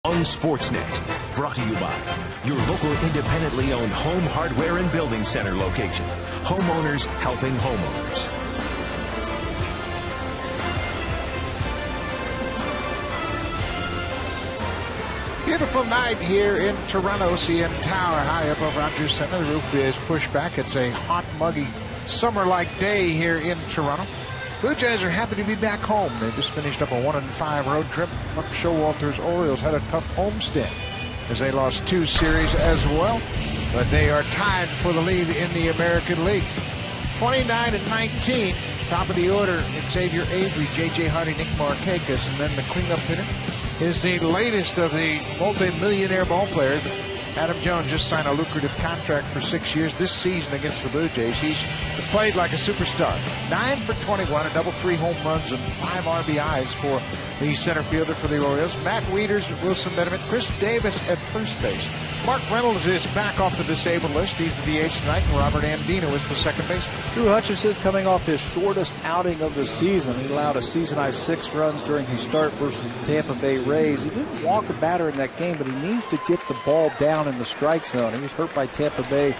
on Sportsnet. Brought to you by your local independently owned home hardware and building center location. Homeowners helping homeowners. Beautiful night here in Toronto. CN Tower high up of Rogers Center. The roof is pushed back. It's a hot, muggy, summer-like day here in Toronto. Blue Jays are happy to be back home. They just finished up a 1-5 road trip. Buck Showalter's Orioles had a tough homestand as they lost 2 series as well. But they are tied for the lead in the American League. 29-19. Top of the order, Xavier Avery, J.J. Hardy, Nick Markakis, and then the cleanup hitter is the latest of the multi-millionaire ball players. Adam Jones just signed a lucrative contract for 6 years this season against the Blue Jays. He's played like a superstar. 9 for 21, a double 3 home runs and 5 RBIs for the center fielder for the Orioles. Matt Wieters, Wilson Benjamin, Chris Davis at first base. Mark Reynolds is back off the disabled list. He's the DH tonight, and Robert Andino is the second baseman. Drew Hutchison coming off his shortest outing of the season. He allowed a season-high 6 runs during his start versus the Tampa Bay Rays. He didn't walk a batter in that game, but he needs to get the ball down in the strike zone. He was hurt by Tampa Bay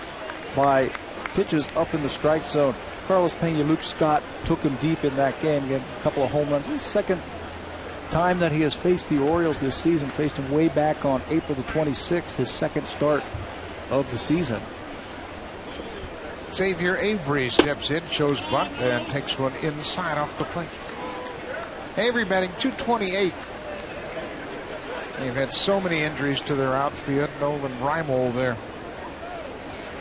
by pitches up in the strike zone. Carlos Pena, Luke Scott took him deep in that game. He had a couple of home runs. His second time that he has faced the Orioles this season, faced him way back on April the 26th, his second start of the season. Xavier Avery steps in, shows bunt, and takes one inside off the plate. Avery batting .228. They've had so many injuries to their outfield. Nolan Reimold, their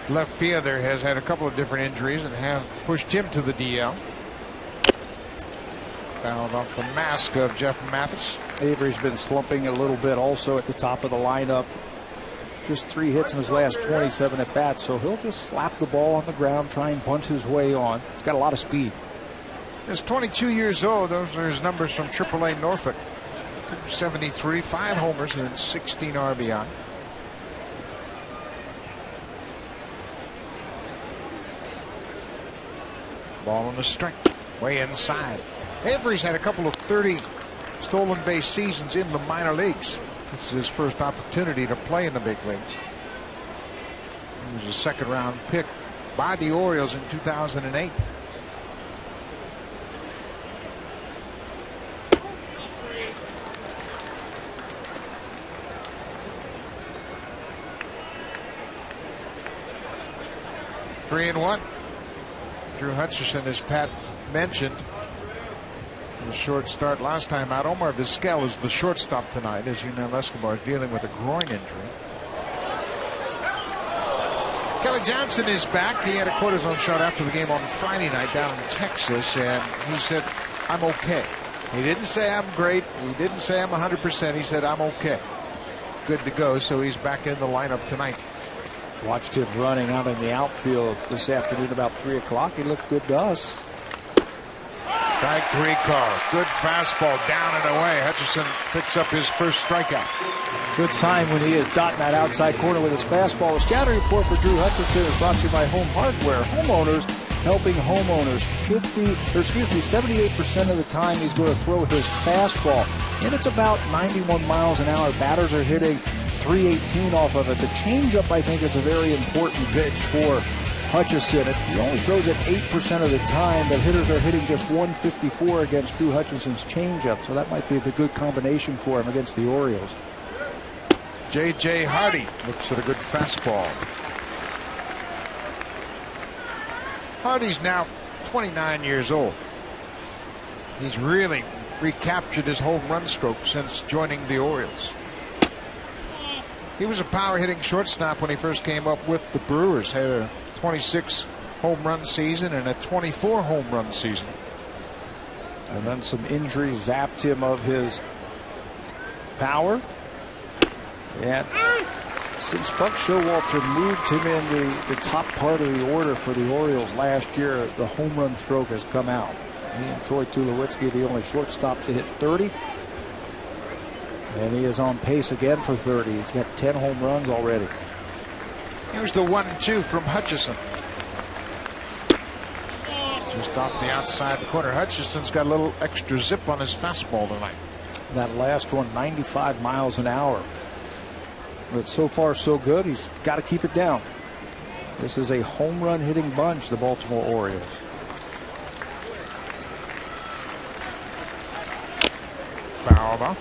left fielder, has had a couple of different injuries and have pushed him to the DL. Fouled off the mask of Jeff Mathis. Avery's been slumping a little bit also at the top of the lineup. Just 3 hits in his last 27 at bats, so he'll just slap the ball on the ground, try and bunt his way on. He's got a lot of speed. He's 22 years old. Those are his numbers from AAA Norfolk. 73, 5 homers and 16 RBI. Ball on the strike, way inside. Avery's had a couple of 30 stolen base seasons in the minor leagues. This is his first opportunity to play in the big leagues. He was a second-round pick by the Orioles in 2008. Three and one. Drew Hutchison, as Pat mentioned, a short start last time out. Omar Vizquel is the shortstop tonight, as Yunel Escobar is dealing with a groin injury. Kelly Johnson is back. He had a cortisone shot after the game on Friday night down in Texas, and he said, I'm okay. He didn't say I'm great. He didn't say I'm 100%. He said, I'm okay. Good to go, so he's back in the lineup tonight. Watched him running out in the outfield this afternoon about 3 o'clock. He looked good to us. Strike 3 call. Good fastball down and away. Hutchison picks up his first strikeout. Good sign when he is dotting that outside corner with his fastball. A scouting report for Drew Hutchison is brought to you by Home Hardware. Homeowners helping homeowners. 78% of the time he's going to throw his fastball, and it's about 91 miles an hour. Batters are hitting 318 off of it. The changeup, I think, is a very important pitch for Hutchison. He only throws it 8% of the time, but hitters are hitting just 154 against Drew Hutchison's changeup, so that might be the good combination for him against the Orioles. J.J. Hardy looks at a good fastball. Hardy's now 29 years old. He's really recaptured his home run stroke since joining the Orioles. He was a power-hitting shortstop when he first came up with the Brewers. Had a 26 home run season and a 24 home run season. And then some injuries zapped him of his power. And since Buck Showalter moved him in the top part of the order for the Orioles last year, the home run stroke has come out. He and Troy Tulowitzki, the only shortstops to hit 30. And he is on pace again for 30. He's got 10 home runs already. Here's the 1-2 from Hutchison. Just off the outside corner. Hutchison's got a little extra zip on his fastball tonight. That last one, 95 miles an hour. But so far, so good. He's got to keep it down. This is a home run hitting bunch, the Baltimore Orioles. Foul ball.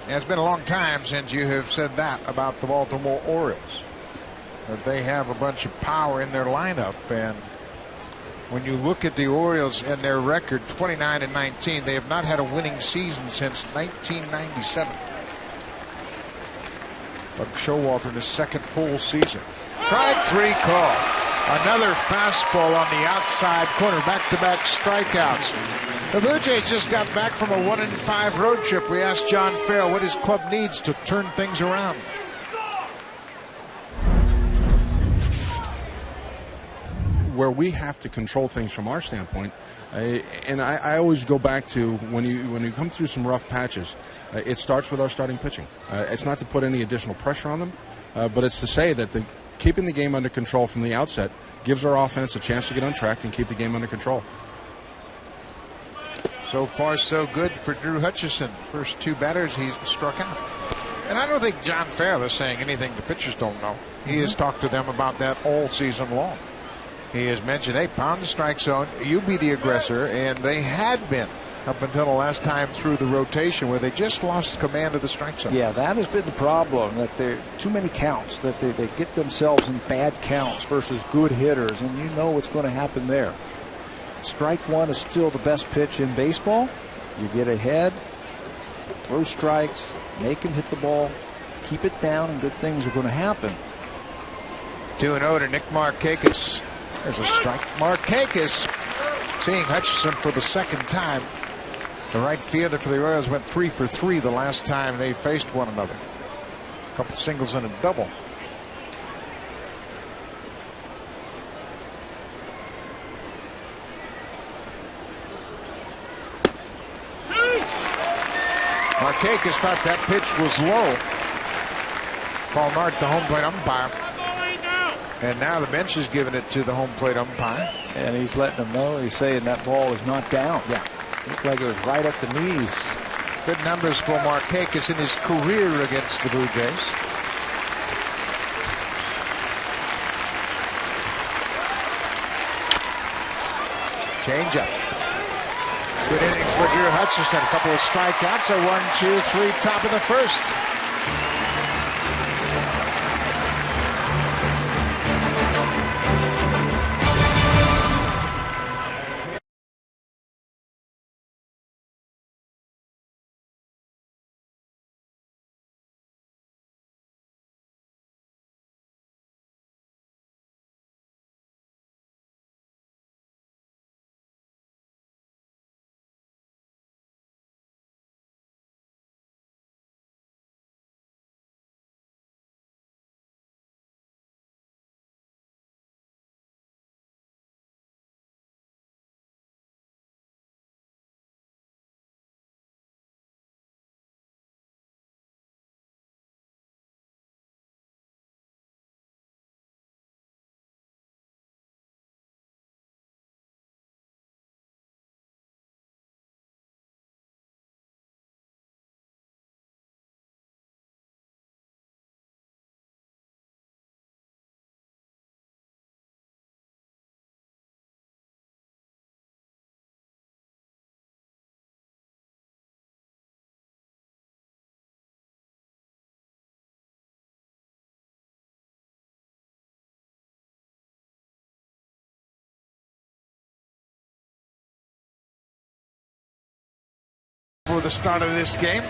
It's been a long time since you have said that about the Baltimore Orioles. That they have a bunch of power in their lineup, and when you look at the Orioles and their record, 29-19, they have not had a winning season since 1997. Buck Showalter in his second full season. Strike three call. Another fastball on the outside corner. Back-to-back strikeouts. The Blue Jays just got back from a 1-5 road trip. We asked John Farrell what his club needs to turn things around. Where we have to control things from our standpoint, and I always go back to when you come through some rough patches, it starts with our starting pitching. It's not to put any additional pressure on them, but it's to say that keeping the game under control from the outset gives our offense a chance to get on track and keep the game under control. So far, so good for Drew Hutchison. First two batters, he's struck out. And I don't think John Farrell is saying anything the pitchers don't know. He has talked to them about that all season long. He has mentioned, hey, pound the strike zone, you be the aggressor, and they had been up until the last time through the rotation where they just lost command of the strike zone. Yeah, that has been the problem, that there are too many counts, that they get themselves in bad counts versus good hitters, and you know what's going to happen there. Strike one is still the best pitch in baseball. You get ahead, throw strikes, make him hit the ball, keep it down, and good things are going to happen. 2-0 to Nick Markakis. There's a strike. Markakis seeing Hutchison for the second time. The right fielder for the Royals went 3 for 3 the last time they faced one another. A couple singles and a double. Markakis thought that pitch was low. Paul Nart, the home plate umpire. And now the bench is giving it to the home plate umpire. And he's letting them know. He's saying that ball is not down. Yeah. Looked like it was right at the knees. Good numbers for Markakis in his career against the Blue Jays. Change up. Good inning for Drew Hutchison. A couple of strikeouts. A 1-2-3 top of the first. For the start of this game,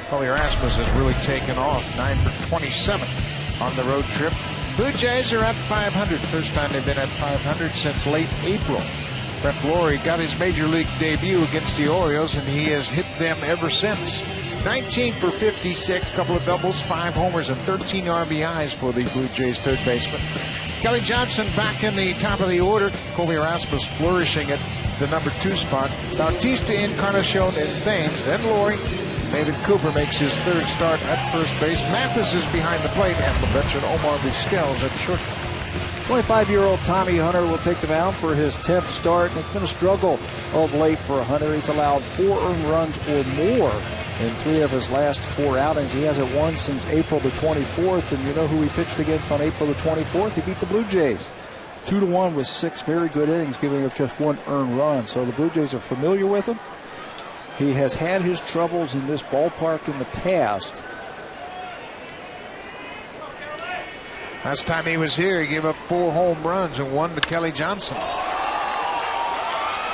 Collier Rasmus has really taken off. 9 for 27 on the road trip. Blue Jays are at 500. First time they've been at 500 since late April. Brett Lawrie got his major league debut against the Orioles, and he has hit them ever since. 19 for 56, couple of doubles, 5 homers, and 13 RBIs for the Blue Jays third baseman. Kelly Johnson back in the top of the order. Collier Rasmus flourishing at the number 2 spot. Bautista, Encarnacion, and Thames. Then Lawrie. David Cooper makes his third start at first base. Mathis is behind the plate, and the veteran Omar Vizquel at short. 25-year-old Tommy Hunter will take the mound for his 10th start, and it's been a struggle of late for Hunter. He's allowed 4 earned runs or more in 3 of his last 4 outings. He hasn't won since April the 24th, and you know who he pitched against on April the 24th? He beat the Blue Jays 2-1 with 6 very good innings, giving up just 1 earned run. So the Blue Jays are familiar with him. He has had his troubles in this ballpark in the past. Last time he was here, he gave up 4 home runs and 1 to Kelly Johnson.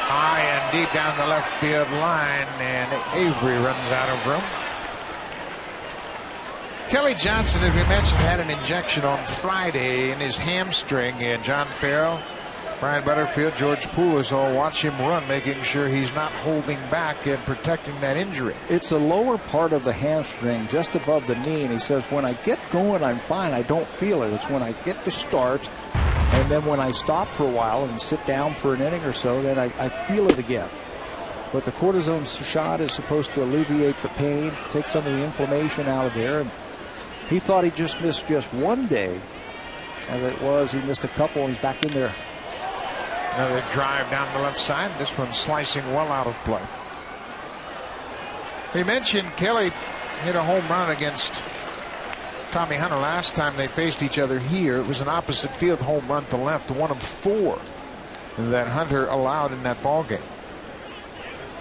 High and deep down the left field line, and Avery runs out of room. Kelly Johnson, as we mentioned, had an injection on Friday in his hamstring, and John Farrell, Brian Butterfield, George Poulos all watch him run, making sure he's not holding back and protecting that injury. It's the lower part of the hamstring, just above the knee, and he says, when I get going, I'm fine. I don't feel it. It's when I get to start, and then when I stop for a while and sit down for an inning or so, then I feel it again. But the cortisone shot is supposed to alleviate the pain, take some of the inflammation out of there, and he thought he just missed just 1 day. As it was, he missed a couple, and he's back in there. Another drive down the left side. This one slicing well out of play. We mentioned Kelly hit a home run against Tommy Hunter last time they faced each other here. It was an opposite field home run to left, 1 of 4 that Hunter allowed in that ball game.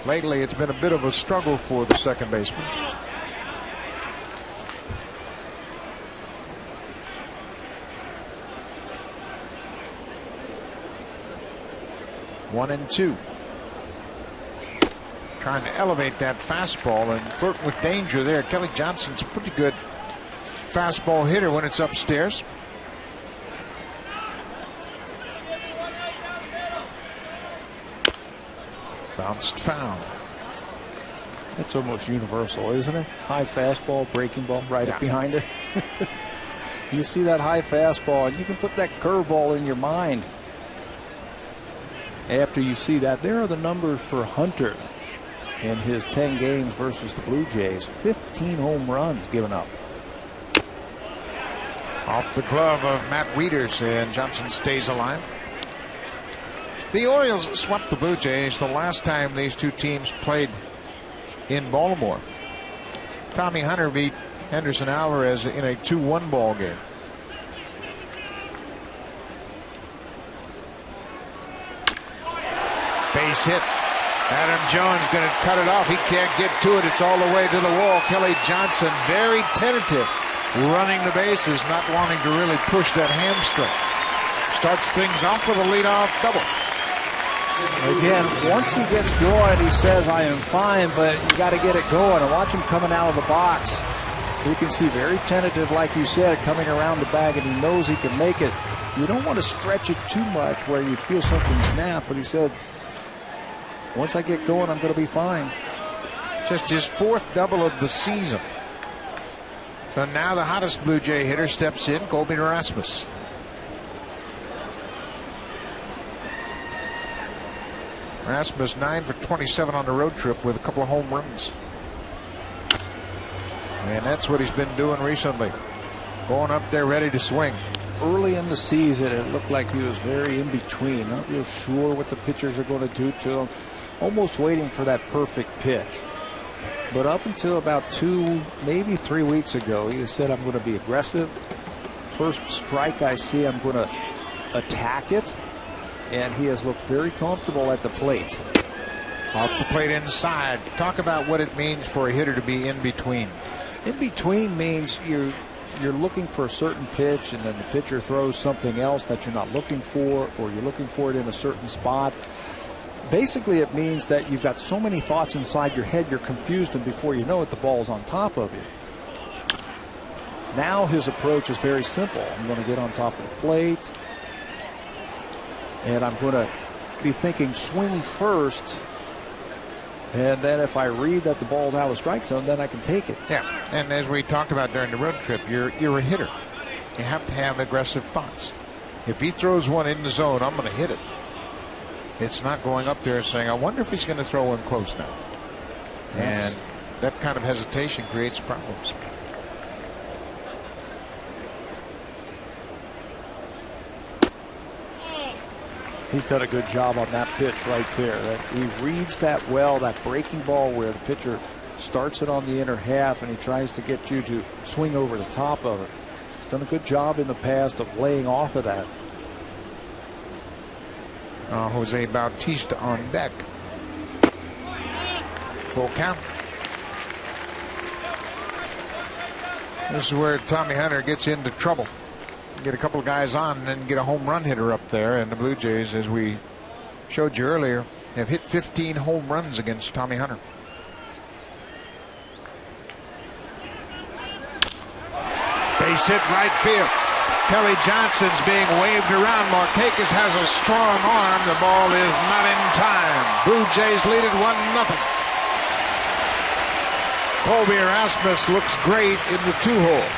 Lately, it's been a bit of a struggle for the second baseman. One and 2. Trying to elevate that fastball and flirt with danger there. Kelly Johnson's a pretty good fastball hitter when it's upstairs. Bounced foul. That's almost universal, isn't it? High fastball, breaking ball right up behind it. You see that high fastball, and you can put that curveball in your mind. After you see that, there are the numbers for Hunter in his 10 games versus the Blue Jays. 15 home runs given up. Off the glove of Matt Wieters, and Johnson stays alive. The Orioles swept the Blue Jays the last time these two teams played in Baltimore. Tommy Hunter beat Henderson Alvarez in a 2-1 ball game. Base hit. Adam Jones going to cut it off. He can't get to it. It's all the way to the wall. Kelly Johnson very tentative, running the bases, not wanting to really push that hamstring. Starts things off with a leadoff double. Again, once he gets going, he says, I am fine, but you got to get it going. And watch him coming out of the box. You can see very tentative, like you said, coming around the bag, and he knows he can make it. You don't want to stretch it too much where you feel something snap, but he said, once I get going, I'm going to be fine. Just his 4th double of the season. So now the hottest Blue Jay hitter steps in, Colby Rasmus. Rasmus 9 for 27 on the road trip with a couple of home runs. And that's what he's been doing recently. Going up there ready to swing. Early in the season, it looked like he was very in between. Not real sure what the pitchers are going to do to him. Almost waiting for that perfect pitch. But up until about 2, maybe 3 weeks ago, he said, I'm going to be aggressive. First strike I see, I'm going to attack it. And he has looked very comfortable at the plate. Off the plate inside. Talk about what it means for a hitter to be in between. In between means you're looking for a certain pitch, and then the pitcher throws something else that you're not looking for, or you're looking for it in a certain spot. Basically, it means that you've got so many thoughts inside your head, you're confused, and before you know it, the ball's on top of you. Now his approach is very simple. I'm going to get on top of the plate, and I'm going to be thinking swing first, and then if I read that the ball's out of the strike zone, then I can take it. Yeah, and as we talked about during the road trip, you're a hitter. You have to have aggressive thoughts. If he throws one in the zone, I'm going to hit it. It's not going up there and saying, I wonder if he's going to throw one close now. And that kind of hesitation creates problems. He's done a good job on that pitch right there. He reads that well, that breaking ball where the pitcher starts it on the inner half and he tries to get you to swing over the top of it. He's done a good job in the past of laying off of that. Jose Bautista on deck. Full count. This is where Tommy Hunter gets into trouble. Get a couple of guys on and then get a home run hitter up there. And the Blue Jays, as we showed you earlier, have hit 15 home runs against Tommy Hunter. Base hit right field. Kelly Johnson's being waved around. Markakis has a strong arm. The ball is not in time. Blue Jays lead it 1-0. Colby Erasmus looks great in the 2-hole.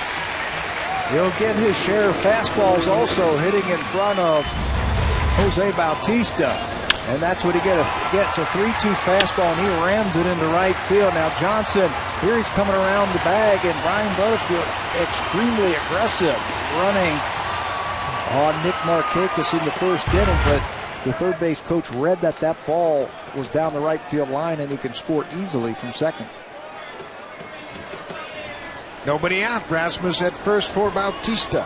He'll get his share of fastballs also, hitting in front of Jose Bautista. And that's what he gets, a 3-2 fastball, and he rams it into right field. Now Johnson, here he's coming around the bag, and Brian Butterfield extremely aggressive, running on Nick Markakis in the first inning, but the third base coach read that ball was down the right field line, and he can score easily from second. Nobody out. Rasmus at first for Bautista.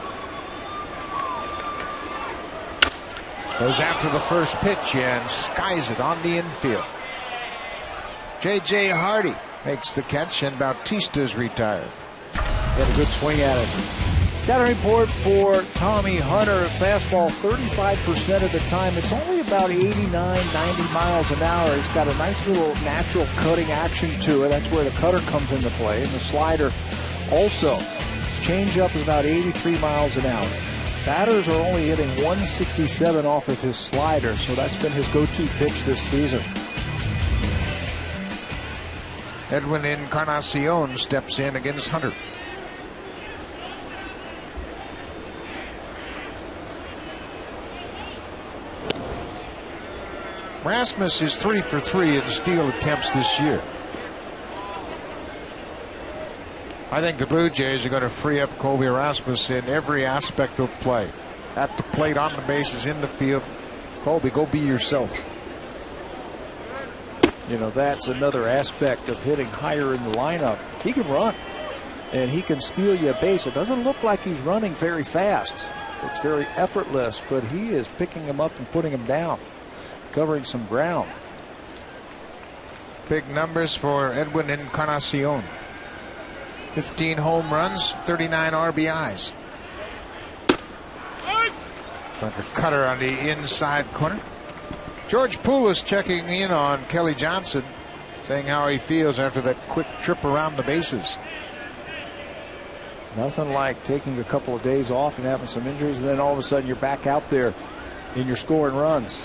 Goes after the first pitch and skies it on the infield. J.J. Hardy makes the catch, and Bautista's retired. Had a good swing at it. Got a report for Tommy Hunter. Fastball 35% of the time. It's only about 89, 90 miles an hour. It's got a nice little natural cutting action to it. That's where the cutter comes into play. And the slider also. His changeup is about 83 miles an hour. Batters are only hitting 167 off of his slider, so that's been his go-to pitch this season. Edwin Encarnacion steps in against Hunter. Rasmus is 3 for 3 in steal attempts this year. I think the Blue Jays are going to free up Colby Rasmus in every aspect of play. At the plate, on the bases, in the field. Colby, go be yourself. You know, that's another aspect of hitting higher in the lineup. He can run, and he can steal you a base. It doesn't look like he's running very fast. It's very effortless, but he is picking him up and putting him down, covering some ground. Big numbers for Edwin Encarnacion. 15 home runs, 39 RBIs. Like a cutter on the inside corner. George Poulos checking in on Kelly Johnson, saying how he feels after that quick trip around the bases. Nothing like taking a couple of days off and having some injuries, and then all of a sudden you're back out there and you're scoring runs.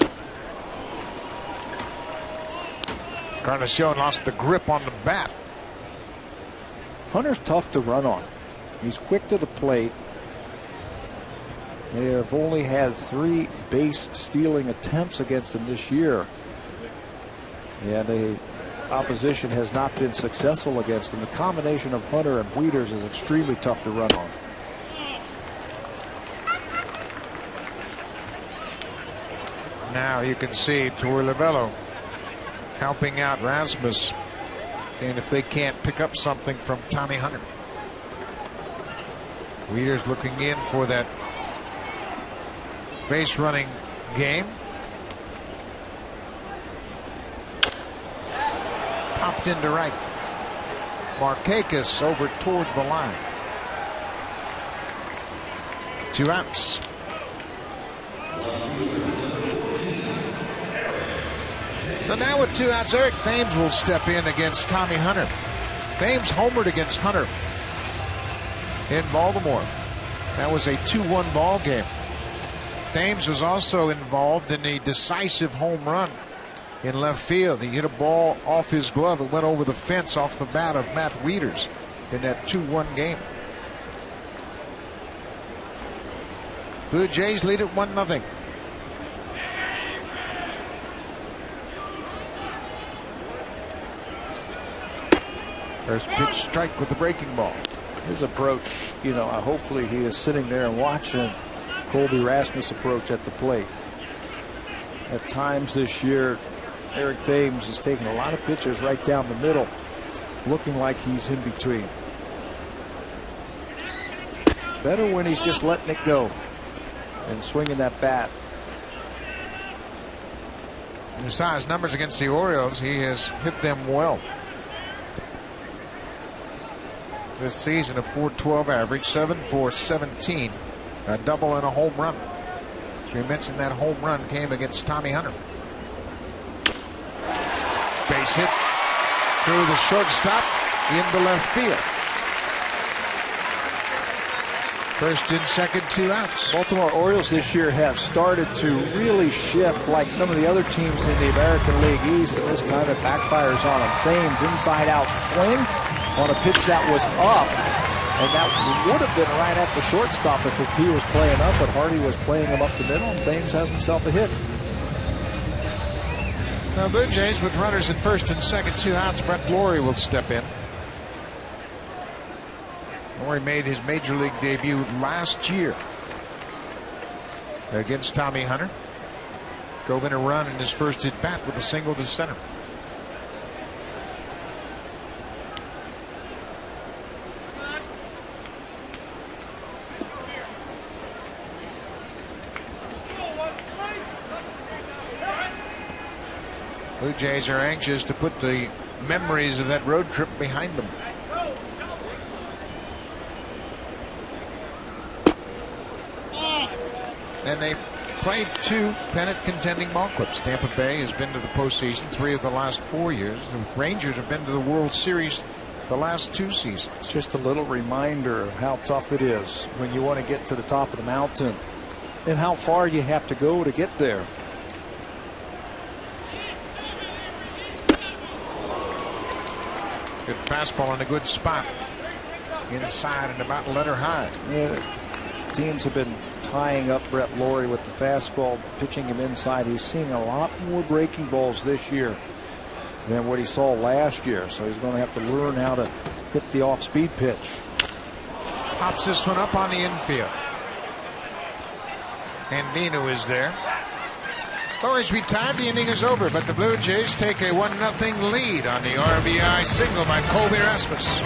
Encarnacion lost the grip on the bat. Hunter's tough to run on. He's quick to the plate. They have only had 3 base stealing attempts against him this year. And the opposition has not been successful against him. The combination of Hunter and Wieters is extremely tough to run on. Now you can see Torlebello helping out Rasmus, and if they can't pick up something from Tommy Hunter. Wieters looking in for that base running game. Popped into right. Markakis over toward the line. 2 outs. So now with 2 outs, Eric Thames will step in against Tommy Hunter. Thames homered against Hunter in Baltimore. That was a 2-1 ball game. Thames was also involved in a decisive home run in left field. He hit a ball off his glove. It went over the fence off the bat of Matt Wieters in that 2-1 game. Blue Jays lead it 1-0. First pitch strike with the breaking ball. His approach, you know, hopefully he is sitting there and watching Colby Rasmus approach at the plate. At times this year, Eric Thames has taken a lot of pitches right down the middle, looking like he's in between. Better when he's just letting it go and swinging that bat. You saw his numbers against the Orioles. He has hit them well. This season, a .412 average, 7 for 17, a double and a home run. As we mentioned, that home run came against Tommy Hunter. Base hit through the shortstop into left field. First and second, 2 outs. Baltimore Orioles this year have started to really shift like some of the other teams in the American League East, and this time it backfires on them. Thames inside out swing on a pitch that was up, and that would have been right at the shortstop if he was playing up, but Hardy was playing him up the middle, and Thames has himself a hit. Now Blue Jays with runners at first and second, 2 outs. Brett Lawrie will step in. Lawrie made his major league debut last year against Tommy Hunter. Drove in a run in his first at bat with a single to center. Blue Jays are anxious to put the memories of that road trip behind them. And they played 2 pennant contending ball clubs. Tampa Bay has been to the postseason 3 of the last 4 years. The Rangers have been to the World Series the last 2 seasons. Just a little reminder of how tough it is when you want to get to the top of the mountain and how far you have to go to get there. Good fastball in a good spot. Inside and about letter high. Yeah, teams have been tying up Brett Lawrie with the fastball, pitching him inside. He's seeing a lot more breaking balls this year than what he saw last year. So he's going to have to learn how to hit the off-speed pitch. Pops this one up on the infield. Andino is there. Laurie's retired. The inning is over, but the Blue Jays take a 1-0 lead on the RBI single by Colby Rasmus.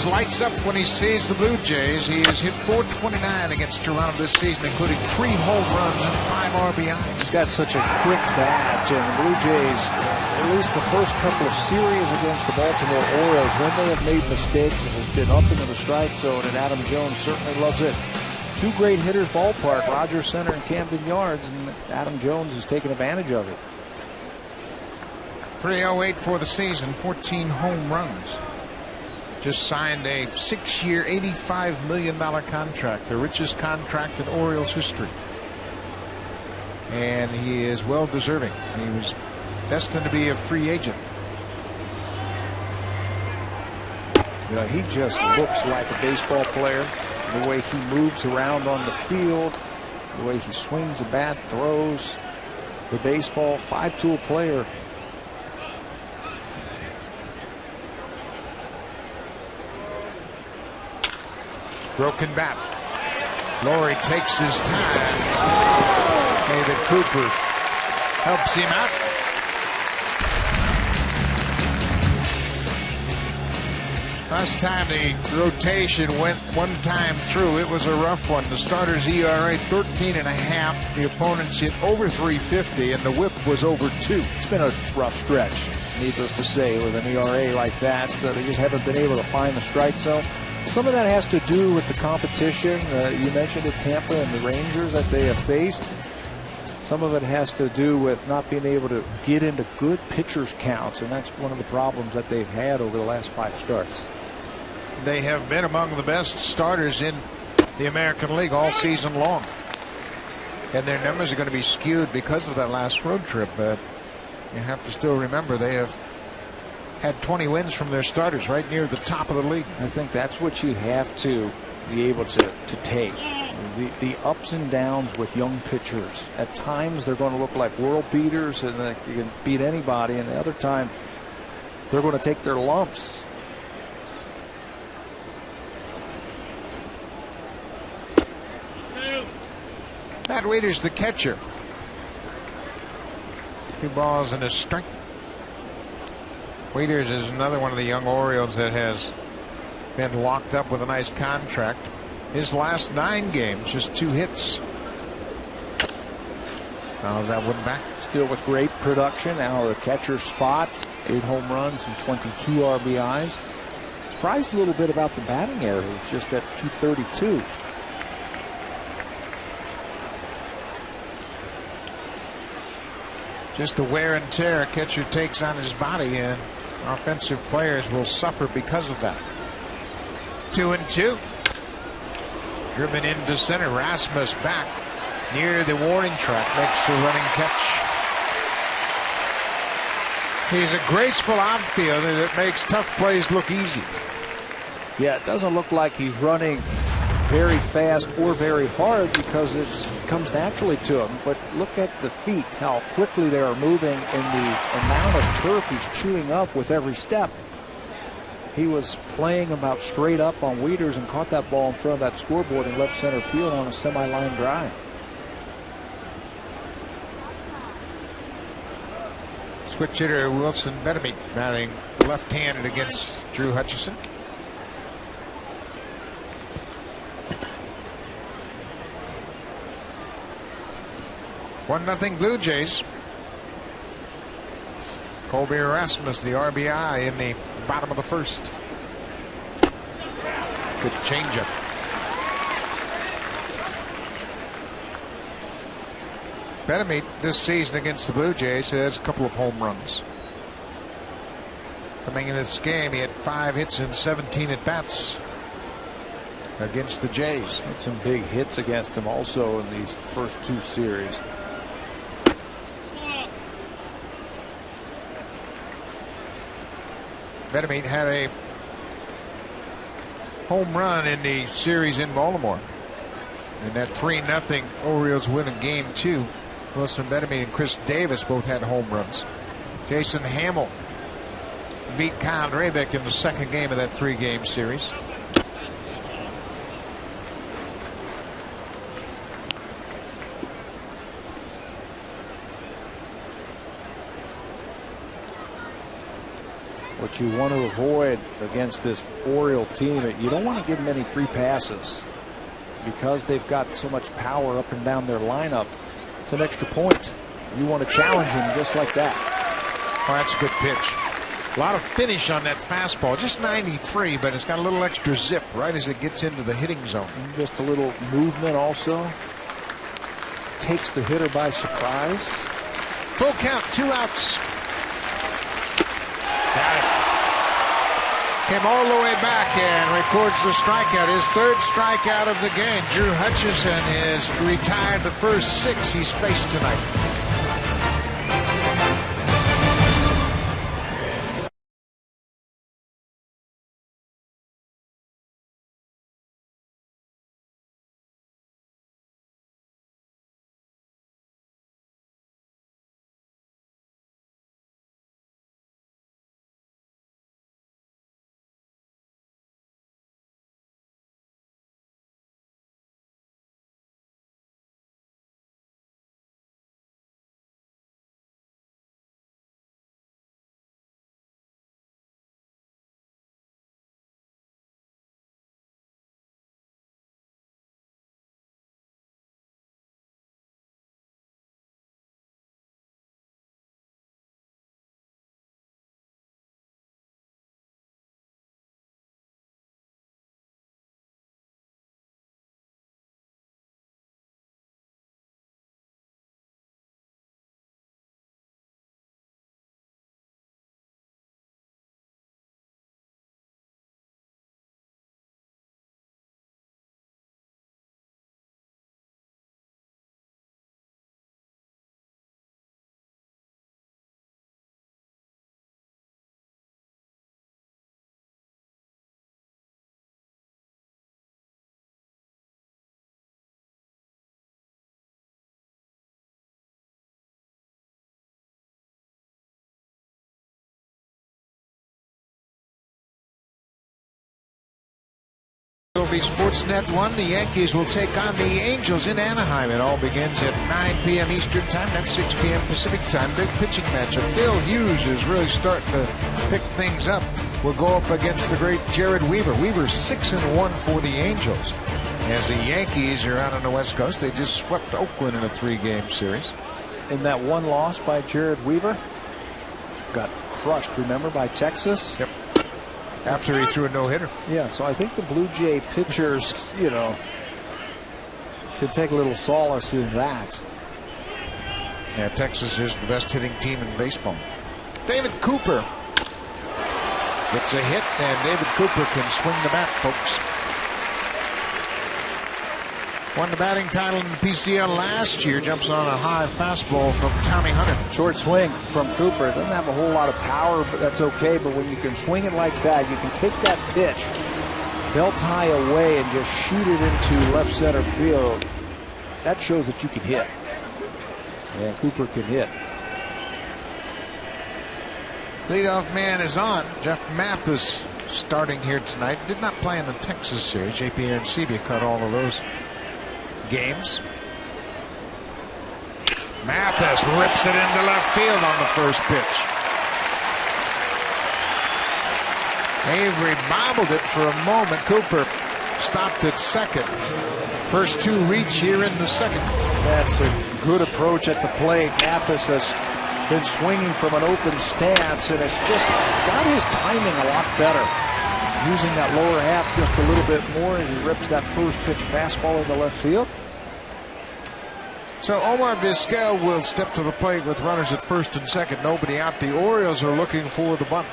Lights up when he sees the Blue Jays. He has hit .429 against Toronto this season, including 3 home runs and 5 RBIs. He's got such a quick bat, and the Blue Jays, at least the first couple of series against the Baltimore Orioles, when they have made mistakes, it has been up into the strike zone, and Adam Jones certainly loves it. 2 great hitters ballpark, Rogers Center and Camden Yards, and Adam Jones has taken advantage of it. 308 for the season, 14 home runs. Just signed a 6-year, $85 million contract, the richest contract in Orioles history. And he is well deserving. He was destined to be a free agent. You know, he just looks like a baseball player. The way he moves around on the field, the way he swings the bat, throws the baseball, five-tool player. Broken bat. Laurie takes his time. David Cooper helps him out. Last time the rotation went one time through, it was a rough one. The starter's ERA 13.5. The opponents hit over 350, and the whip was over 2. It's been a rough stretch, needless to say, with an ERA like that. They just haven't been able to find the strike zone. Some of that has to do with the competition. You mentioned it, Tampa and the Rangers that they have faced. Some of it has to do with not being able to get into good pitchers' counts, and that's one of the problems that they've had over the last 5 starts. They have been among the best starters in the American League all season long. And their numbers are going to be skewed because of that last road trip. But you have to still remember they have had 20 wins from their starters, right near the top of the league. I think that's what you have to be able to take. The ups and downs with young pitchers. At times they're going to look like world beaters and they can beat anybody, and the other time they're going to take their lumps. Matt Waiters, the catcher. 2 balls and a strike. Waiters is another one of the young Orioles that has been locked up with a nice contract. His last 9 games, just 2 hits. How's that one back? Still with great production. Now the catcher spot, 8 home runs and 22 RBIs. Surprised a little bit about the batting average, just at .232. Just the wear and tear a catcher takes on his body, and offensive players will suffer because of that. 2-2. Driven into center. Rasmus back near the warning track. Makes the running catch. He's a graceful outfielder that makes tough plays look easy. Yeah, it doesn't look like he's running very fast or very hard because it comes naturally to him. But look at the feet, how quickly they are moving, and the amount of turf he's chewing up with every step. He was playing about straight up on Wieters and caught that ball in front of that scoreboard in left center field on a semi-line drive. Switch hitter Wilson Betemit batting left-handed against Drew Hutchison. 1-0 Blue Jays. Colby Rasmus, the RBI in the bottom of the first. Good changeup. Betemit this season against the Blue Jays has a couple of home runs. Coming in this game, he had 5 hits and 17 at bats against the Jays. Had some big hits against him also in these first 2 series. Betemit had a home run in the series in Baltimore. And that 3-0 Orioles win in game 2. Wilson Betemit and Chris Davis both had home runs. Jason Hamill beat Kyle Drabek in the second game of that 3-game series. What you want to avoid against this Oriole team, you don't want to give them any free passes because they've got so much power up and down their lineup. It's an extra point. You want to challenge them just like that. Oh, that's a good pitch. A lot of finish on that fastball. Just 93, but it's got a little extra zip right as it gets into the hitting zone. And just a little movement also. Takes the hitter by surprise. Full count, 2 outs. Got it. Came all the way back and records the strikeout. His 3rd strikeout of the game. Drew Hutchison is retired the first 6 he's faced tonight. MLB Sportsnet 1. The Yankees will take on the Angels in Anaheim. It all begins at 9 p.m. Eastern Time. That's 6 p.m. Pacific Time. Big pitching matchup. Phil Hughes is really starting to pick things up. Will go up against the great Jared Weaver. Weaver's 6-1 for the Angels. As the Yankees are out on the West Coast, they just swept Oakland in a 3-game series. In that one loss by Jared Weaver, got crushed, remember, by Texas? Yep. After he threw a no-hitter. Yeah, so I think the Blue Jay pitchers, you know, could take a little solace in that. Yeah, Texas is the best hitting team in baseball. David Cooper gets a hit, and David Cooper can swing the bat, folks. Won the batting title in the PCL last year. Jumps on a high fastball from Tommy Hunter. Short swing from Cooper. Doesn't have a whole lot of power, but that's okay. But when you can swing it like that, you can take that pitch belt high away and just shoot it into left center field. That shows that you can hit. And Cooper can hit. Leadoff man is on. Jeff Mathis starting here tonight. Did not play in the Texas series. JP Arancibia cut all of those games. Mathis rips it into left field on the first pitch. Avery bobbled it for a moment. Cooper stopped at second. First two reach here in the second. That's a good approach at the plate. Mathis has been swinging from an open stance, and it's just got his timing a lot better. Using that lower half just a little bit more, and he rips that first pitch fastball into left field. So Omar Vizquel will step to the plate with runners at first and second. Nobody out. The Orioles are looking for the bunt.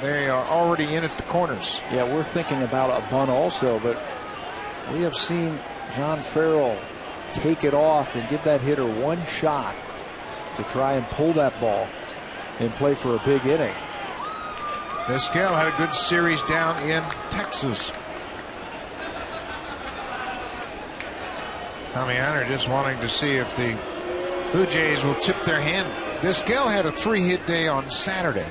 They are already in at the corners. Yeah, we're thinking about a bunt also, but we have seen John Farrell take it off and give that hitter one shot to try and pull that ball and play for a big inning. Vizquel had a good series down in Texas. Tommy Hunter just wanting to see if the Blue Jays will tip their hand. Vizquel had a 3-hit day on Saturday,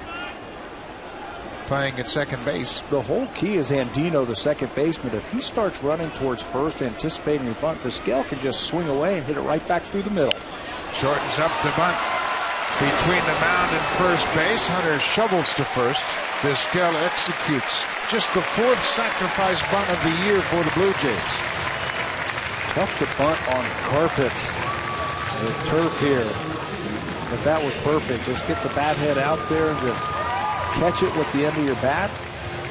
playing at second base. The whole key is Andino, the second baseman. If he starts running towards first, anticipating the bunt, Vizquel can just swing away and hit it right back through the middle. Shortens up the bunt between the mound and first base. Hunter shovels to first. Vizquel executes just the 4th sacrifice bunt of the year for the Blue Jays. Tough to bunt on carpet or turf here, but that was perfect. Just get the bat head out there and just catch it with the end of your bat.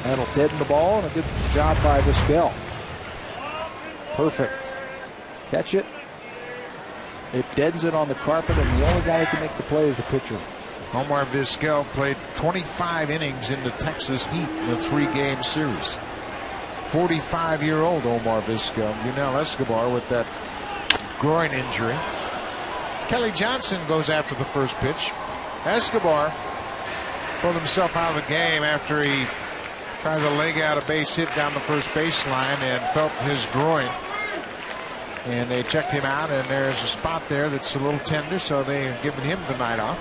That'll deaden the ball, and a good job by Vizquel. Perfect. Catch it. It deadens it on the carpet, and the only guy who can make the play is the pitcher. Omar Vizquel played 25 innings in the Texas Heat in a 3-game series. 45-year-old Omar Vizquel. Yunel Escobar with that groin injury. Kelly Johnson goes after the first pitch. Escobar pulled himself out of the game after he tried to leg out a base hit down the first baseline and felt his groin. And they checked him out, and there's a spot there that's a little tender, so they're giving him the night off.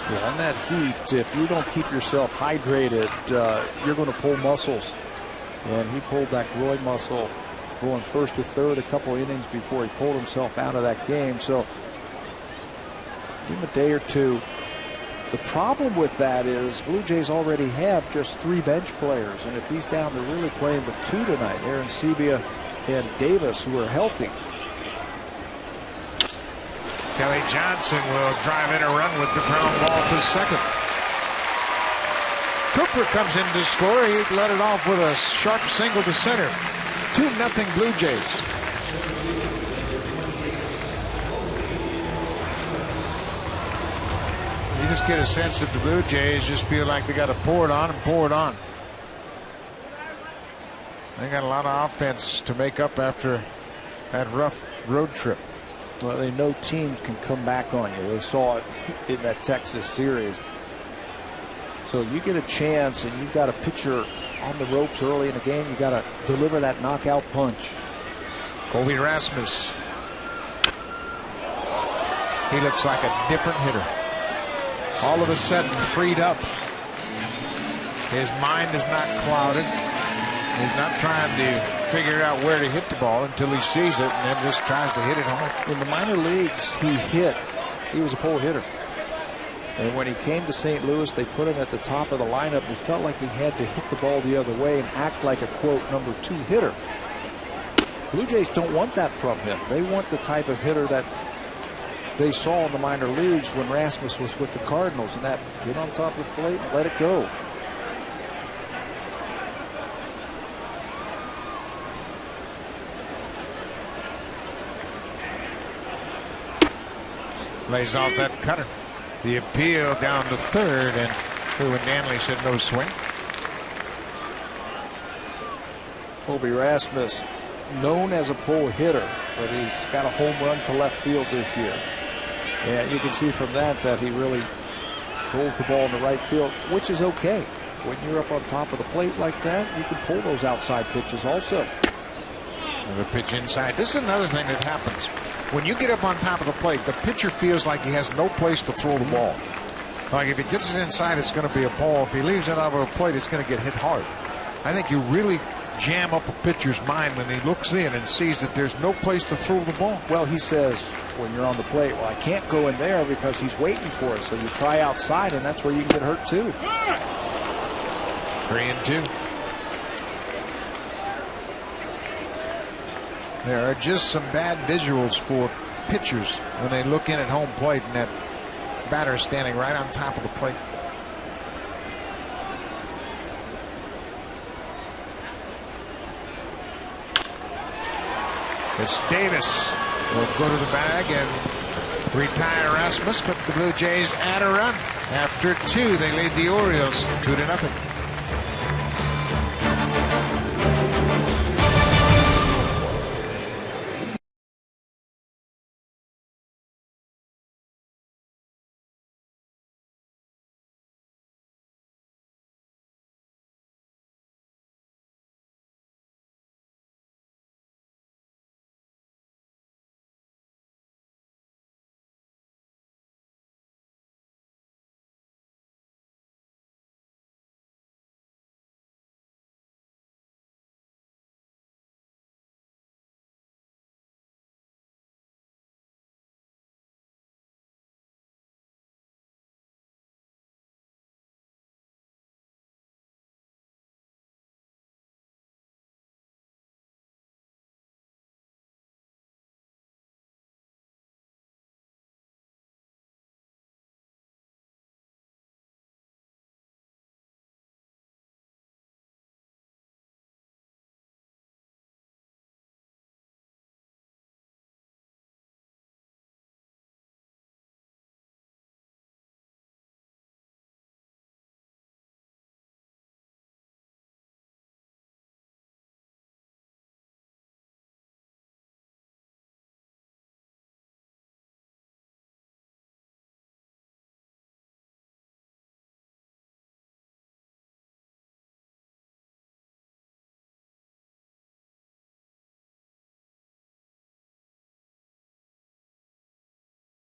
Yeah, in that heat, if you don't keep yourself hydrated, you're going to pull muscles. And he pulled that groin muscle going first to third a couple innings before he pulled himself out of that game. So give him a day or two. The problem with that is Blue Jays already have just 3 bench players. And if he's down, they're really playing with 2 tonight. Arancibia and Davis, who are healthy. Kelly Johnson will drive in a run with the ground ball to second. Cooper comes in to score. He let it off with a sharp single to center. 2-0 Blue Jays. You just get a sense that the Blue Jays just feel like they got to pour it on and pour it on. They got a lot of offense to make up after that rough road trip. Well, they know teams can come back on you. They saw it in that Texas series. So you get a chance and you've got a pitcher on the ropes early in the game. You got to deliver that knockout punch. Colby Rasmus. He looks like a different hitter. All of a sudden freed up. His mind is not clouded. He's not trying to figure out where to hit the ball until he sees it and then just tries to hit it home. In the minor leagues, he was a pull hitter. And when he came to St. Louis, they put him at the top of the lineup. It felt like he had to hit the ball the other way and act like a, quote, number 2 hitter. Blue Jays don't want that from him. They want the type of hitter that they saw in the minor leagues when Rasmus was with the Cardinals, and that get on top of the plate and let it go. Lays off that cutter. The appeal down to third, and Lou and Danley said no swing. Colby Rasmus, known as a pull hitter, but he's got a home run to left field this year. And you can see from that he really pulls the ball in the right field, which is okay. When you're up on top of the plate like that, you can pull those outside pitches also. Another pitch inside. This is another thing that happens. When you get up on top of the plate, the pitcher feels like he has no place to throw the ball. Like if he gets it inside, it's going to be a ball. If he leaves it out of a plate, it's going to get hit hard. I think you really jam up a pitcher's mind when he looks in and sees that there's no place to throw the ball. Well, he says when you're on the plate, well, I can't go in there because he's waiting for us. So you try outside, and that's where you can get hurt too. 3-2. There are just some bad visuals for pitchers when they look in at home plate and that batter is standing right on top of the plate. It's Davis will go to the bag and retire Rasmus, but the Blue Jays add a run. After 2, they lead the Orioles 2-0.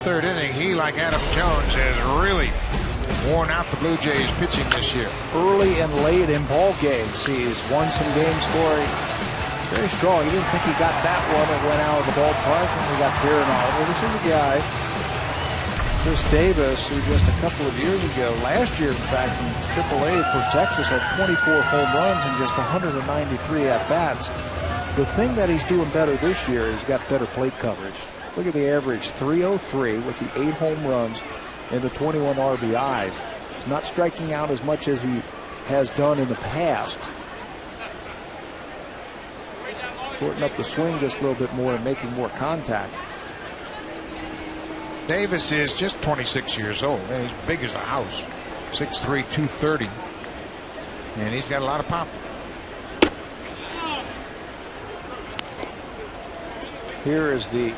Third inning, he, like Adam Jones, has really worn out the Blue Jays pitching this year. Early and late in ball games, he's won some games for him. Very strong. He didn't think he got that one and went out of the ballpark, and we got Darren Oliver. This is a guy, Chris Davis, who just a couple of years ago, last year, in fact, in AAA for Texas, had 24 home runs and just 193 at-bats. The thing that he's doing better this year is he's got better plate coverage. Look at the average, 303 with the 8 home runs and the 21 RBIs. He's not striking out as much as he has done in the past. Shorten up the swing just a little bit more and making more contact. Davis is just 26 years old, and he's big as a house. 6'3", 230. And he's got a lot of pop. Here is the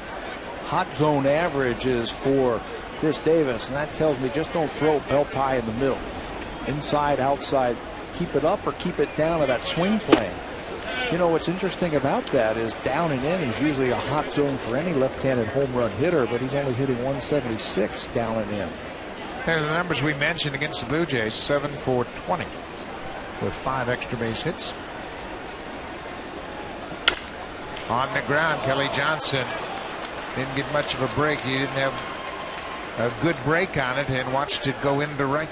hot zone averages for Chris Davis, and that tells me just don't throw it belt high in the middle. Inside, outside, keep it up or keep it down to that swing plane. You know, what's interesting about that is down and in is usually a hot zone for any left-handed home run hitter, but he's only hitting 176 down and in. There are the numbers we mentioned against the Blue Jays, 7 for 20. with 5 extra base hits. On the ground, Kelly Johnson didn't get much of a break. He didn't have a good break on it and watched it go into right.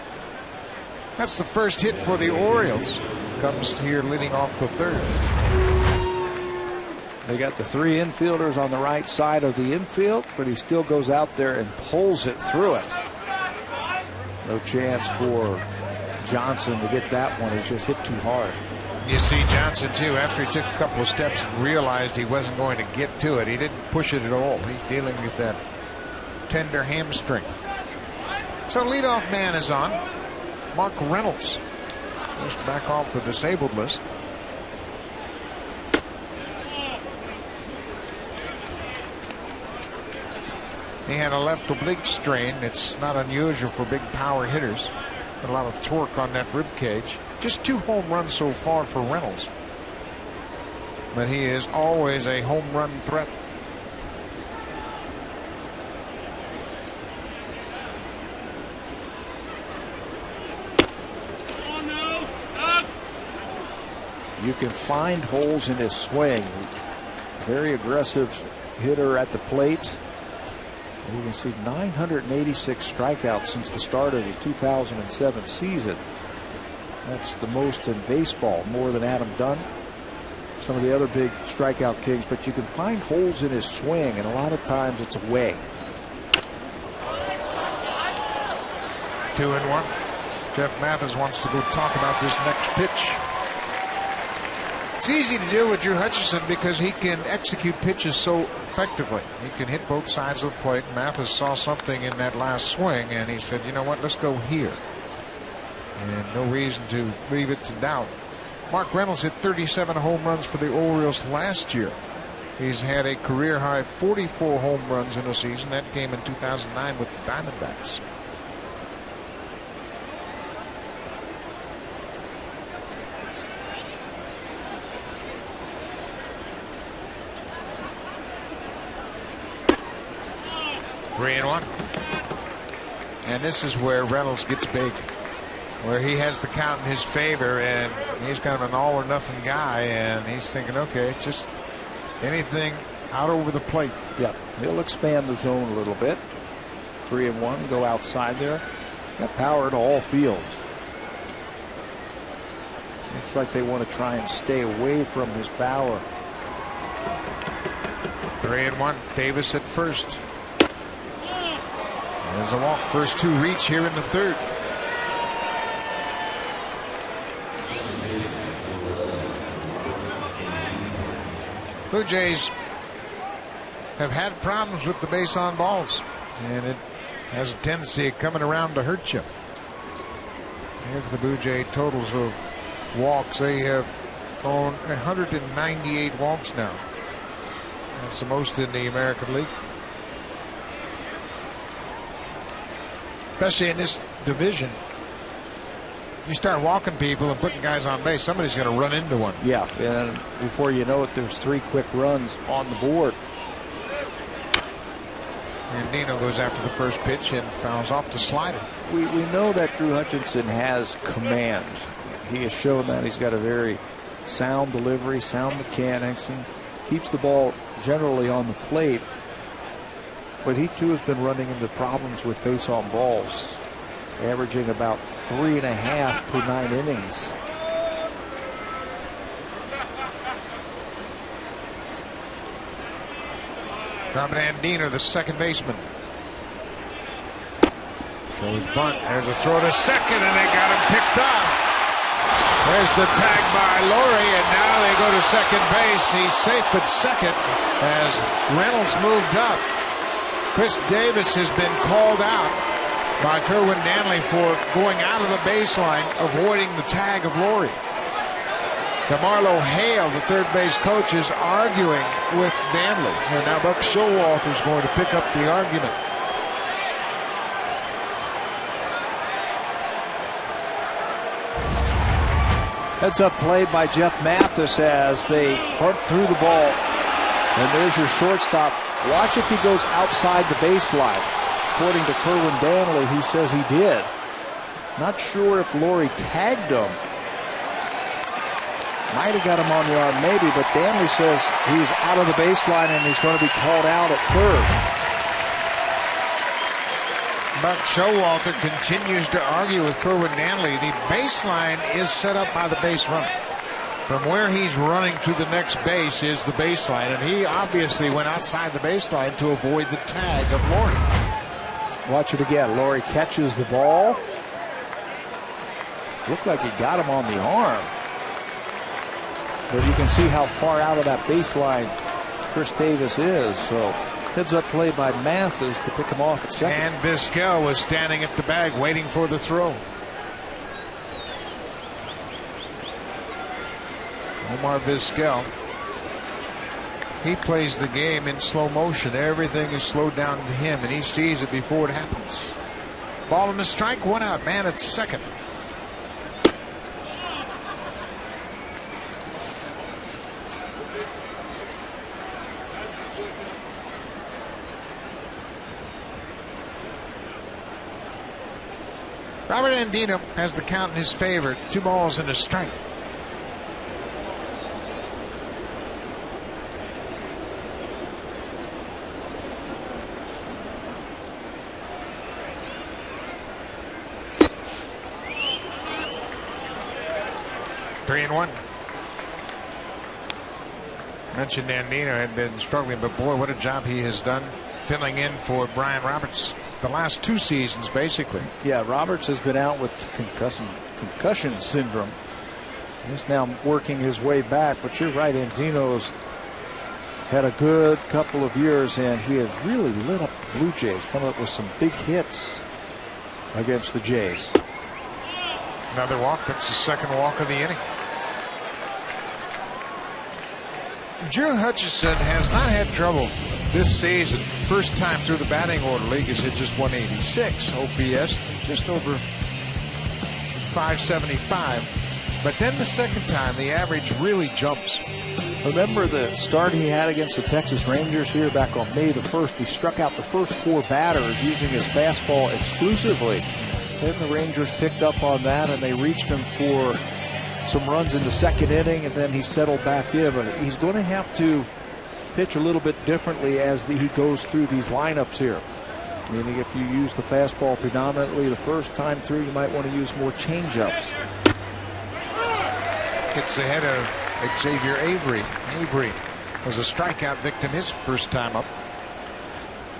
That's the first hit for the Orioles. Comes here leading off the 3rd. They got the 3 infielders on the right side of the infield, but he still goes out there and pulls it through it. No chance for Johnson to get that one. He's just hit too hard. You see Johnson too, after he took a couple of steps and realized he wasn't going to get to it, he didn't push it at all. He's dealing with that tender hamstring. So leadoff man is on. Mark Reynolds, just back off the disabled list. He had a left oblique strain. It's not unusual for big power hitters. A lot of torque on that rib cage. Just 2 home runs so far for Reynolds. But he is always a home run threat. You can find holes in his swing. Very aggressive hitter at the plate. You can see 986 strikeouts since the start of the 2007 season. That's the most in baseball, more than Adam Dunn, some of the other big strikeout kings. But you can find holes in his swing, and a lot of times it's away. 2-1. Jeff Mathis wants to go talk about this next pitch. It's easy to do with Drew Hutchison because he can execute pitches so effectively. He can hit both sides of the plate. Mathis saw something in that last swing, and he said, you know what, let's go here. And no reason to leave it to doubt. Mark Reynolds hit 37 home runs for the Orioles last year. He's had a career high 44 home runs in a season. That came in 2009 with the Diamondbacks. Three and 1. And this is where Reynolds gets big, where he has the count in his favor, and he's kind of an all or nothing guy, and he's thinking, okay, just anything out over the plate. Yep, he'll expand the zone a little bit. 3 and 1, go outside there. Got power to all fields. Looks like they want to try and stay away from his power. 3 and 1. Davis at first. There's a walk. First 2 reach here in the 3rd. Blue Jays have had problems with the base on balls, and it has a tendency of coming around to hurt you. Here's the Blue Jay totals of walks. They have owned 198 walks now. That's the most in the American League. Especially in this division. You start walking people and putting guys on base, somebody's going to run into one. Yeah, and before you know it, there's 3 quick runs on the board. And Dino goes after the first pitch and fouls off the slider. We know that Drew Hutchison has command. He has shown that. He's got a very sound delivery, sound mechanics, and keeps the ball generally on the plate. But he too has been running into problems with base on balls, averaging about 3.5 per 9 innings. Robert Andino, the second baseman. Shows bunt. There's a throw to second, and they got him picked up. There's the tag by Laurie, and now they go to second base. He's safe at second as Reynolds moved up. Chris Davis has been called out by Kerwin Danley for going out of the baseline, avoiding the tag of Laurie. DeMarlo Hale, the third base coach, is arguing with Danley. And now Buck Showalter is going to pick up the argument. Heads up play by Jeff Mathis as they bunt through the ball. And there's your shortstop. Watch if he goes outside the baseline. According to Kerwin Danley, he says he did. Not sure if Laurie tagged him. Might have got him on the arm, maybe, but Danley says he's out of the baseline and he's going to be called out at third. Buck Showalter continues to argue with Kerwin Danley. The baseline is set up by the base runner. From where he's running to the next base is the baseline, and he obviously went outside the baseline to avoid the tag of Laurie. Watch it again. Laurie catches the ball. Looked like he got him on the arm. But you can see how far out of that baseline Chris Davis is. So heads up play by Mathis to pick him off at second. And Vizquel was standing at the bag waiting for the throw. Omar Vizquel. He plays the game in slow motion. Everything is slowed down to him, and he sees it before it happens. Ball and a strike, one out. Man at second. Robert Andino has the count in his favor. 2 balls and a strike. Three and one. Mentioned Andino had been struggling, but boy, what a job he has done filling in for Brian Roberts. The last 2 seasons, basically. Yeah, Roberts has been out with concussion syndrome. He's now working his way back, but you're right, Andino's had a good couple of years, and he has really lit up the Blue Jays, come up with some big hits against the Jays. Another walk. That's the second walk of the inning. Drew Hutchison has not had trouble this season. First time through the batting order, league has hit just 186. OPS just over 575. But then the second time, the average really jumps. Remember the start he had against the Texas Rangers here back on May the 1st. He struck out the first 4 batters using his fastball exclusively. Then the Rangers picked up on that, and they reached him for some runs in the second inning, and then he settled back in. But he's going to have to pitch a little bit differently as he goes through these lineups here. Meaning if you use the fastball predominantly the first time through, you might want to use more changeups. Gets ahead of Xavier Avery. Avery was a strikeout victim his first time up.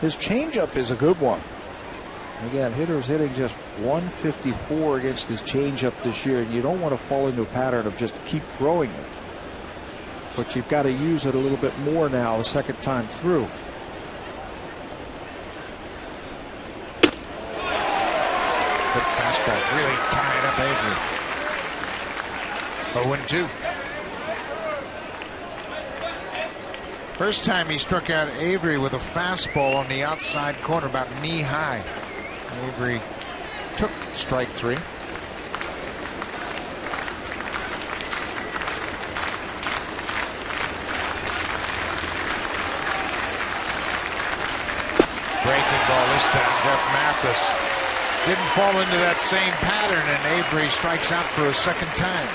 His changeup is a good one. Again, hitter's hitting just 154 against his changeup this year, and you don't want to fall into a pattern of just keep throwing it. But you've got to use it a little bit more now the second time through. Good fastball, really tied up Avery. 0-2. First time he struck out Avery with a fastball on the outside corner, about knee high. Avery took strike 3. Breaking ball this time. Jeff Mathis didn't fall into that same pattern, and Avery strikes out for a second time.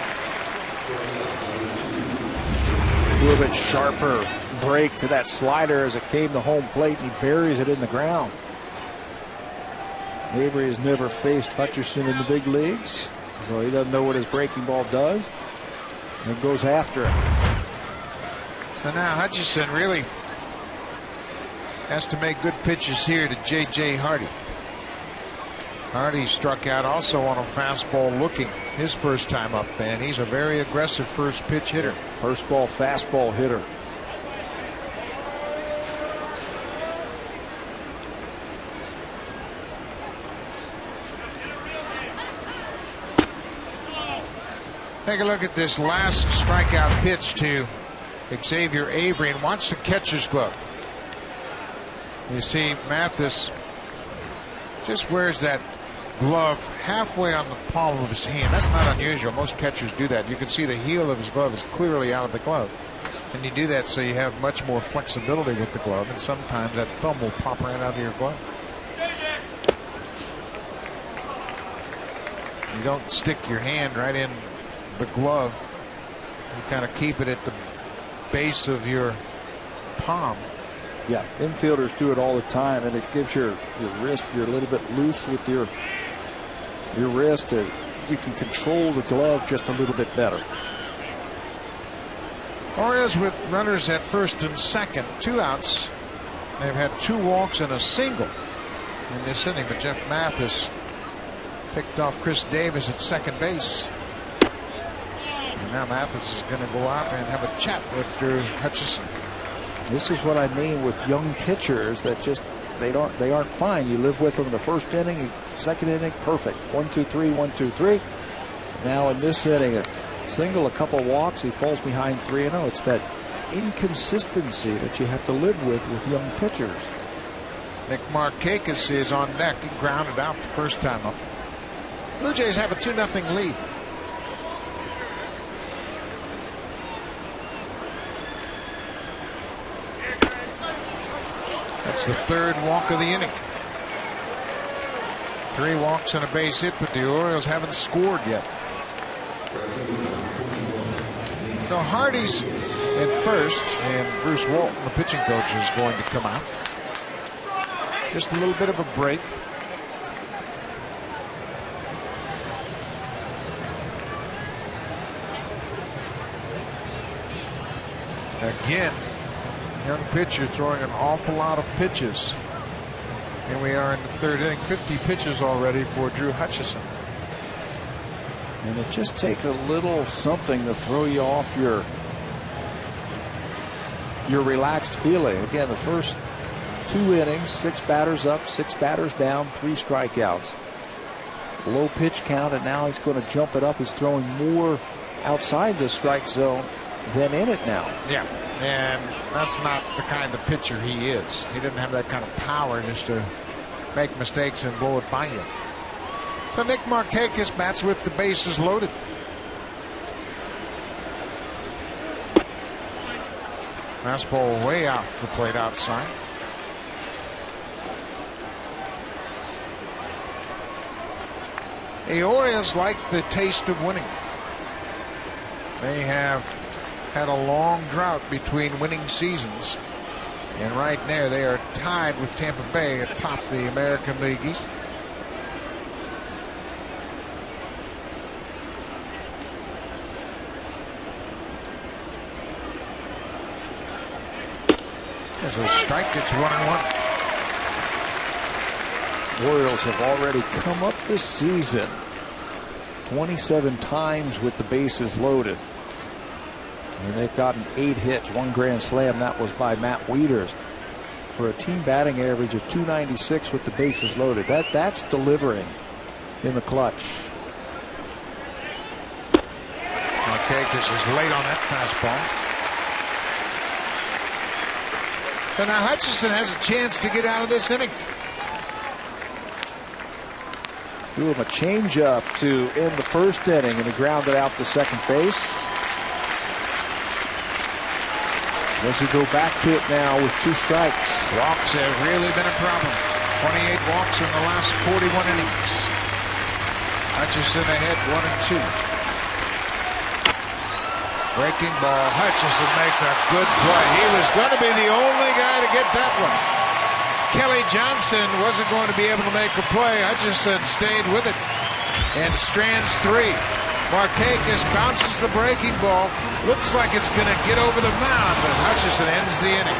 A little bit sharper break to that slider as it came to home plate, and he buries it in the ground. Avery has never faced Hutchison in the big leagues, so he doesn't know what his breaking ball does, and goes after it. So now Hutchison really has to make good pitches here to J.J. Hardy. Hardy struck out also on a fastball looking his first time up, and he's a very aggressive first pitch hitter. First ball fastball hitter. Take a look at this last strikeout pitch to Xavier Avery, and watch the catcher's glove. You see Mathis just wears that glove halfway on the palm of his hand. That's not unusual. Most catchers do that. You can see the heel of his glove is clearly out of the glove. And you do that so you have much more flexibility with the glove, and sometimes that thumb will pop right out of your glove. You don't stick your hand right in the glove You kind of keep it at the base of your palm. Yeah, infielders do it all the time, and it gives your wrist, you're a little bit loose with your wrist. You can control the glove just a little bit better. Orioles with runners at first and second, 2 outs. They've had 2 walks and a single in this inning, but Jeff Mathis picked off Chris Davis at second base. And now Mathis is going to go out and have a chat with Drew Hutchison. This is what I mean with young pitchers that just they aren't fine. You live with them in the first inning, second inning, perfect. 1, 2, 3, 1, 2, 3. Now in this inning, a single, a couple walks, he falls behind 3-0. It's that inconsistency that you have to live with young pitchers. Nick Markakis is on deck. He grounded out the first time up. Blue Jays have a 2-0 lead. That's the 3rd walk of the inning. 3 walks and a base hit, but the Orioles haven't scored yet. So Hardy's at first, and Bruce Walton, the pitching coach, is going to come out. Just a little bit of a break. Again, young pitcher throwing an awful lot of pitches. Here we are in the 3rd inning, 50 pitches already for Drew Hutchison. And it just takes a little something to throw you off your relaxed feeling. Again, the first 2 innings, 6 batters up, 6 batters down, 3 strikeouts. Low pitch count, and now he's going to jump it up. He's throwing more outside the strike zone than in it now. Yeah, and that's not the kind of pitcher he is. He doesn't have that kind of power just to make mistakes and blow it by you. So Nick Markakis bats with the bases loaded. Fastball way off the plate outside. The Orioles like the taste of winning. They have had a long drought between winning seasons, and right now they are tied with Tampa Bay atop the American League East. There's a strike. It's 1-1. Orioles have already come up this season 27 times with the bases loaded. And they've gotten 8 hits, 1 grand slam. That was by Matt Wieters for a team batting average of .296 with the bases loaded. That's delivering in the clutch. Markakis is late on that fastball. So now Hutchison has a chance to get out of this inning. Do him a changeup to end the first inning, and he grounded out to second base. Does he go back to it now with 2 strikes? Walks have really been a problem. 28 walks in the last 41 innings. Hutchison ahead 1-2. Breaking ball. Hutchison makes a good play. He was going to be the only guy to get that one. Kelly Johnson wasn't going to be able to make a play. Hutchison stayed with it and strands 3. Markakis bounces the breaking ball. Looks like it's going to get over the mound, but Hutchison ends the inning.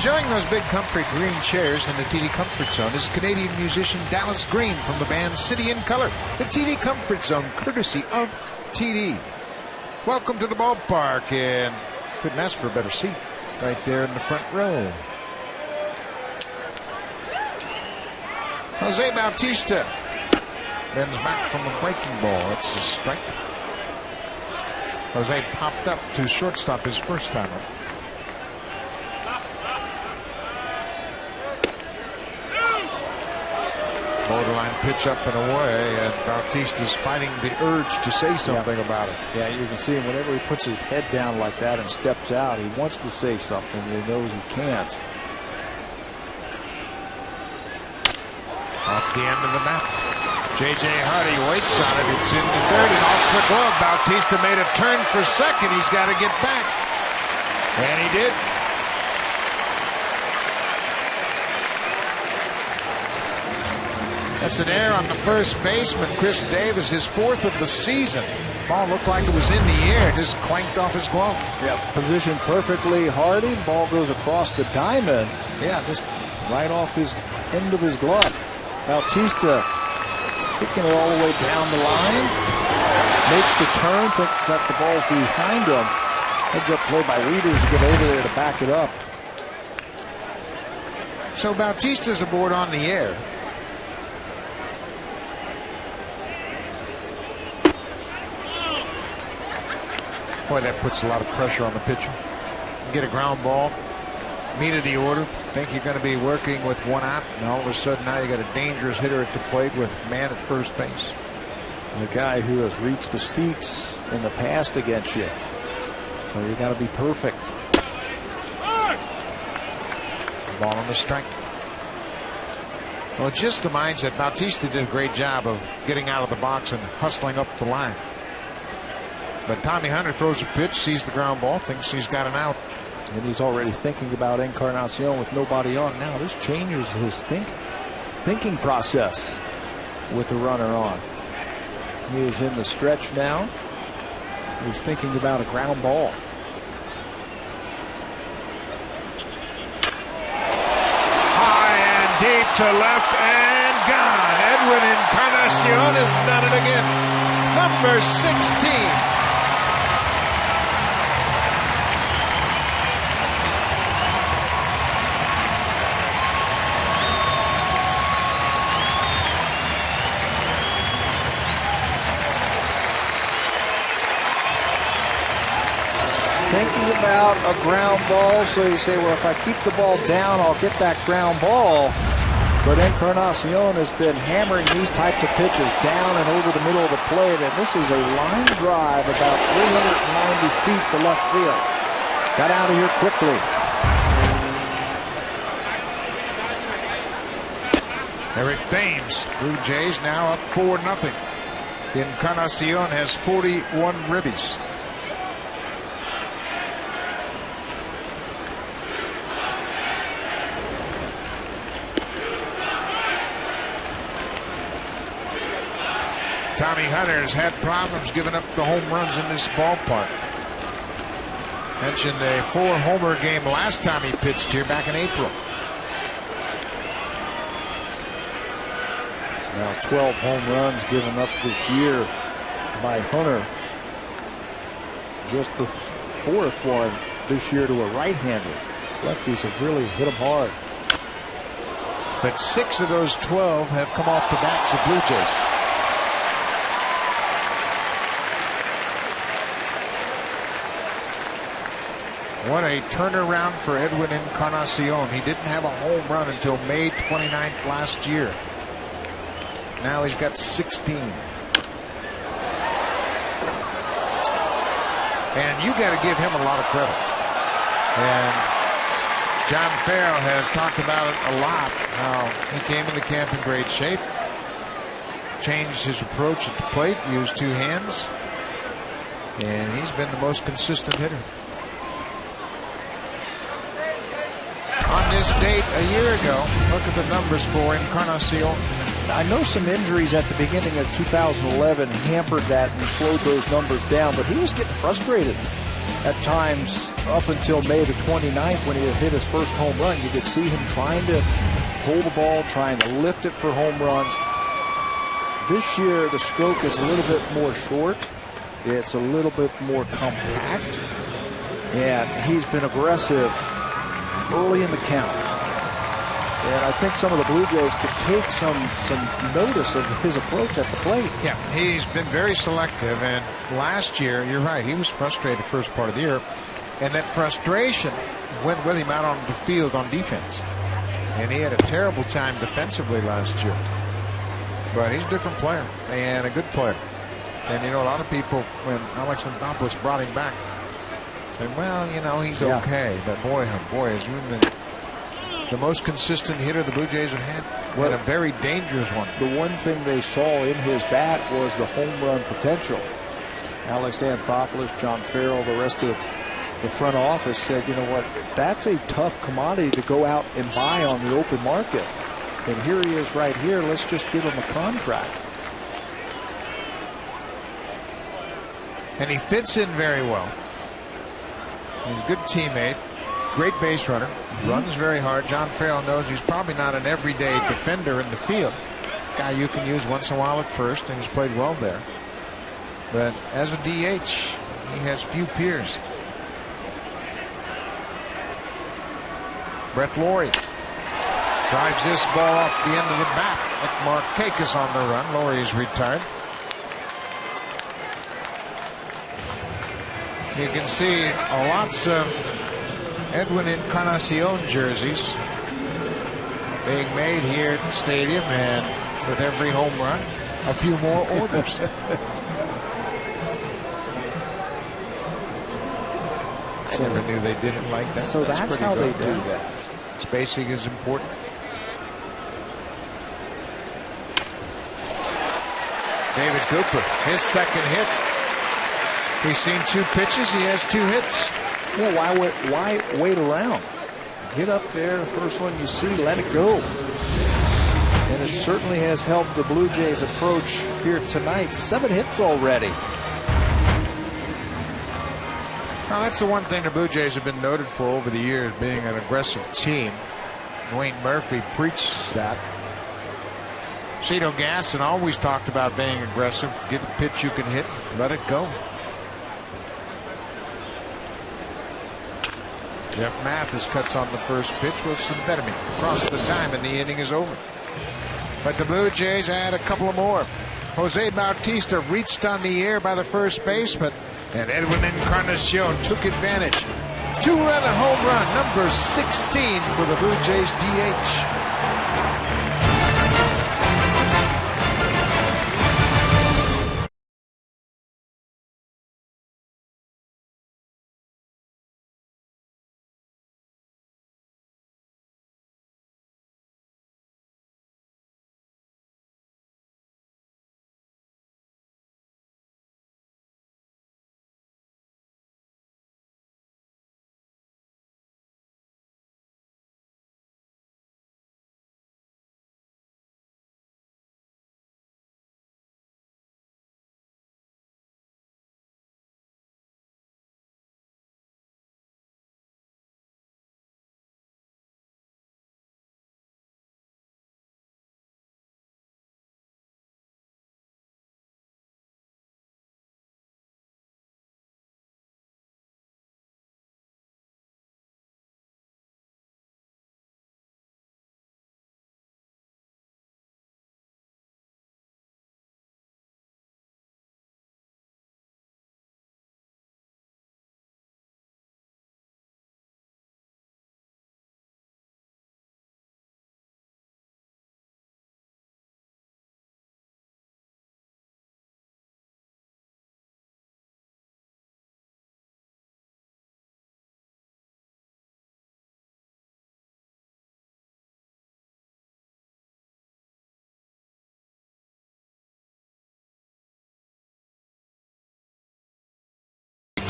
Enjoying those big comfy green chairs in the TD Comfort Zone is Canadian musician Dallas Green from the band City in Color. The TD Comfort Zone, courtesy of TD. Welcome to the ballpark, and couldn't ask for a better seat right there in the front row. Jose Bautista bends back from a breaking ball. It's a strike. Jose popped up to shortstop his first time up. Borderline pitch up and away, and Bautista's fighting the urge to say something about it. Yeah, you can see him whenever he puts his head down like that and steps out, he wants to say something, he knows he can't. Off the end of the map. J.J. Hardy waits on it. It's in the dirt and off the glove. Bautista made a turn for second. He's got to get back. And he did. That's an error on the first baseman, Chris Davis, his fourth of the season. Ball looked like it was in the air, just clanked off his glove. Yeah, positioned perfectly. Hardy, ball goes across the diamond. Yeah, just right off his end of his glove. Bautista kicking it all the way down the line. Makes the turn, thinks that the ball's behind him. Heads up play by Wieters to get over there to back it up. So Bautista's aboard on the air. Boy, that puts a lot of pressure on the pitcher. Get a ground ball, meet of the order. Think you're going to be working with one out, and all of a sudden now you got a dangerous hitter at the plate with man at first base. A guy who has reached the seats in the past against you. So you got to be perfect. Ball on the strike. Well, just the mindset. Bautista did a great job of getting out of the box and hustling up the line. But Tommy Hunter throws a pitch, sees the ground ball, thinks he's got an out. And he's already thinking about Encarnacion with nobody on. Now this changes his thinking process with the runner on. He is in the stretch now. He's thinking about a ground ball. High and deep to left and gone. Edwin Encarnacion has done it again. Number 16. Thinking about a ground ball, so you say, well, if I keep the ball down, I'll get that ground ball. But Encarnacion has been hammering these types of pitches down and over the middle of the plate, and this is a line drive about 390 feet to left field. Got out of here quickly. Eric Thames, Blue Jays now up 4-0. Encarnacion has 41 ribbies. Tommy Hunter has had problems giving up the home runs in this ballpark. Mentioned a 4-homer game last time he pitched here back in April. Now 12 home runs given up this year by Hunter. Just the fourth one this year to a right-hander. Lefties have really hit him hard. But 6 of those 12 have come off the bats of Blue Jays. What a turnaround for Edwin Encarnacion. He didn't have a home run until May 29th last year. Now he's got 16. And you got to give him a lot of credit. And John Farrell has talked about it a lot, how he came into camp in great shape, changed his approach at the plate, used 2 hands, and he's been the most consistent hitter. On this date a year ago, look at the numbers for Encarnacion. I know some injuries at the beginning of 2011 hampered that and slowed those numbers down, but he was getting frustrated. at times up until May the 29th when he had hit his first home run, you could see him trying to pull the ball, trying to lift it for home runs. This year, the stroke is a little bit more short. It's a little bit more compact. And he's been aggressive early in the count. And I think some of the Blue Jays could take some notice of his approach at the plate. Yeah, he's been very selective. And last year, you're right, he was frustrated first part of the year. And that frustration went with him out on the field on defense. And he had a terrible time defensively last year. But he's a different player and a good player. And, you know, a lot of people, when Alex Anthopoulos brought him back, said, well, you know, he's okay. But boy, oh boy, has he been the most consistent hitter the Blue Jays have had, and a very dangerous one. The one thing they saw in his bat was the home run potential. Alex Anthopoulos, John Farrell, the rest of the front office said, you know what, that's a tough commodity to go out and buy on the open market. And here he is right here. Let's just give him a contract. And he fits in very well. He's a good teammate. Great base runner, runs very hard. John Farrell knows he's probably not an everyday defender in the field. Guy you can use once in a while at first, and he's played well there. But as a DH, he has few peers. Brett Lawrie drives this ball off the end of the bat. Markakis on the run. Lawrie is retired. You can see lots of Edwin Encarnacion jerseys being made here at the stadium, and with every home run, a few more orders. I never knew they did it like that. So that's how good. they do that. Spacing is important. David Cooper, his second hit. He's seen 2 pitches. He has 2 hits. Yeah, why wait around? Get up there, first one you see, let it go. And it certainly has helped the Blue Jays approach here tonight. 7 hits already. Well, that's the one thing the Blue Jays have been noted for over the years, being an aggressive team. Wayne Murphy preaches that. Cito Gaston always talked about being aggressive. Get a pitch you can hit, let it go. Jeff Mathis cuts on the first pitch with some betterment across the dime, and the inning is over. But the Blue Jays add a couple of more. Jose Bautista reached on the air by the first baseman, and Edwin Encarnacion took advantage. 2-run home run, number 16 for the Blue Jays DH.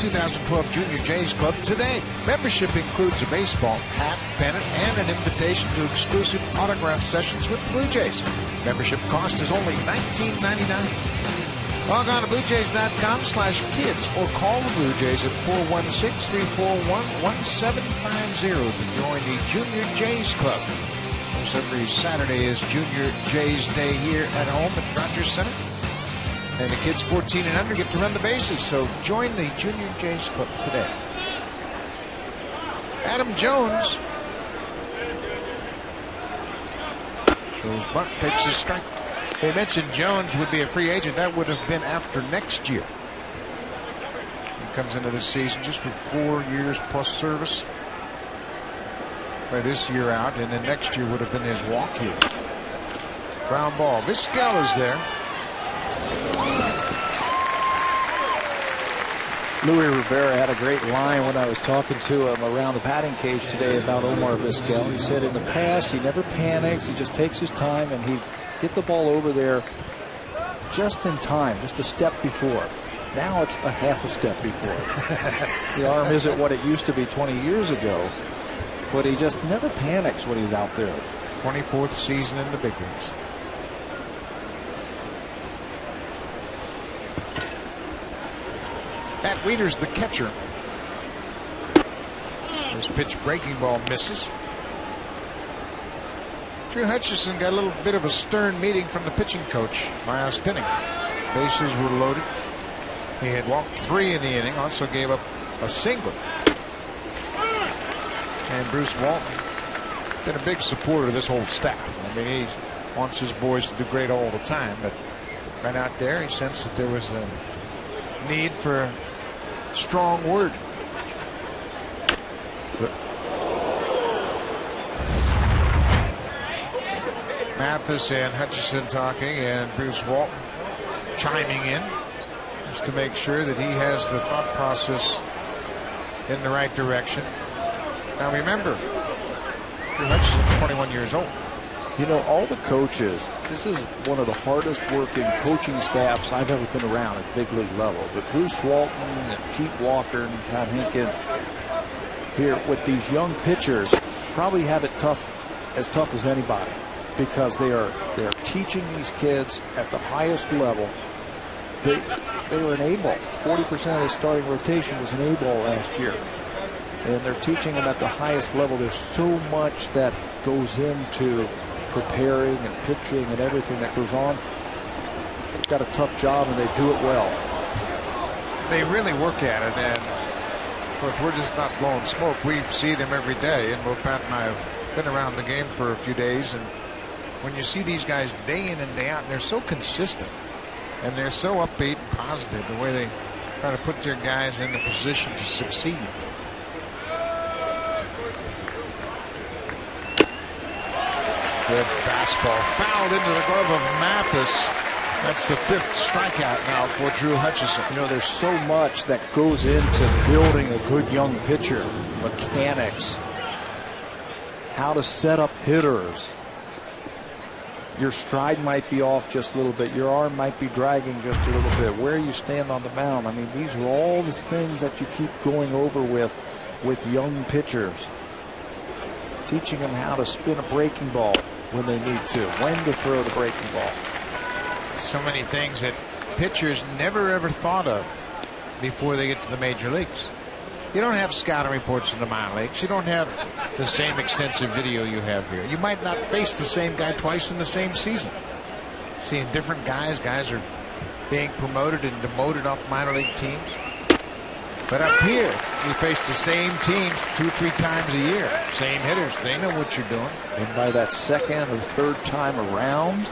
...2012 Junior Jays Club today. Membership includes a baseball, hat, pennant, and an invitation to exclusive autograph sessions with the Blue Jays. Membership cost is only $19.99. Log on to BlueJays.com/kids or call the Blue Jays at 416-341-1750 to join the Junior Jays Club. Course, every Saturday is Junior Jays Day here at home at Rogers Center. And the kids 14 and under get to run the bases, so join the Junior Jays Club today. Adam Jones shows bunt, takes his strike. They mentioned Jones would be a free agent. That would have been after next year. He comes into this season just with 4 years plus service. By this year out, and then next year would have been his walk year. Ground ball. Vizquel is there. Louis Rivera had a great line when I was talking to him around the batting cage today about Omar Vizquel. He said in the past he never panics, he just takes his time, and he'd get the ball over there just in time, just a step before. Now it's a half a step before. The arm isn't what it used to be 20 years ago, but he just never panics when he's out there. 24th season in the big leagues. Matt Wieters, the catcher. His pitch breaking ball misses. Drew Hutchison got a little bit of a stern meeting from the pitching coach last inning. Bases were loaded. He had walked 3 in the inning, also gave up a single. And Bruce Walton been a big supporter of this whole staff. I mean, he wants his boys to do great all the time, but right out there he sensed that there was a need for a strong word. Mathis and Hutchison talking, and Bruce Walton chiming in just to make sure that he has the thought process in the right direction. Now remember, Drew Hutchison's 21 years old. You know, all the coaches, this is one of the hardest working coaching staffs I've ever been around at big league level. But Bruce Walton and Pete Walker and Todd Hinkin here with these young pitchers probably have it tough as anybody, because they are teaching these kids at the highest level. They were an A-ball. 40% of the starting rotation was an A-ball last year. And they're teaching them at the highest level. There's so much that goes into preparing and pitching and everything that goes on. They've got a tough job, and they do it well. They really work at it, and of course we're just not blowing smoke. We see them every day, and Pat and I have been around the game for a few days, and when you see these guys day in and day out, and they're so consistent, and they're so upbeat and positive, the way they try to put their guys in the position to succeed. Good fastball fouled into the glove of Mathis. That's the 5th strikeout now for Drew Hutchison. You know, there's so much that goes into building a good young pitcher. Mechanics, how to set up hitters. Your stride might be off just a little bit. Your arm might be dragging just a little bit. Where you stand on the mound. I mean, these are all the things that you keep going over with young pitchers. Teaching them how to spin a breaking ball when they need to, when to throw the breaking ball. So many things that pitchers never ever thought of before they get to the major leagues. You don't have scouting reports in the minor leagues. You don't have the same extensive video you have here. You might not face the same guy twice in the same season. Seeing different guys are being promoted and demoted off minor league teams. But up here, you face the same teams 2 or 3 times a year. Same hitters. They know what you're doing. And by that second or third time around,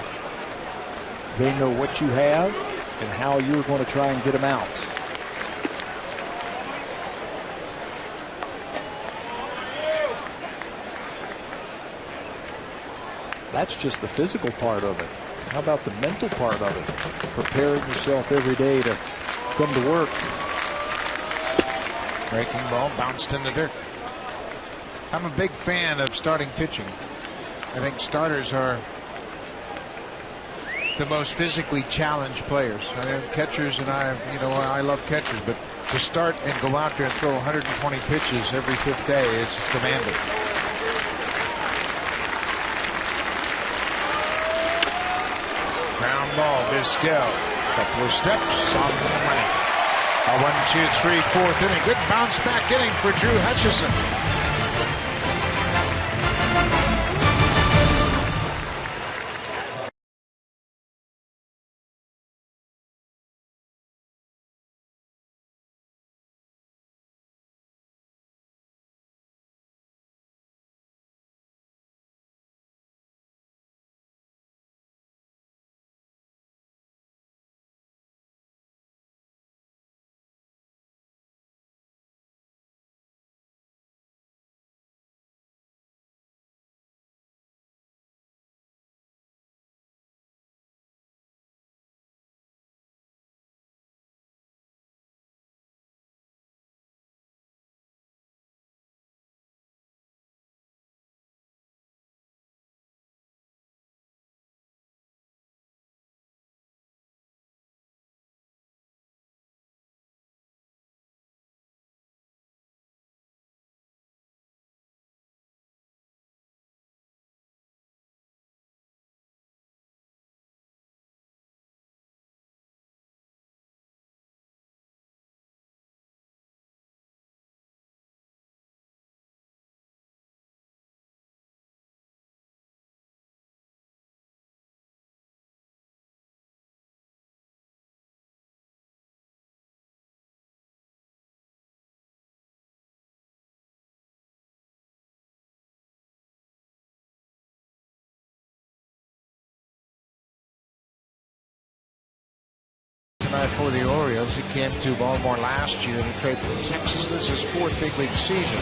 they know what you have and how you're going to try and get them out. That's just the physical part of it. How about the mental part of it? Preparing yourself every day to come to work. Breaking ball bounced in the dirt. I'm a big fan of starting pitching. I think starters are the most physically challenged players. I mean, catchers, and I love catchers, but to start and go out there and throw 120 pitches every 5th day is demanding. Ground ball, Vizquel Couple of steps on the way. A 1, 2, 3, fourth inning. Good bounce back inning for Drew Hutchison. Tonight for the Orioles. He came to Baltimore last year in a trade from Texas. This is his 4th big league season.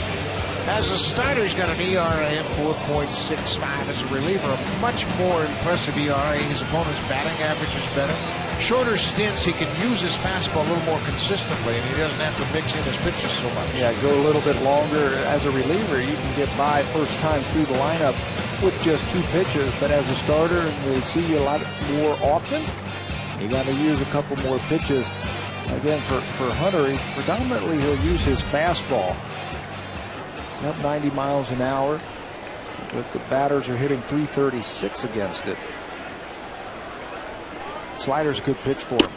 As a starter, he's got an ERA of 4.65. As a reliever, a much more impressive ERA. His opponent's batting average is better. Shorter stints, he can use his fastball a little more consistently, and he doesn't have to mix in his pitches so much. Yeah, go a little bit longer. As a reliever, you can get by first time through the lineup with just 2 pitches, but as a starter, and they see you a lot more often, you got to use a couple more pitches. Again, for Hunter, predominantly he'll use his fastball. Up 90 miles an hour, but the batters are hitting 336 against it. Slider's a good pitch for him.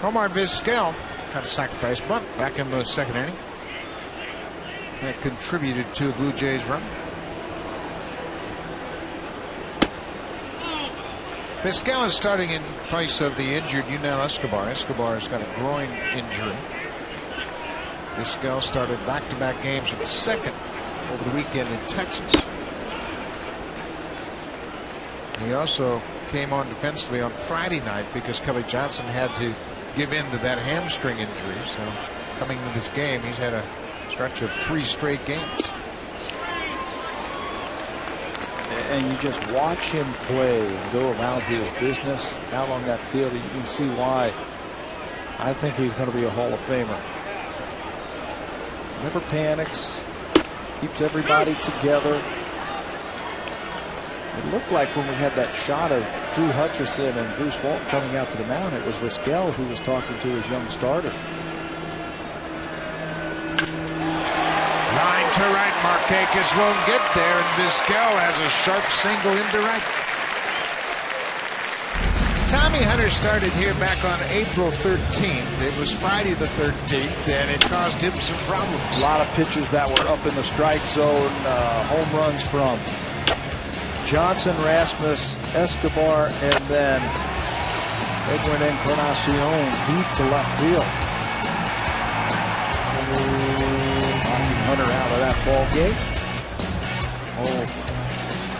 Omar Vizquel got a sacrifice bunt back in the 2nd inning. That contributed to a Blue Jays run. Vizquel is starting in place of the injured Yunel Escobar. Escobar's got a groin injury. Vizquel started back-to-back games at 2nd over the weekend in Texas. He also came on defensively on Friday night because Kelly Johnson had to give in to that hamstring injury. So coming to this game, he's had a stretch of 3 straight games. And you just watch him play and go about his business out on that field. You can see why I think he's going to be a Hall of Famer. Never panics, keeps everybody together. It looked like when we had that shot of Drew Hutchison and Bruce Walton coming out to the mound, it was Vizquel who was talking to his young starter. Line to right, Markakis won't get there, and Vizquel has a sharp single into right. Tommy Hunter started here back on April 13th. It was Friday the 13th, and it caused him some problems. A lot of pitches that were up in the strike zone. Home runs from Johnson, Rasmus, Escobar, and then Edwin Encarnacion deep to left field. Knocking Hunter out of that ball game. All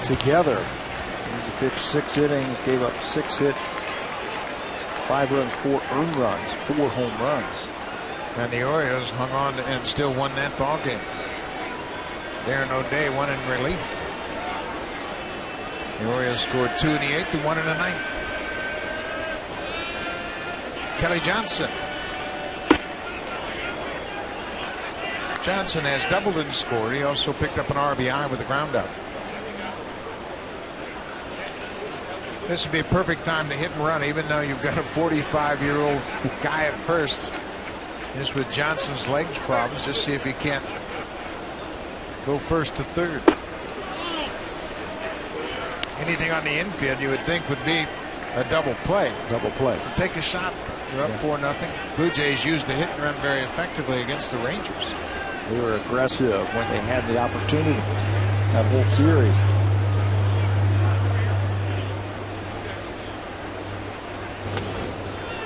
together. He pitched 6 innings, gave up 6 hits, 5 runs, 4 earned runs, 4 home runs. And the Orioles hung on and still won that ball game. Darren O'Day won in relief. The Orioles scored 2 in the 8th and 1 in the 9th. Kelly Johnson. Johnson has doubled and scored. He also picked up an RBI with a ground out. This would be a perfect time to hit and run, even though you've got a 45-year-old guy at first. Just with Johnson's legs problems, just see if he can't go first to third. anything on the infield you would think would be a double play. Double play. So take a shot. You're up 4-0. Blue Jays used the hit and run very effectively against the Rangers. They were aggressive when they had the opportunity. That whole series.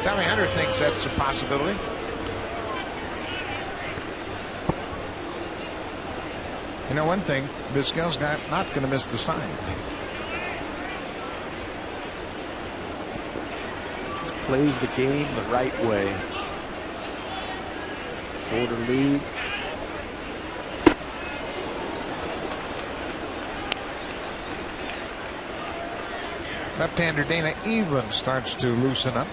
Tommy Hunter thinks that's a possibility. You know one thing, Vizquel's not going to miss the sign. Just plays the game the right way. Shorter lead. Left-hander Dana Evelyn starts to loosen up.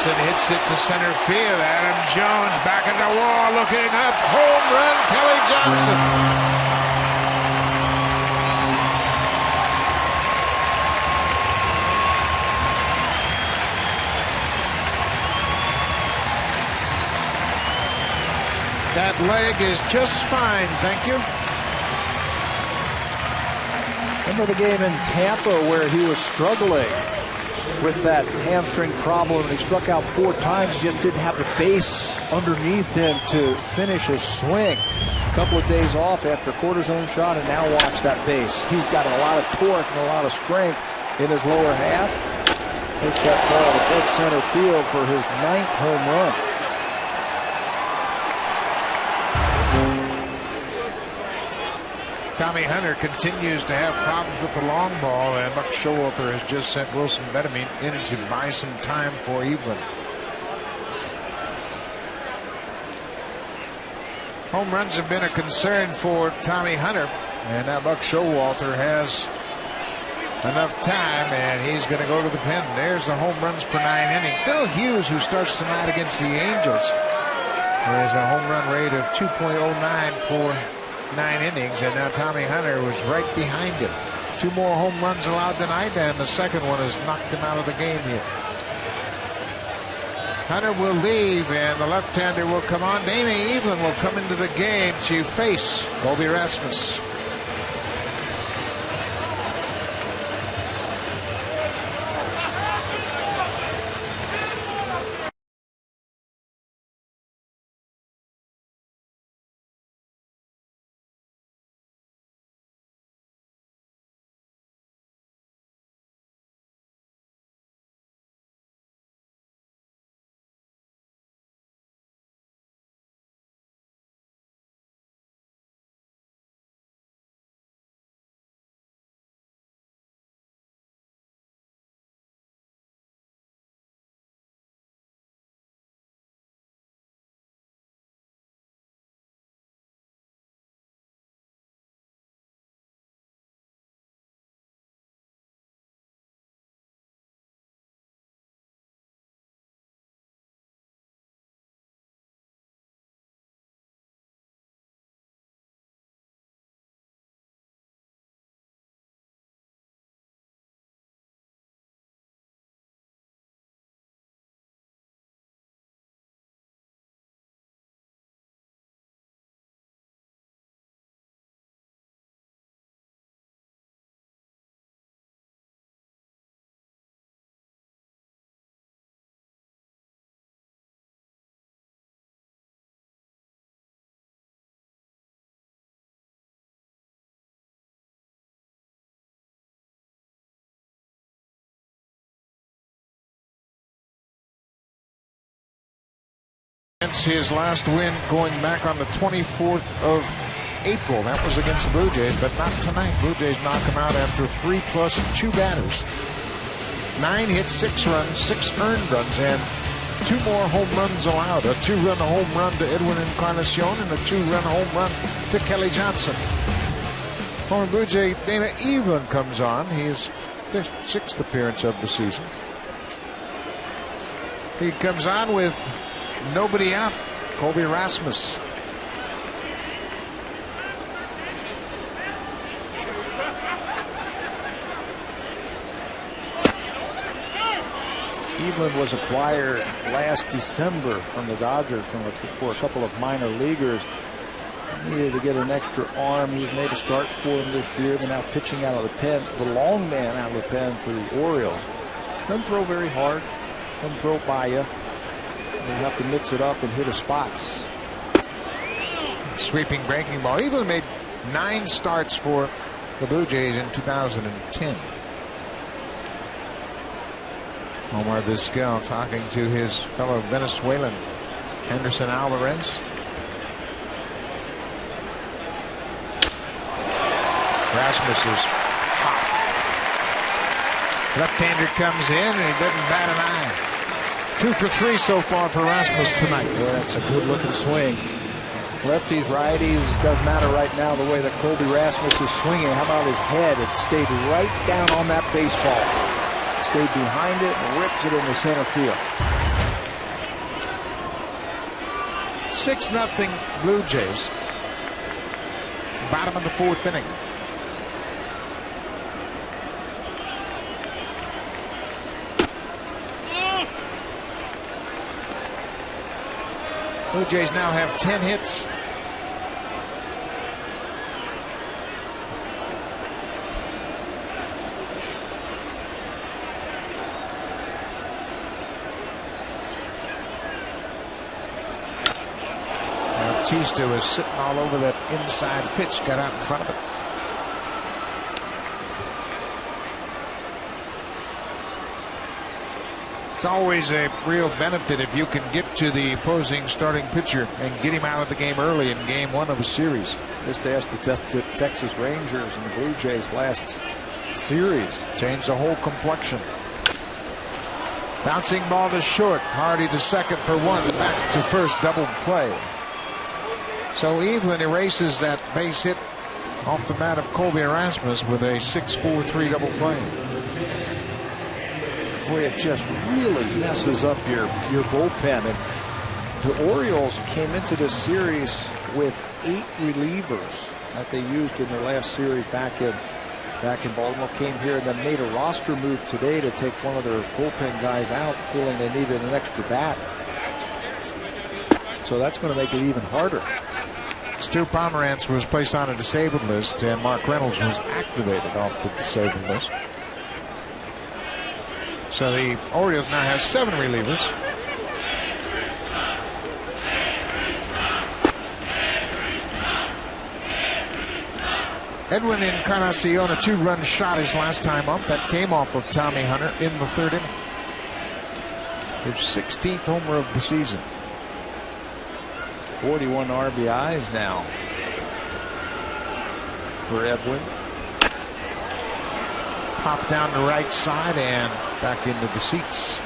Hits it to center field. Adam Jones back at the wall, looking up. Home run, Kelly Johnson. That leg is just fine, thank you. Remember the game in Tampa where he was struggling with that hamstring problem, and he struck out 4 times, just didn't have the base underneath him to finish his swing. A couple of days off after cortisone shot, and now watch that base. He's got a lot of torque and a lot of strength in his lower half. Takes that ball to dead center field for his 9th home run. Tommy Hunter continues to have problems with the long ball, and Buck Showalter has just sent Wilson Betemit in to buy some time for Evelyn. Home runs have been a concern for Tommy Hunter, and now Buck Showalter has enough time, and he's going to go to the pen. There's the home runs per 9 innings. Phil Hughes, who starts tonight against the Angels, has a home run rate of 2.09 for 9 innings, and now Tommy Hunter was right behind him. 2 more home runs allowed tonight, and the second one has knocked him out of the game here. Hunter will leave, and the left-hander will come on. Dana Evelyn will come into the game to face Colby Rasmus. His last win going back on the 24th of April. That was against the Blue Jays, but not tonight. Blue Jays knock him out after 3+ 2 batters. 9 hits, 6 runs, 6 earned runs, and 2 more home runs allowed. A 2-run home run to Edwin Encarnacion and a 2-run home run to Kelly Johnson. Former Blue Jay Dana Evelyn comes on. His 6th appearance of the season. He comes on with nobody out. Colby Rasmus. Evelyn was acquired last December from the Dodgers for a couple of minor leaguers. Needed to get an extra arm. He's made a start for him this year. They're now pitching out of the pen, the long man out of the pen for the Orioles. Doesn't throw very hard. Doesn't throw by you. You have to mix it up and hit the spots. Sweeping breaking ball. Evelyn made 9 starts for the Blue Jays in 2010. Omar Vizquel talking to his fellow Venezuelan Henderson Alvarez. Rasmus is hot. Left-hander comes in and he doesn't bat an eye. 2 for 3 so far for Rasmus tonight. Yeah, that's a good-looking swing. Lefties, righties, doesn't matter right now the way that Colby Rasmus is swinging. How about his head? It stayed right down on that baseball. Stayed behind it and rips it into center field. 6-0 Blue Jays. Bottom of the 4th inning. Blue Jays now have 10 hits. Bautista was sitting all over that inside pitch, got out in front of it. It's always a real benefit if you can get to the opposing starting pitcher and get him out of the game early in game 1 of a series. Just asked to test the Texas Rangers and the Blue Jays last series. Changed the whole complexion. Bouncing ball to short. Hardy to second for 1. Back to first. Double play. So Evelyn erases that base hit off the bat of Colby Rasmus with a 6-4-3 double play. Boy, it just really messes up your bullpen. And the Orioles came into this series with 8 relievers that they used in their last series back in Baltimore. Came here and then made a roster move today to take one of their bullpen guys out, feeling they needed an extra bat. So that's going to make it even harder. Stu Pomerantz was placed on a disabled list, and Mark Reynolds was activated off the disabled list. So the Orioles now have 7 relievers. Edwin Encarnacion, a 2-run shot his last time up. That came off of Tommy Hunter in the 3rd inning. His 16th homer of the season. 41 RBIs now for Edwin. Pop down the right side and back into the seats.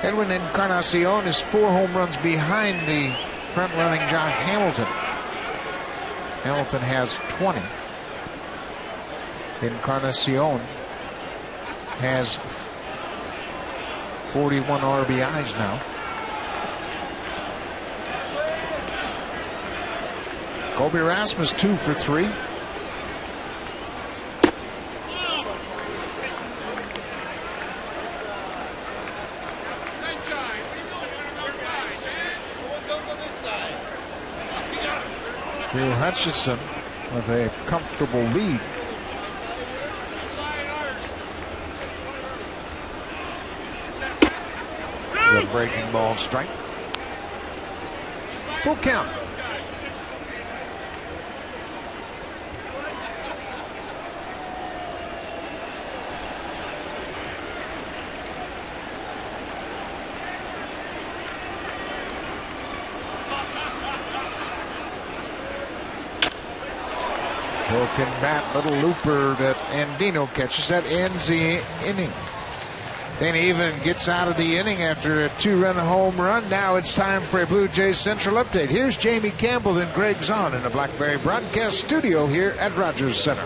Edwin Encarnacion is 4 home runs behind the front-running Josh Hamilton. Hamilton has 20. Encarnacion has 41 RBIs now. Colby Rasmus 2 for 3. Drew Hutchison with a comfortable lead. The breaking ball strike. Full count. Broken bat, little looper that Andino catches. That ends the inning. Then even gets out of the inning after a 2-run home run. Now it's time for a Blue Jays Central update. Here's Jamie Campbell and Greg Zahn in the Blackberry Broadcast Studio here at Rogers Center.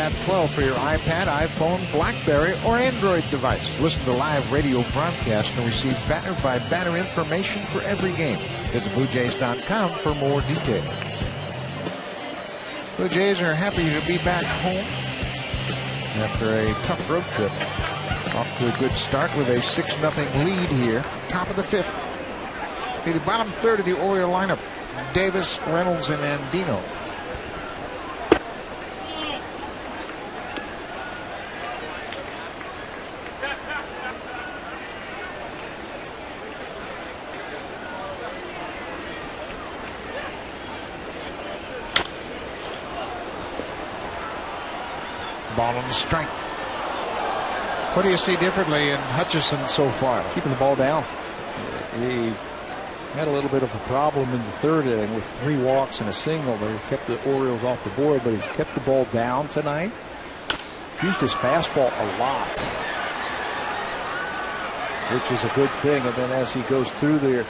Bat 12 for your iPad, iPhone, BlackBerry, or Android device. Listen to live radio broadcasts and receive batter-by-batter information for every game. Visit BlueJays.com for more details. Blue Jays are happy to be back home after a tough road trip. Off to a good start with a 6-0 lead here. Top of the 5th. In the bottom third of the Oriole lineup, Davis, Reynolds, and Andino. Ball on the strike. What do you see differently in Hutchison so far? Keeping the ball down. He had a little bit of a problem in the third inning with 3 walks and a single, but he kept the Orioles off the board, but he's kept the ball down tonight. Used his fastball a lot, which is a good thing. And then as he goes through the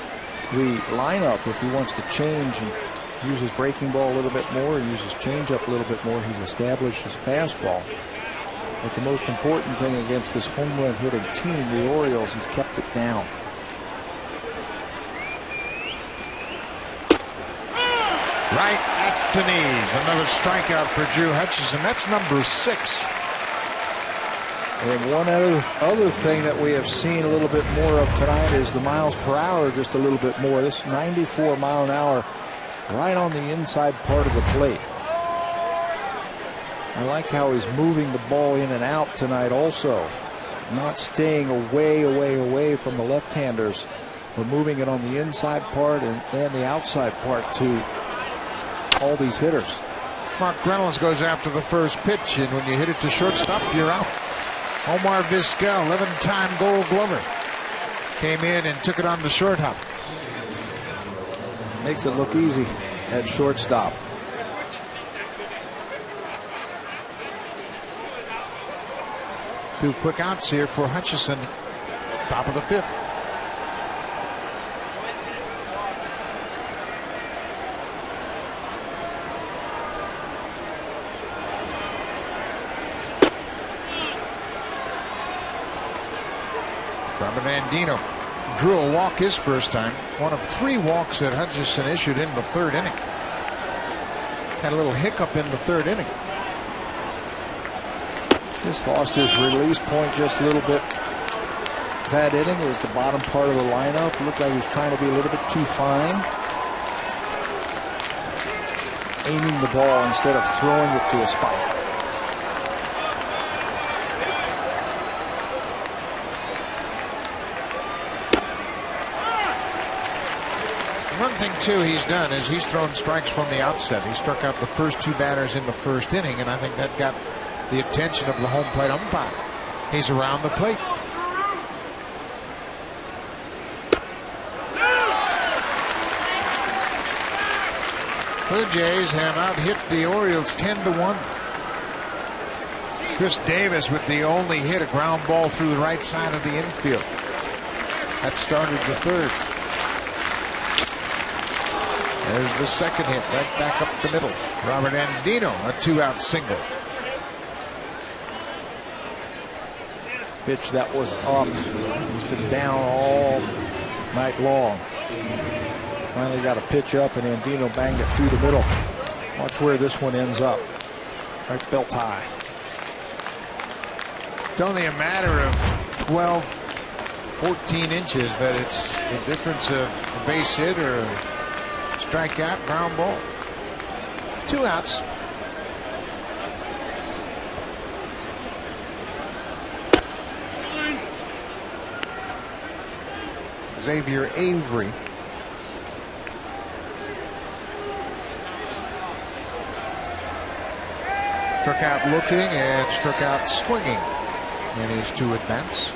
lineup, if he wants to change and use his breaking ball a little bit more, use his changeup a little bit more, he's established his fastball. But the most important thing against this home run hitting team, the Orioles, he's kept it down. Right at the knees. Another strikeout for Drew Hutchison. That's number 6. And one other thing that we have seen a little bit more of tonight is the miles per hour just a little bit more. This 94 mile an hour right on the inside part of the plate. I like how he's moving the ball in and out tonight also. Not staying away from the left-handers, but moving it on the inside part and the outside part to all these hitters. Mark Reynolds goes after the first pitch, and when you hit it to shortstop, you're out. Omar Vizquel, 11-time Gold Glover, came in and took it on the short hop. Makes it look easy at shortstop. Two quick outs here for Hutchison. Top of the 5th. Robert Andino drew a walk his first time. One of 3 walks that Hutchison issued in the 3rd inning. Had a little hiccup in the 3rd inning. Just lost his release point just a little bit. That inning, it was the bottom part of the lineup. It looked like he was trying to be a little bit too fine. Aiming the ball instead of throwing it to a spot. One thing, too, he's done is he's thrown strikes from the outset. He struck out the first 2 batters in the 1st inning, and I think that got the attention of the home plate umpire. He's around the plate. Blue Jays have out-hit the Orioles 10-1. Chris Davis with the only hit, a ground ball through the right side of the infield. That started the 3rd. There's the 2nd hit, right back up the middle. Robert Andino, a 2-out single. Pitch that was up. He's been down all night long. Finally got a pitch up, and Andino banged it through the middle. Watch where this one ends up. Right belt high. It's only a matter of 12, 14 inches, but it's the difference of a base hit or a strikeout, ground ball. 2 outs. Xavier Avery. Struck out looking and struck out swinging in his 2 at-bats.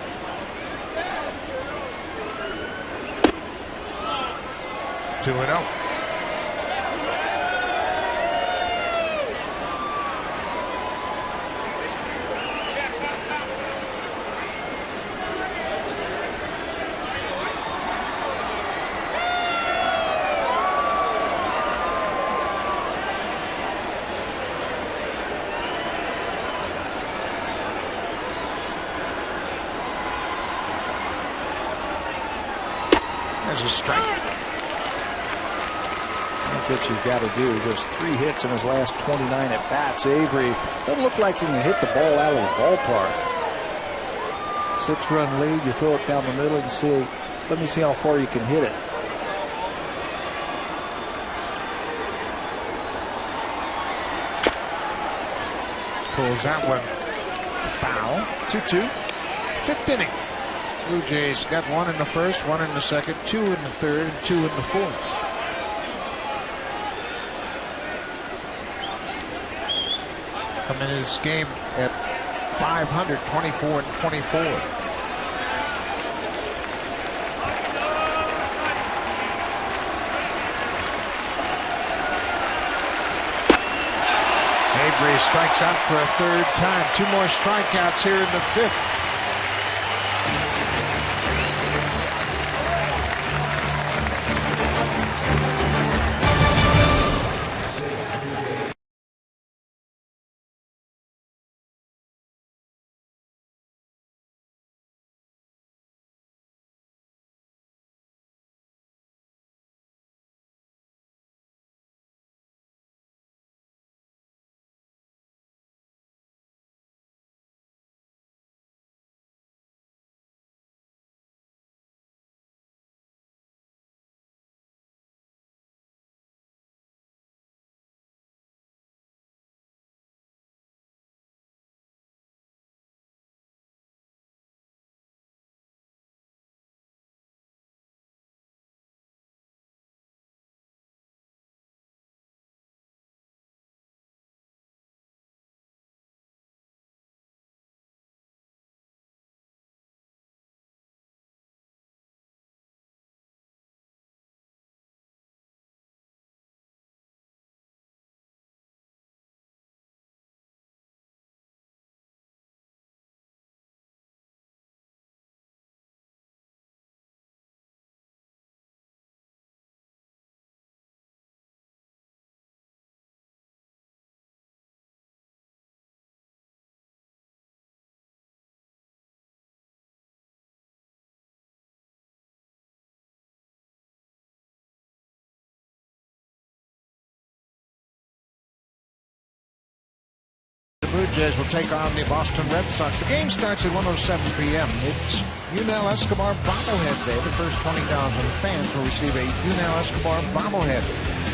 Two and 0. There's a strike. That's what you've got to do. Just 3 hits in his last 29 at bats. Avery doesn't look like he can hit the ball out of the ballpark. 6-run lead, you throw it down the middle and see. Let me see how far you can hit it. Pulls that one foul. 2-2. 5th inning. Blue Jays got 1 in the first, 1 in the second, 2 in the third, and 2 in the fourth. Come in this game at 500, 24 and 24. Avery strikes out for a 3rd time. 2 more strikeouts here in the 5th. The Blue Jays will take on the Boston Red Sox. The game starts at 1:07 p.m. It's Yunel Escobar bobblehead day. The first 20,000 fans will receive a Yunel Escobar bobblehead.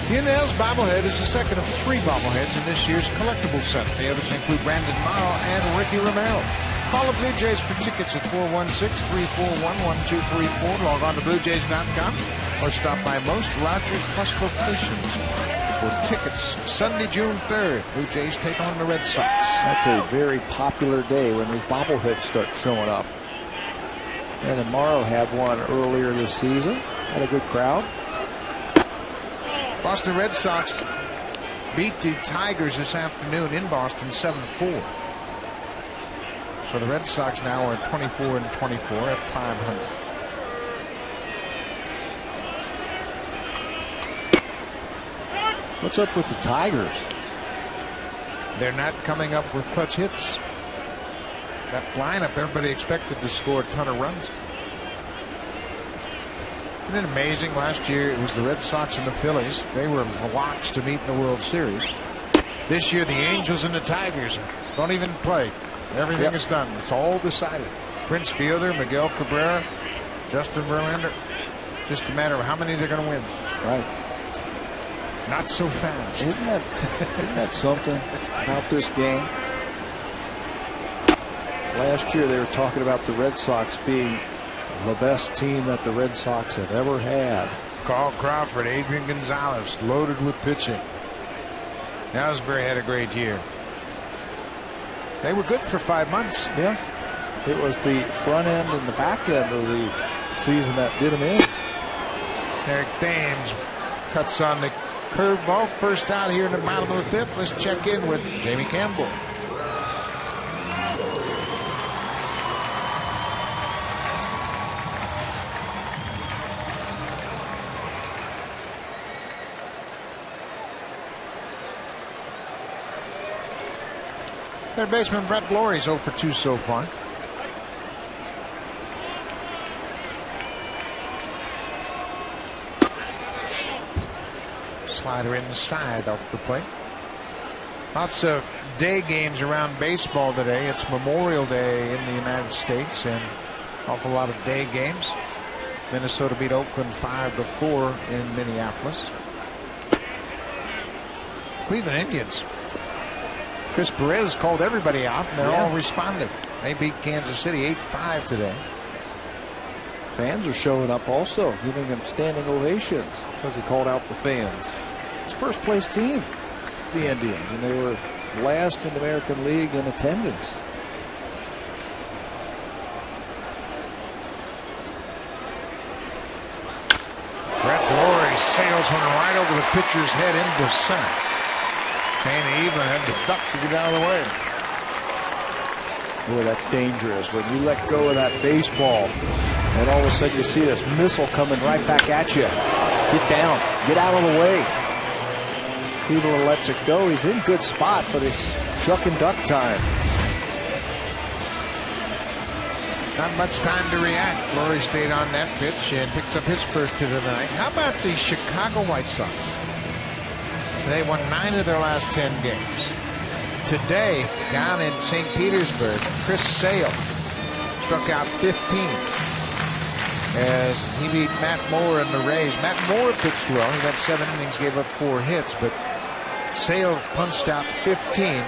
Yunel's bobblehead is the second of 3 bobbleheads in this year's collectible set. The others include Brandon Morrow and Ricky Romero. Call the Blue Jays for tickets at 416-341-1234. Log on to BlueJays.com or stop by most Rogers Plus locations for tickets. Sunday, June 3rd, Blue Jays take on the Red Sox. That's a very popular day when these bobbleheads start showing up. And then Morrow had one earlier this season. Had a good crowd. Boston Red Sox beat the Tigers this afternoon in Boston 7-4. So the Red Sox now are 24 and 24 at 500. What's up with the Tigers? They're not coming up with clutch hits. That lineup, everybody expected to score a ton of runs. Isn't it amazing? Last year it was the Red Sox and the Phillies. They were locks to meet in the World Series. This year the Angels and the Tigers don't even play. Everything is done. It's all decided. Prince Fielder, Miguel Cabrera, Justin Verlander. Just a matter of how many they're going to win. Right. Not so fast. Isn't that something about this game? Last year they were talking about the Red Sox being the best team that the Red Sox have ever had. Carl Crawford, Adrian Gonzalez, loaded with pitching. Ellsbury had a great year. They were good for 5 months. Yeah. It was the front end and the back end of the season that did them in. Eric Thames cuts on the curveball. First out here in the bottom of the 5th. Let's check in with Jamie Campbell. Third baseman Brett Lawrie's 0 for 2 so far. Slider inside off the plate. Lots of day games around baseball today. It's Memorial Day in the United States, and awful lot of day games. Minnesota beat Oakland 5-4 in Minneapolis. Cleveland Indians. Chris Perez called everybody out, and they're all responding. They beat Kansas City 8-5 today. Fans are showing up also, giving him standing ovations because he called out the fans. It's first place team, the Indians, and they were last in the American League in attendance. Brett Delory sails one right over the pitcher's head into center. And he even had to duck to get out of the way. Boy, that's dangerous when you let go of that baseball and all of a sudden you see this missile coming right back at you. Get down, get out of the way. Keebler lets it go. He's in good spot, but it's chuck and duck time. Not much time to react. Lowry stayed on that pitch and picks up his first hit of the night. How about the Chicago White Sox? They won 9 of their last 10 games. Today, down in St. Petersburg, Chris Sale struck out 15 as he beat Matt Moore and the Rays. Matt Moore pitched well. He went 7 innings, gave up 4 hits, but Sale punched out 15.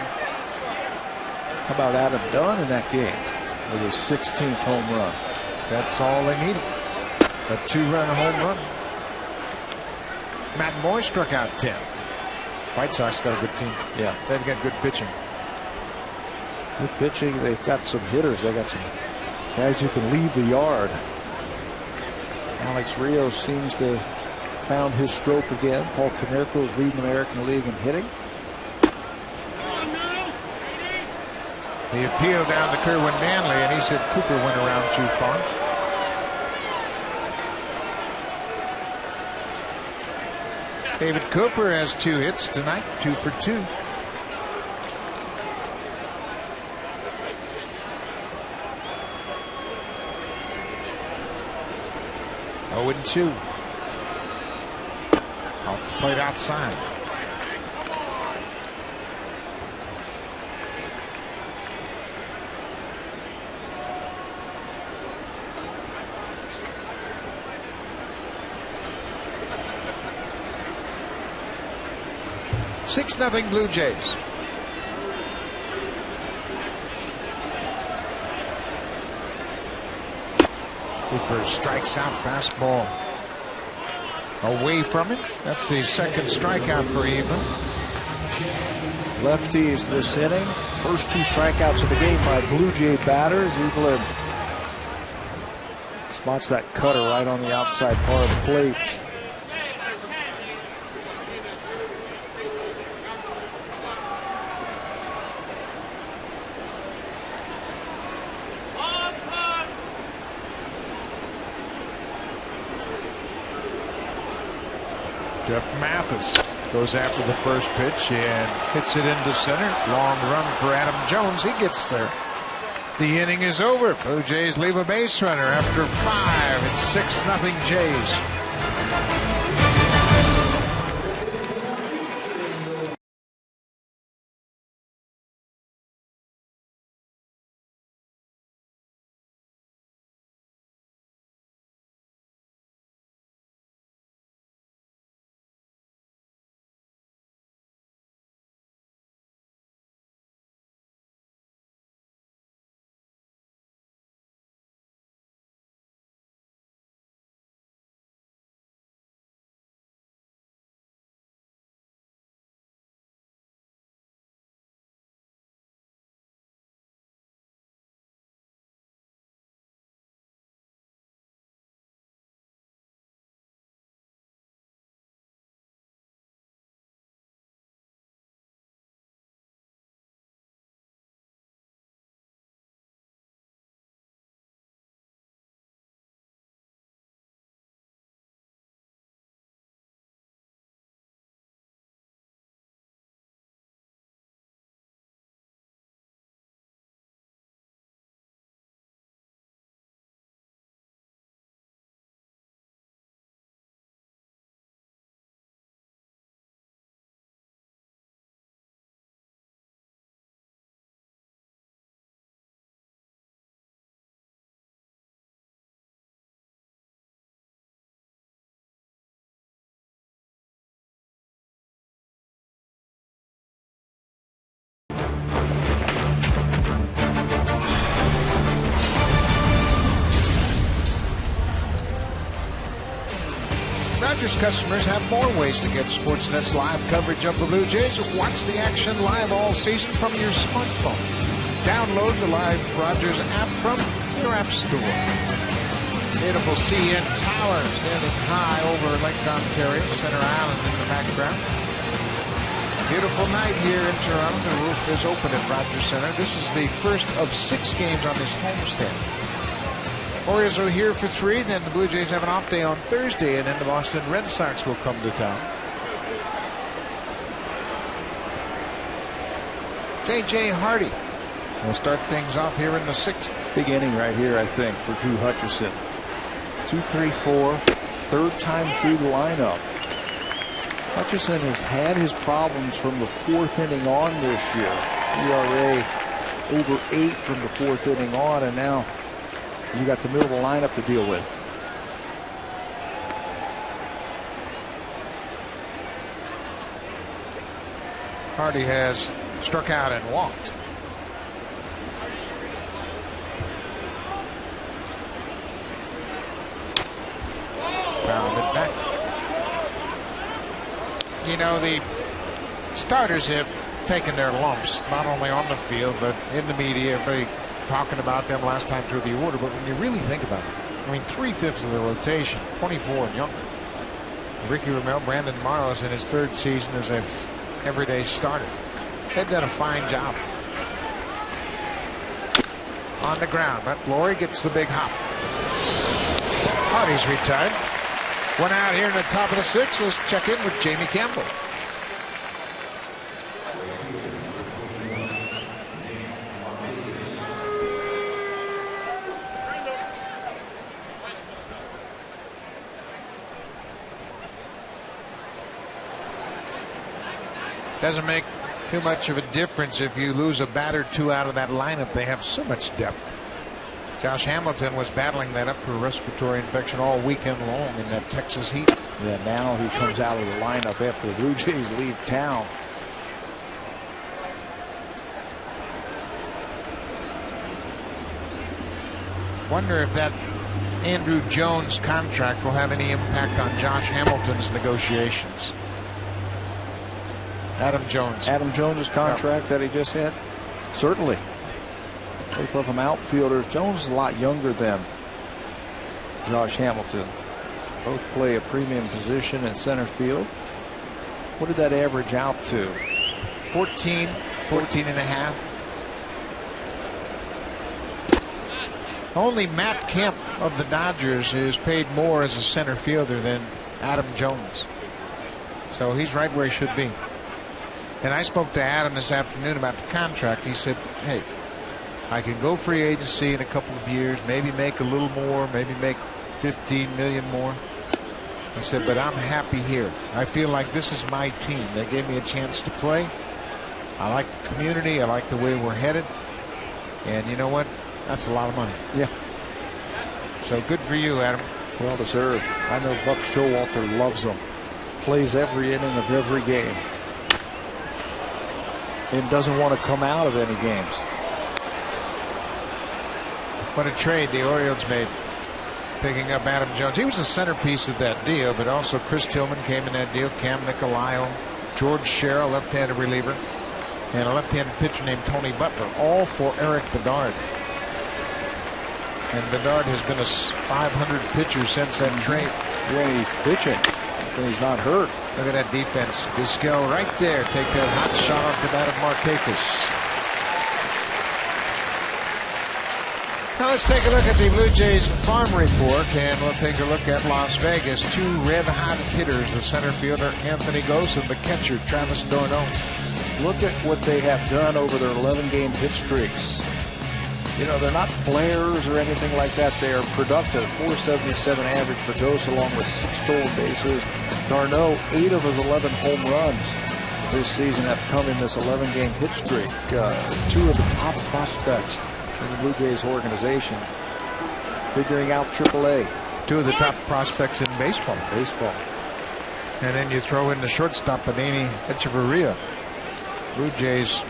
How about Adam Dunn in that game with his 16th home run? That's all they needed. A 2-run home run. Matt Moore struck out 10. White Sox got a good team. Yeah. They've got good pitching. Good pitching. They've got some hitters. They got some guys who can leave the yard. Alex Rios seems to have found his stroke again. Paul Konerko is leading the American League in hitting. The appeal down to Kerwin Manley, and he said Cooper went around too far. David Cooper has 2 hits tonight, 2 for 2. Oh, and 2. Off the plate outside. Six-0 Blue Jays. Cooper strikes out, fastball away from him. That's the second strikeout for Evelyn. Lefties this inning. First 2 strikeouts of the game by Blue Jay batters. Evelyn spots that cutter right on the outside part of the plate. Jeff Mathis goes after the first pitch and hits it into center. Long run for Adam Jones. He gets there. The inning is over. Blue Jays leave a base runner after 5. It's 6-0 Jays. Breakers customers have more ways to get Sportsnet's live coverage of the Blue Jays. Watch the action live all season from your smartphone. Download the Live Rogers app from your app store. Beautiful CN Tower standing high over Lake Ontario, Center Island in the background. Beautiful night here in Toronto. The roof is open at Rogers Center. This is the first of 6 games on this homestand. Orioles are here for 3, then the Blue Jays have an off day on Thursday, and then the Boston Red Sox will come to town. J.J. Hardy will start things off here in the 6th. Big inning right here, I think, for Drew Hutchison. 2-3-4, third time through the lineup. Hutchison has had his problems from the 4th inning on this year. ERA over 8 from the 4th inning on, and now you got the middle of the lineup to deal with. Hardy has struck out and walked. Rounded back. You know, the starters have taken their lumps, not only on the field, but in the media. Everybody talking about them last time through the order. But when you really think about it, I mean, 3/5 of the rotation, 24 and younger. Ricky Ramel, Brandon Morrow's in his 3rd season as an everyday starter. They've done a fine job. On the ground, but Laurie gets the big hop. Hardy's retired. One out here in the top of the 6th. Let's check in with Jamie Campbell. Doesn't make too much of a difference if you lose a batter or 2 out of that lineup. They have so much depth. Josh Hamilton was battling that upper respiratory infection all weekend long in that Texas heat. Yeah, now he comes out of the lineup after the Blue Jays leave town. Wonder if that Andrew Jones contract will have any impact on Josh Hamilton's negotiations. Adam Jones. Adam Jones' contract that he just had? Certainly. Both of them outfielders. Jones is a lot younger than Josh Hamilton. Both play a premium position in center field. What did that average out to? 14 and a half. Only Matt Kemp of the Dodgers is paid more as a center fielder than Adam Jones. So he's right where he should be. And I spoke to Adam this afternoon about the contract. He said, hey, I can go free agency in a couple of years, maybe make a little more, maybe make $15 million more. I said, but I'm happy here. I feel like this is my team. They gave me a chance to play. I like the community. I like the way we're headed. And you know what? That's a lot of money. Yeah. So good for you, Adam. Well deserved. I know Buck Showalter loves him. Plays every inning of every game. And doesn't want to come out of any games. What a trade the Orioles made, picking up Adam Jones. He was the centerpiece of that deal, but also Chris Tillman came in that deal, Cam Nicolaio, George Sherrill, left-handed reliever, and a left-handed pitcher named Tony Butler, all for Eric Bedard. And Bedard has been a 500 pitcher since that trade. When he's pitching, when he's not hurt. Look at that defense. Vizquel right there. Take that hot shot off the bat of Markakis. Now let's take a look at the Blue Jays farm report, and we'll take a look at Las Vegas. 2 red-hot hitters, the center fielder Anthony Gose and the catcher Travis d'Arnaud. Look at what they have done over their 11-game hit streaks. You know, they're not flares or anything like that. They are productive. 477 average for Gose, along with 6 stolen bases. d'Arnaud, 8 of his 11 home runs this season have come in this 11-game hit streak. 2 of the top prospects in the Blue Jays organization figuring out AAA. 2 of the top prospects in baseball. And then you throw in the shortstop, Adeiny Echeverria. Blue Jays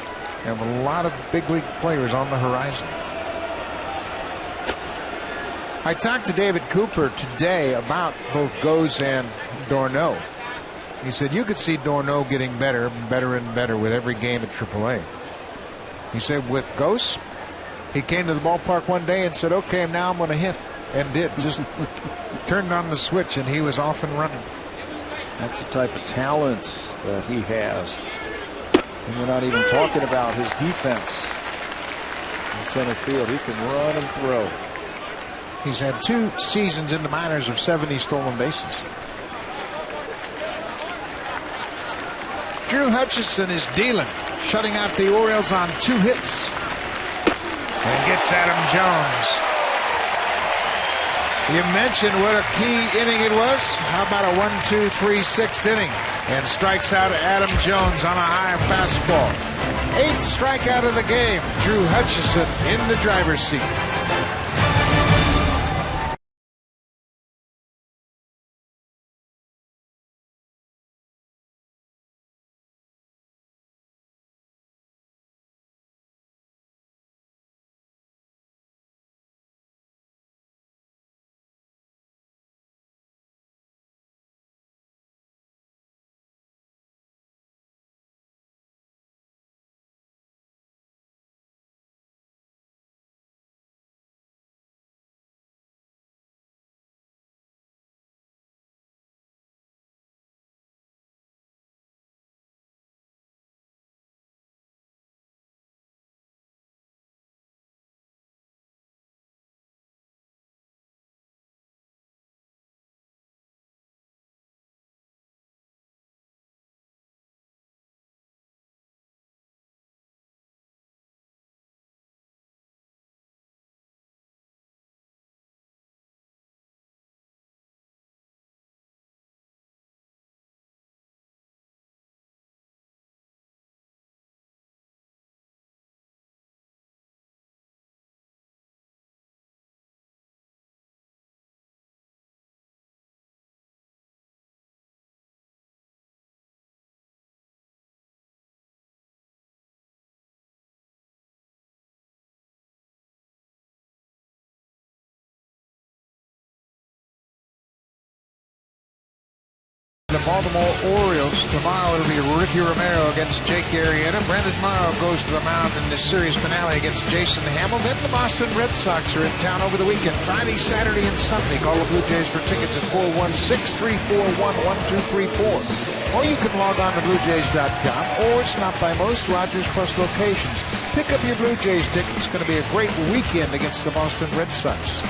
have a lot of big league players on the horizon. I talked to David Cooper today about both Gose and Dorneau. He said you could see Dorneau getting better and better and better with every game at AAA. He said with Ghost, he came to the ballpark one day and said, okay, now I'm going to hit. And did. Just turned on the switch and he was off and running. That's the type of talent that he has. And we're not even talking about his defense in center field. He can run and throw. He's had 2 seasons in the minors of 70 stolen bases. Drew Hutchison is dealing, shutting out the Orioles on 2 hits. And gets Adam Jones. You mentioned what a key inning it was. How about a 1-2-3 6th inning? And strikes out Adam Jones on a high fastball. 8th strikeout of the game. Drew Hutchison in the driver's seat. The Baltimore Orioles. Tomorrow it'll be Ricky Romero against Jake Arrieta. Brandon Morrow goes to the mound in the series finale against Jason Hamill. Then the Boston Red Sox are in town over the weekend. Friday, Saturday, and Sunday. Call the Blue Jays for tickets at 416-341-1234. Or you can log on to BlueJays.com or stop by most Rogers Plus locations. Pick up your Blue Jays ticket. It's going to be a great weekend against the Boston Red Sox.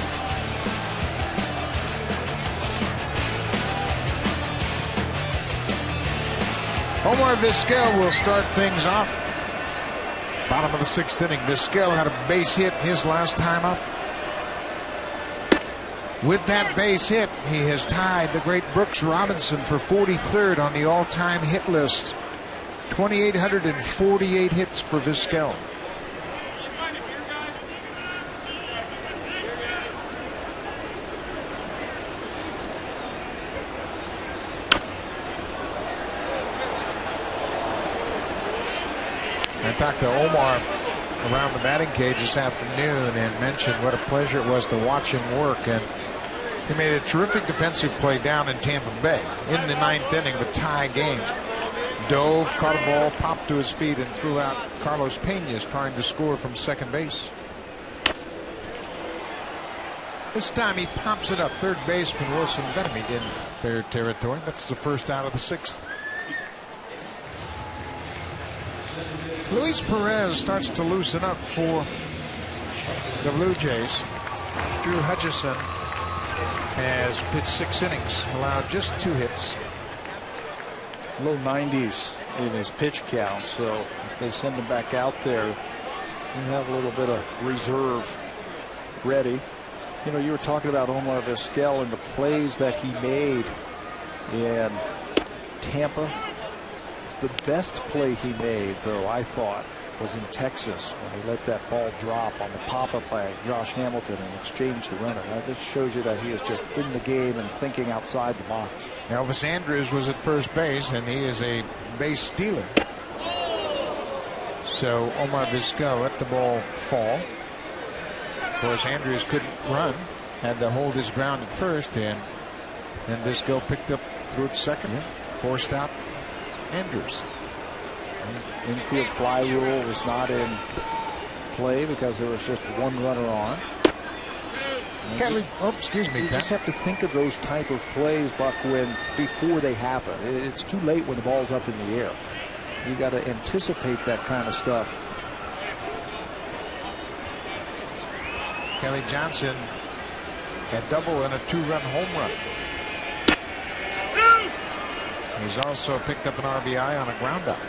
Omar Vizquel will start things off. Bottom of the 6th inning. Vizquel had a base hit his last time up. With that base hit, he has tied the great Brooks Robinson for 43rd on the all-time hit list. 2,848 hits for Vizquel. I talked to Omar around the batting cage this afternoon and mentioned what a pleasure it was to watch him work. And he made a terrific defensive play down in Tampa Bay in the 9th inning, the tie game. Dove, caught a ball, popped to his feet, and threw out Carlos Peñas trying to score from second base. This time he pops it up. Third baseman Wilson Benamme in fair territory. That's the first out of the 6th. Luis Perez starts to loosen up for the Blue Jays. Drew Hutchison has pitched 6 innings, allowed just 2 hits. Low 90s in his pitch count, so if they send him back out there, you have a little bit of reserve ready. You know, you were talking about Omar Vizquel and the plays that he made in Tampa. The best play he made, though, I thought, was in Texas when he let that ball drop on the pop-up by Josh Hamilton and exchanged the runner. That just shows you that he is just in the game and thinking outside the box. Elvis Andrus was at first base, and he is a base stealer. So Omar Vizquel let the ball fall. Of course, Andrus couldn't run, had to hold his ground at first, and Vizquel picked up threw it second. Yeah. Forced out Andrews. Infield fly rule was not in play because there was just one runner on. Excuse me, You Pat. just have to think of those type of plays, Buck, before they happen. It's too late when the ball's up in the air. You got to anticipate that kind of stuff. Kelly Johnson, a double and a 2-run home run. He's also picked up an RBI on a ground out.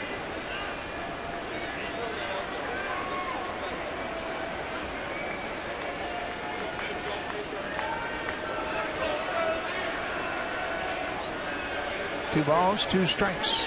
Two balls, 2 strikes.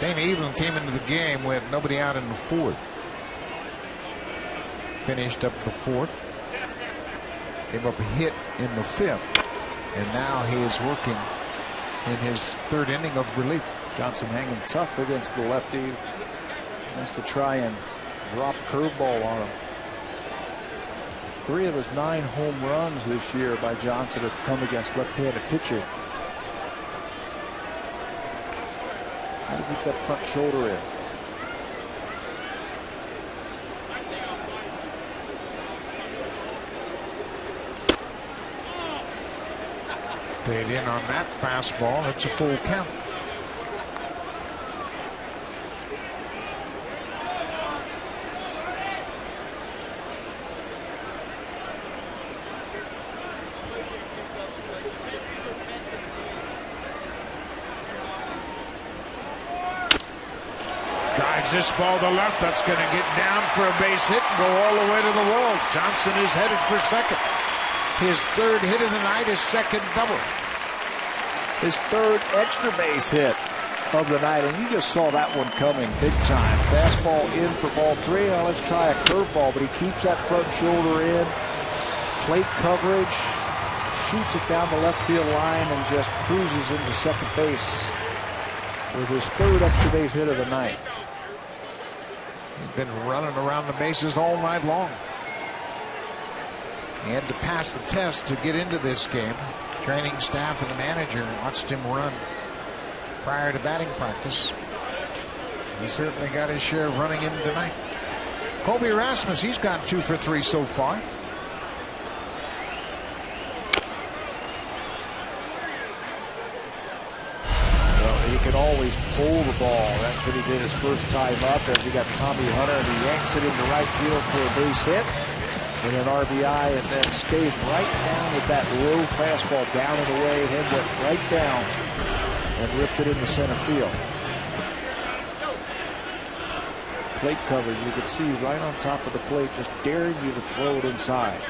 Dana Evelyn came into the game with nobody out in the 4th. Finished up the 4th. Gave up a hit in the 5th. And now he is working in his 3rd inning of relief. Johnson hanging tough against the lefty. Wants to try and drop a curveball on him. 3 of his 9 home runs this year by Johnson have come against left-handed pitchers. How to keep that front shoulder in. Stayed in on that fastball. It's a full count. Drives this ball to left. That's going to get down for a base hit and go all the way to the wall. Johnson is headed for second. His 3rd hit of the night, his 2nd double. His 3rd extra base hit of the night, and you just saw that one coming big time. Fastball in for ball 3. Now let's try a curveball, but he keeps that front shoulder in. Plate coverage, shoots it down the left field line, and just cruises into second base with his 3rd extra base hit of the night. He's been running around the bases all night long. He had to pass the test to get into this game. Training staff and the manager watched him run prior to batting practice. He certainly got his share of running in tonight. Kobe Rasmus, he's gone 2 for 3 so far. He can always pull the ball. That's what he did his first time up as he got Tommy Hunter, and he yanks it into right field for a base hit. And an RBI, and then stays right down with that low fastball down and away. Him went right down and ripped it into center field. Plate coverage, you can see right on top of the plate, just daring you to throw it inside.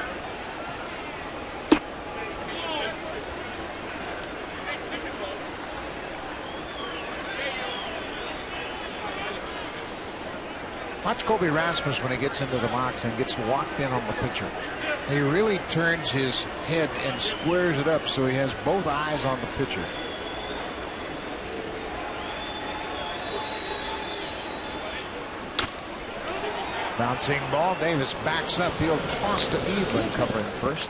Watch Kobe Rasmus when he gets into the box and gets walked in on the pitcher. He really turns his head and squares it up so he has both eyes on the pitcher. Bouncing ball. Davis backs up. He'll toss to Evelyn covering first.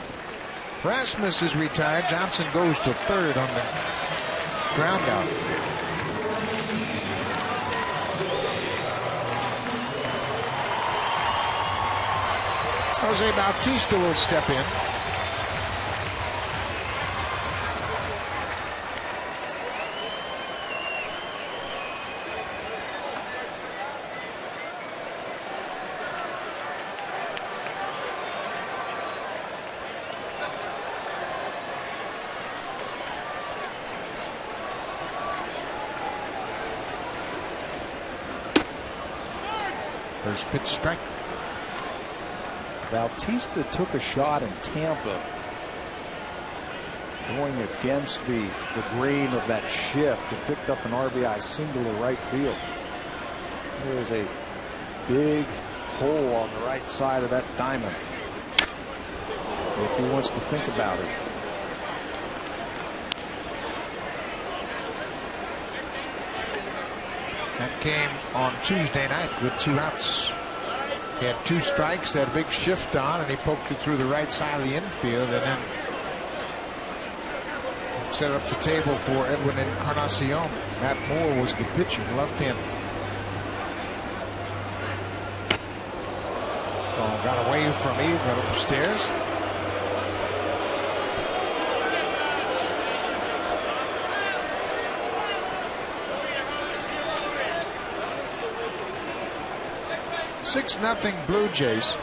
Rasmus is retired. Johnson goes to 3rd on the ground out. Jose Bautista will step in. First pitch strike. Bautista took a shot in Tampa going against the grain of that shift and picked up an RBI single to right field. There's a big hole on the right side of that diamond. if he wants to think about it. That came on Tuesday night with 2 outs. He had 2 strikes, had a big shift on, and he poked it through the right side of the infield, and then set up the table for Edwin Encarnacion. Matt Moore was the pitcher, left-handed. Got away from Eve, got upstairs. Nothing Blue Jays.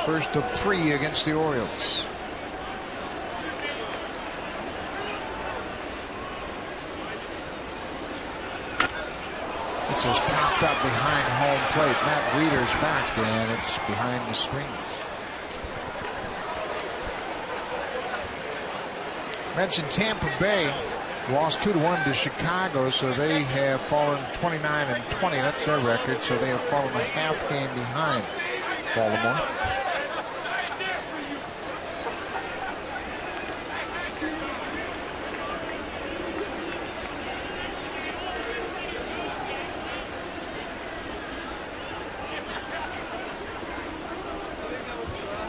First of 3 against the Orioles. It's just popped up behind home plate. Matt Wieters back, and it's behind the screen. Mentioned Tampa Bay lost 2-1 to Chicago, so they have fallen 29-20. That's their record, so they have fallen a half game behind Baltimore.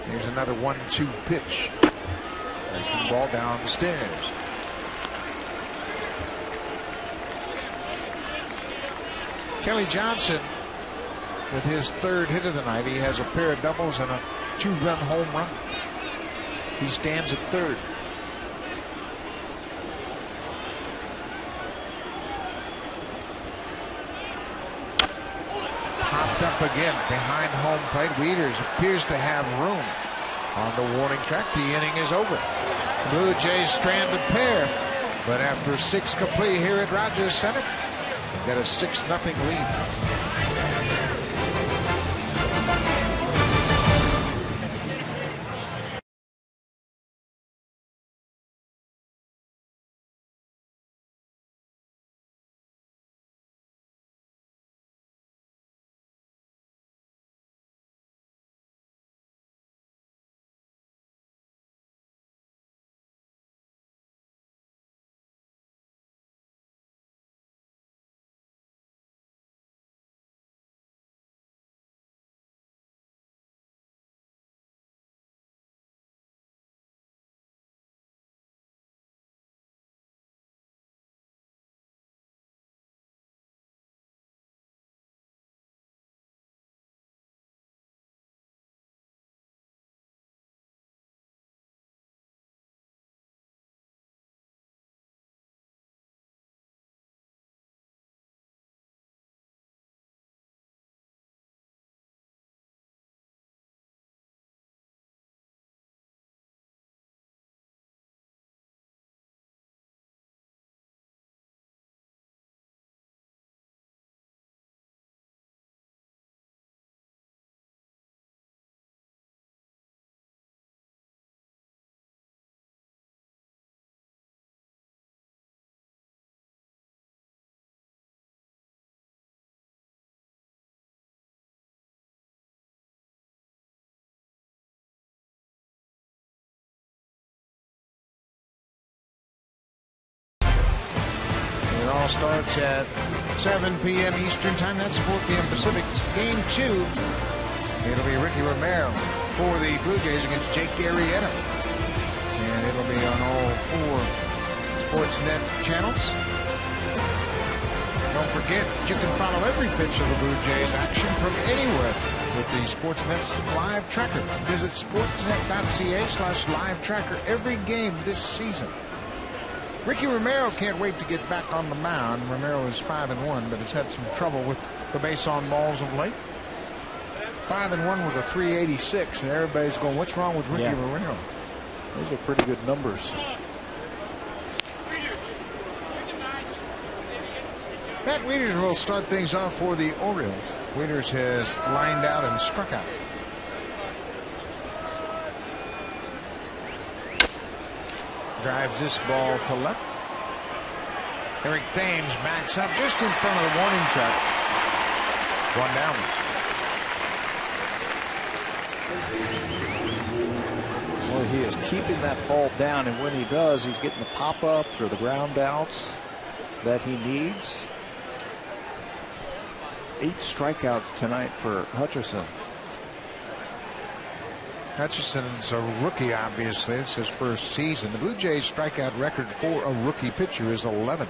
Here's another 1-2 pitch. Breaking ball down the stairs. Kelly Johnson with his 3rd hit of the night. He has a pair of doubles and a 2-run home run. He stands at 3rd. Popped up again behind home plate. Wieters appears to have room on the warning track. The inning is over. Blue Jays strand a pair, but after 6 complete here at Rogers Center, got a 6-0 lead. All starts at 7 p.m. Eastern Time. That's 4 p.m. Pacific. It's game 2. It'll be Ricky Romero for the Blue Jays against Jake Arrieta. And it'll be on all 4 Sportsnet channels. Don't forget, you can follow every pitch of the Blue Jays action from anywhere with the Sportsnet Live Tracker. Visit sportsnet.ca/live tracker every game this season. Ricky Romero can't wait to get back on the mound. Romero is 5-1, but has had some trouble with the base on balls of late. 5-1 with a 386, and everybody's going, what's wrong with Ricky Romero? Those are pretty good numbers. Matt Wieters will start things off for the Orioles. Wieters has lined out and struck out. Drives this ball to left. Eric Thames backs up just in front of the warning track. 1 down. he is keeping that ball down, and when he does, he's getting the pop-ups or the ground outs that he needs. 8 strikeouts tonight for Hutchison. Hutchison's a rookie, obviously. It's his first season. The Blue Jays' strikeout record for a rookie pitcher is 11.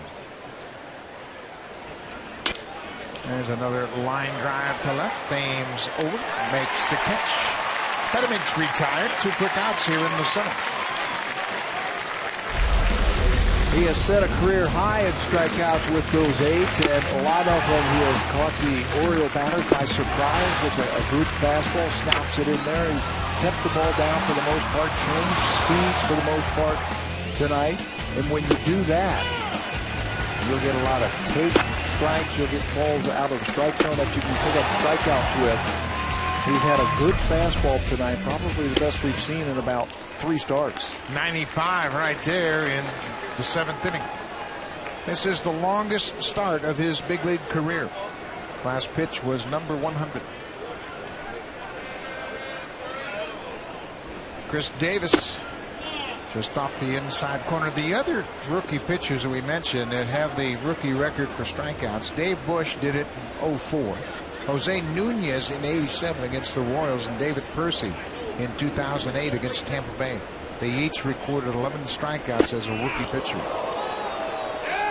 There's another line drive to left. Ames over, makes the catch. Pedimic's retired. 2 quick outs here in the 7th. He has set a career high in strikeouts with those 8, and a lot of them he has caught the Oriole batters by surprise with a good fastball, snaps it in there. He's kept the ball down for the most part, changed speeds for the most part tonight. And when you do that, you'll get a lot of take strikes. You'll get balls out of the strike zone that you can pick up strikeouts with. He's had a good fastball tonight, probably the best we've seen in about 3 starts. 95 right there in the 7th inning. This is the longest start of his big league career. Last pitch was number 100. Chris Davis just off the inside corner. The other rookie pitchers that we mentioned that have the rookie record for strikeouts, Dave Bush did it in 04. Jose Nunez in 87 against the Royals, and David Percy in 2008 against Tampa Bay. They each recorded 11 strikeouts as a rookie pitcher.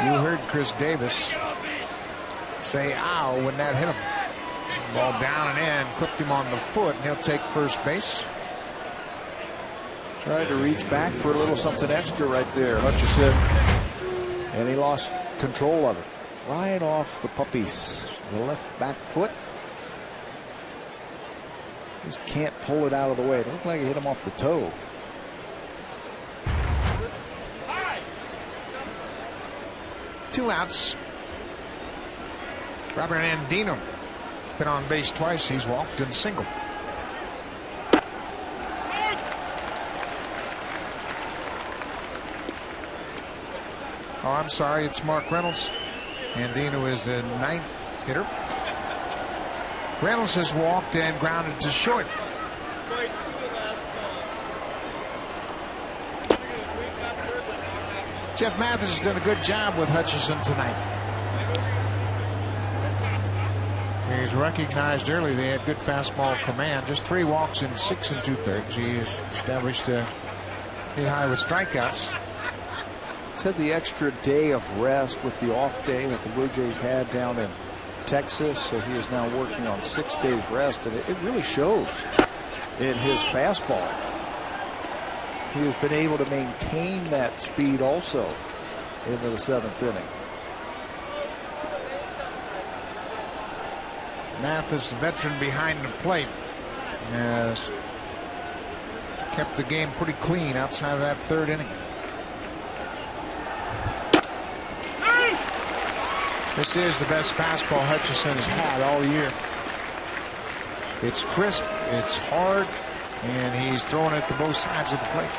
You heard Chris Davis say ow when that hit him. Ball down and in, clipped him on the foot, and he'll take first base. Tried to reach back for a little something extra right there, Hutchison, and he lost control of it. Right off the puppies, the left back foot. Just can't pull it out of the way. It looked like it hit him off the toe. Two outs. Robert Andino been on base twice. He's walked and singled. Oh, I'm sorry, it's Mark Reynolds. Andino is the 9th hitter. Reynolds has walked and grounded to short. Jeff Mathis has done a good job with Hutchison tonight. He's recognized early they had good fastball command. Just 3 walks in 6 2/3. He has established a high with strikeouts. He's had the extra day of rest with the off day that the Blue Jays had down in Texas, so he is now working on 6 days rest, and it really shows in his fastball. He has been able to maintain that speed also into the 7th inning. Mathis, the veteran behind the plate, has kept the game pretty clean outside of that 3rd inning. This is the best fastball Hutchison has had all year. It's crisp, it's hard, and he's throwing it to both sides of the plate.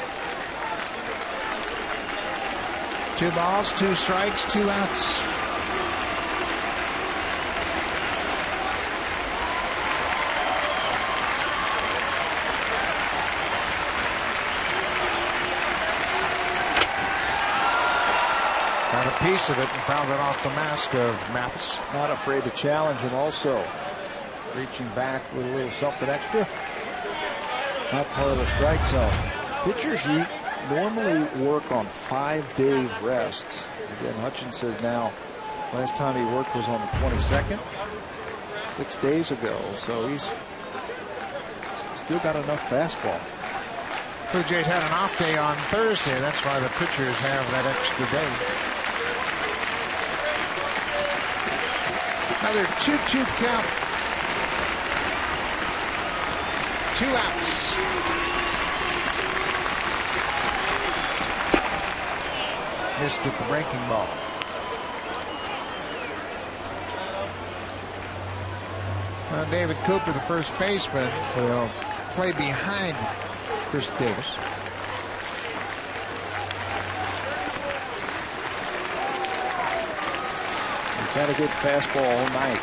2 balls, 2 strikes, 2 outs. Got a piece of it and fouled it off the mask of Mathis. Not afraid to challenge, and also reaching back with a little something extra. Not part of the strike zone. Pitchers normally work on 5 days rest. Again, Hutchison now, last time he worked was on the 22nd, 6 days ago. So he's still got enough fastball. Blue Jays had an off day on Thursday. That's why the pitchers have that extra day. Another 2-2 count. 2 outs. Missed with the breaking ball. David Cooper, the first baseman, will play behind Chris Davis. He's had a good fastball all night.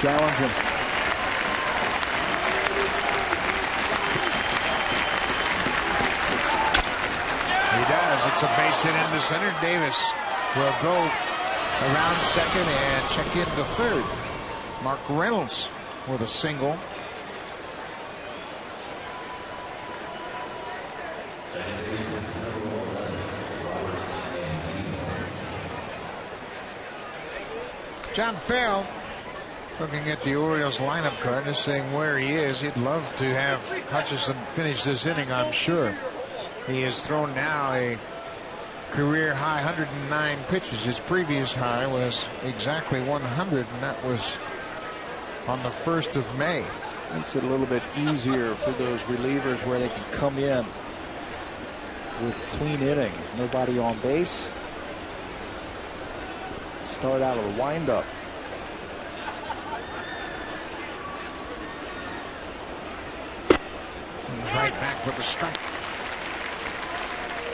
Challenge him. He does. It's a base hit into center. Davis will go around second and check into third. Mark Reynolds with a single. John Farrell looking at the Orioles lineup card and saying where he is. He'd love to have Hutchison finish this inning, I'm sure. He has thrown now a career high 109 pitches. His previous high was exactly 100, and that was on the 1st of May. Makes it a little bit easier for those relievers where they can come in with clean innings. Nobody on base. Start out of the windup. He's right back with a strike.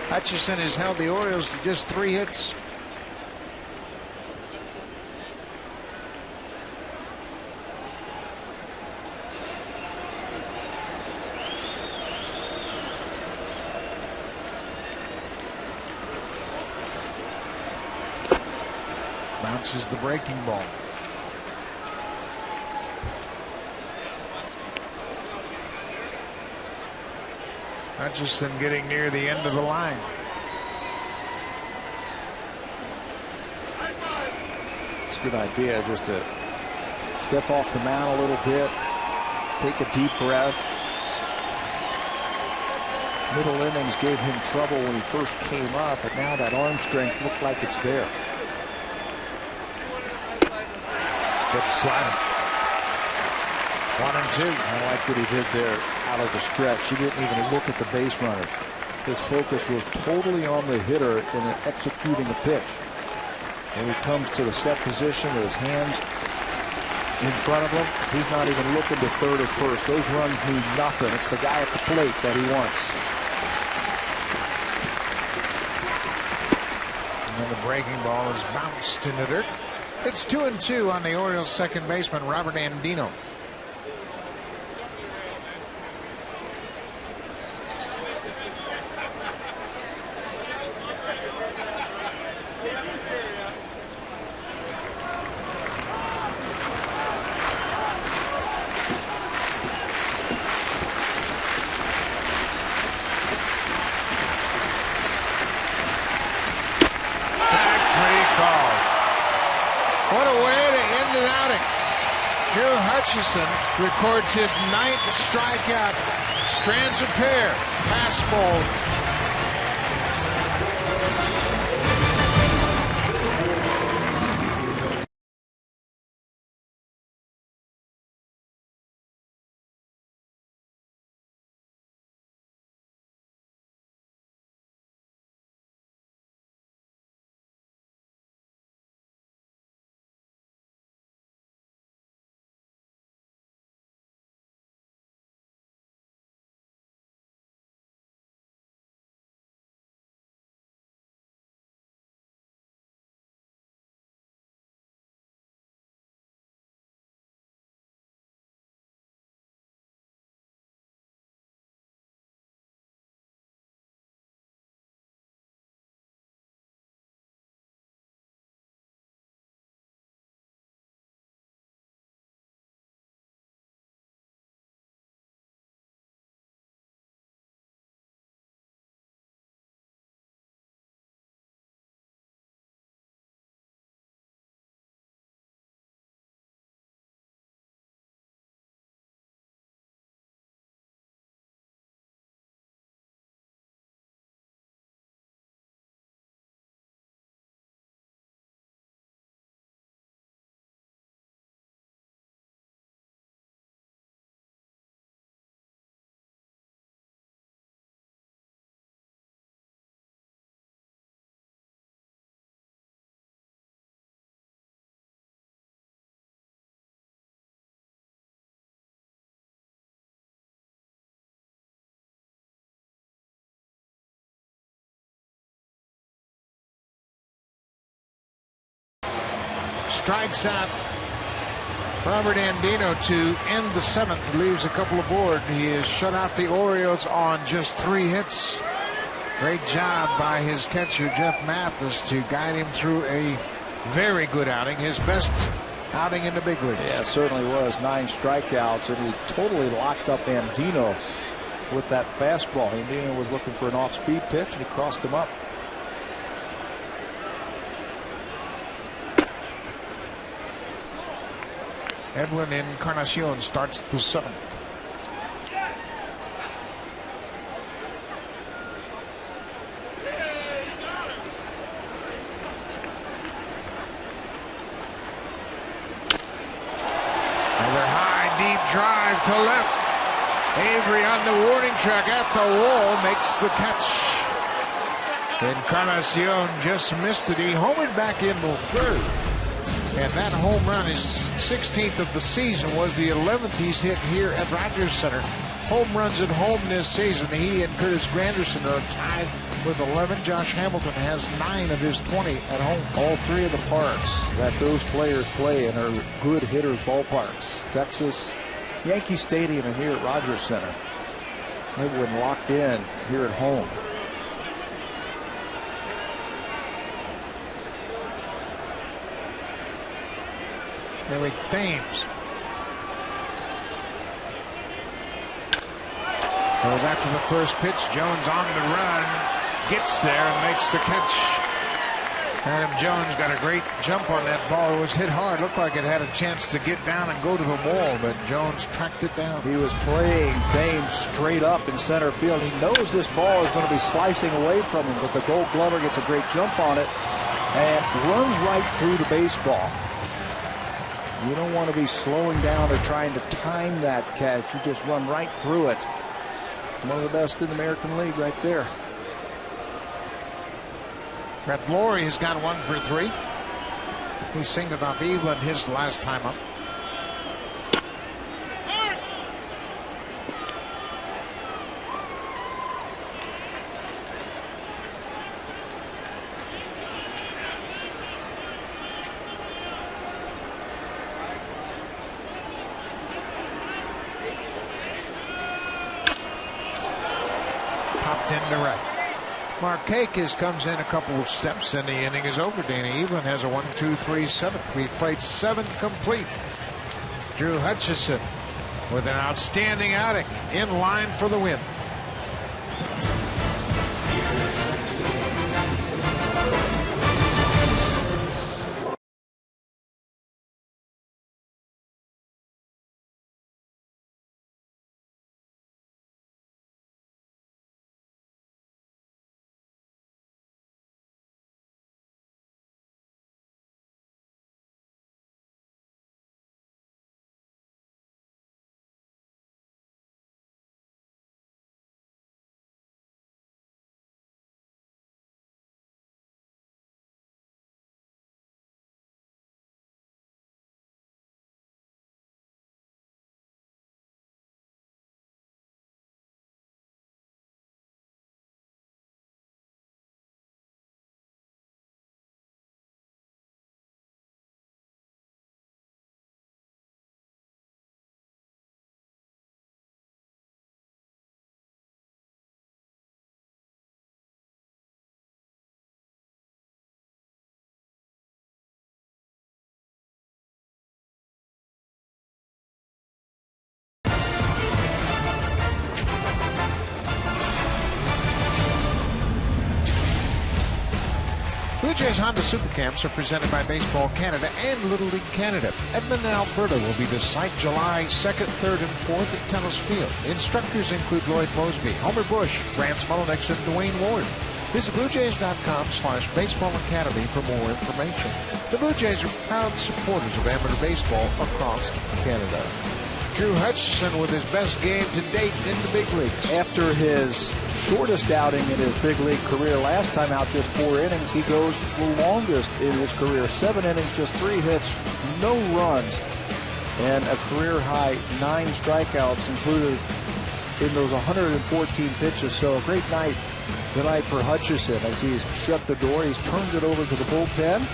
Hutchison has held the Orioles to just 3 hits. Bounces the breaking ball. Hutchison getting near the end of the line. It's a good idea just to step off the mound a little bit, take a deep breath. Middle innings gave him trouble when he first came up, but now that arm strength looked like it's there. Good slider. 1 and 2. I like what he did there out of the stretch. He didn't even look at the base runners. His focus was totally on the hitter and executing a pitch. When he comes to the set position with his hands in front of him, he's not even looking to third or first. Those runs mean nothing. It's the guy at the plate that he wants. And then the breaking ball is bounced in the dirt. It's 2 and 2 on the Orioles' second baseman, Robert Andino. Hutchison records his 9th strikeout, strands a pair, fastball. Strikes out Robert Andino to end the 7th. Leaves a couple aboard. He has shut out the Orioles on just 3 hits. Great job by his catcher, Jeff Mathis, to guide him through a very good outing. His best outing in the big leagues. Yeah, it certainly was. 9 strikeouts, and he totally locked up Andino with that fastball. Andino was looking for an off-speed pitch, and he crossed him up. Edwin Encarnacion starts the 7th. Another high, deep drive to left. Avery on the warning track at the wall makes the catch. Encarnacion just missed it. He homered back in the 3rd. And that home run, his 16th of the season, was the 11th he's hit here at Rogers Center. Home runs at home this season. He and Curtis Granderson are tied with 11. Josh Hamilton has 9 of his 20 at home. All 3 of the parks that those players play in are good hitters' ballparks. Texas, Yankee Stadium, and here at Rogers Center. Everyone locked in here at home. Eric Thames goes after the first pitch. Jones on the run, gets there and makes the catch. Adam Jones got a great jump on that ball. It was hit hard. Looked like it had a chance to get down and go to the wall, but Jones tracked it down. He was playing Thames straight up in center field. He knows this ball is going to be slicing away from him, but the Gold Glover gets a great jump on it and runs right through the baseball. You don't want to be slowing down or trying to time that catch. You just run right through it. One of the best in the American League right there. Brett Lawrie has got 1 for 3. He singled off Eveland his last time up. Into right. Markakis comes in a couple of steps and the inning is over. Danny Eveland has a 1-2-3 7th. We've played 7 complete. Drew Hutchison with an outstanding outing, in line for the win. Blue Jays Honda Super Camps are presented by Baseball Canada and Little League Canada. Edmonton, Alberta will be the site July 2nd, 3rd, and 4th at Tennis Field. Instructors include Lloyd Mosby, Homer Bush, Grant Smoleniks, and Dwayne Ward. Visit BlueJays.com/Baseball Academy for more information. The Blue Jays are proud supporters of amateur baseball across Canada. Drew Hutchison with his best game to date in the big leagues. After his shortest outing in his big league career, last time out just 4 innings, he goes the longest in his career. 7 innings, just 3 hits, no runs, and a career high 9 strikeouts included in those 114 pitches. So a great night tonight for Hutchison as he's shut the door. He's turned it over to the bullpen,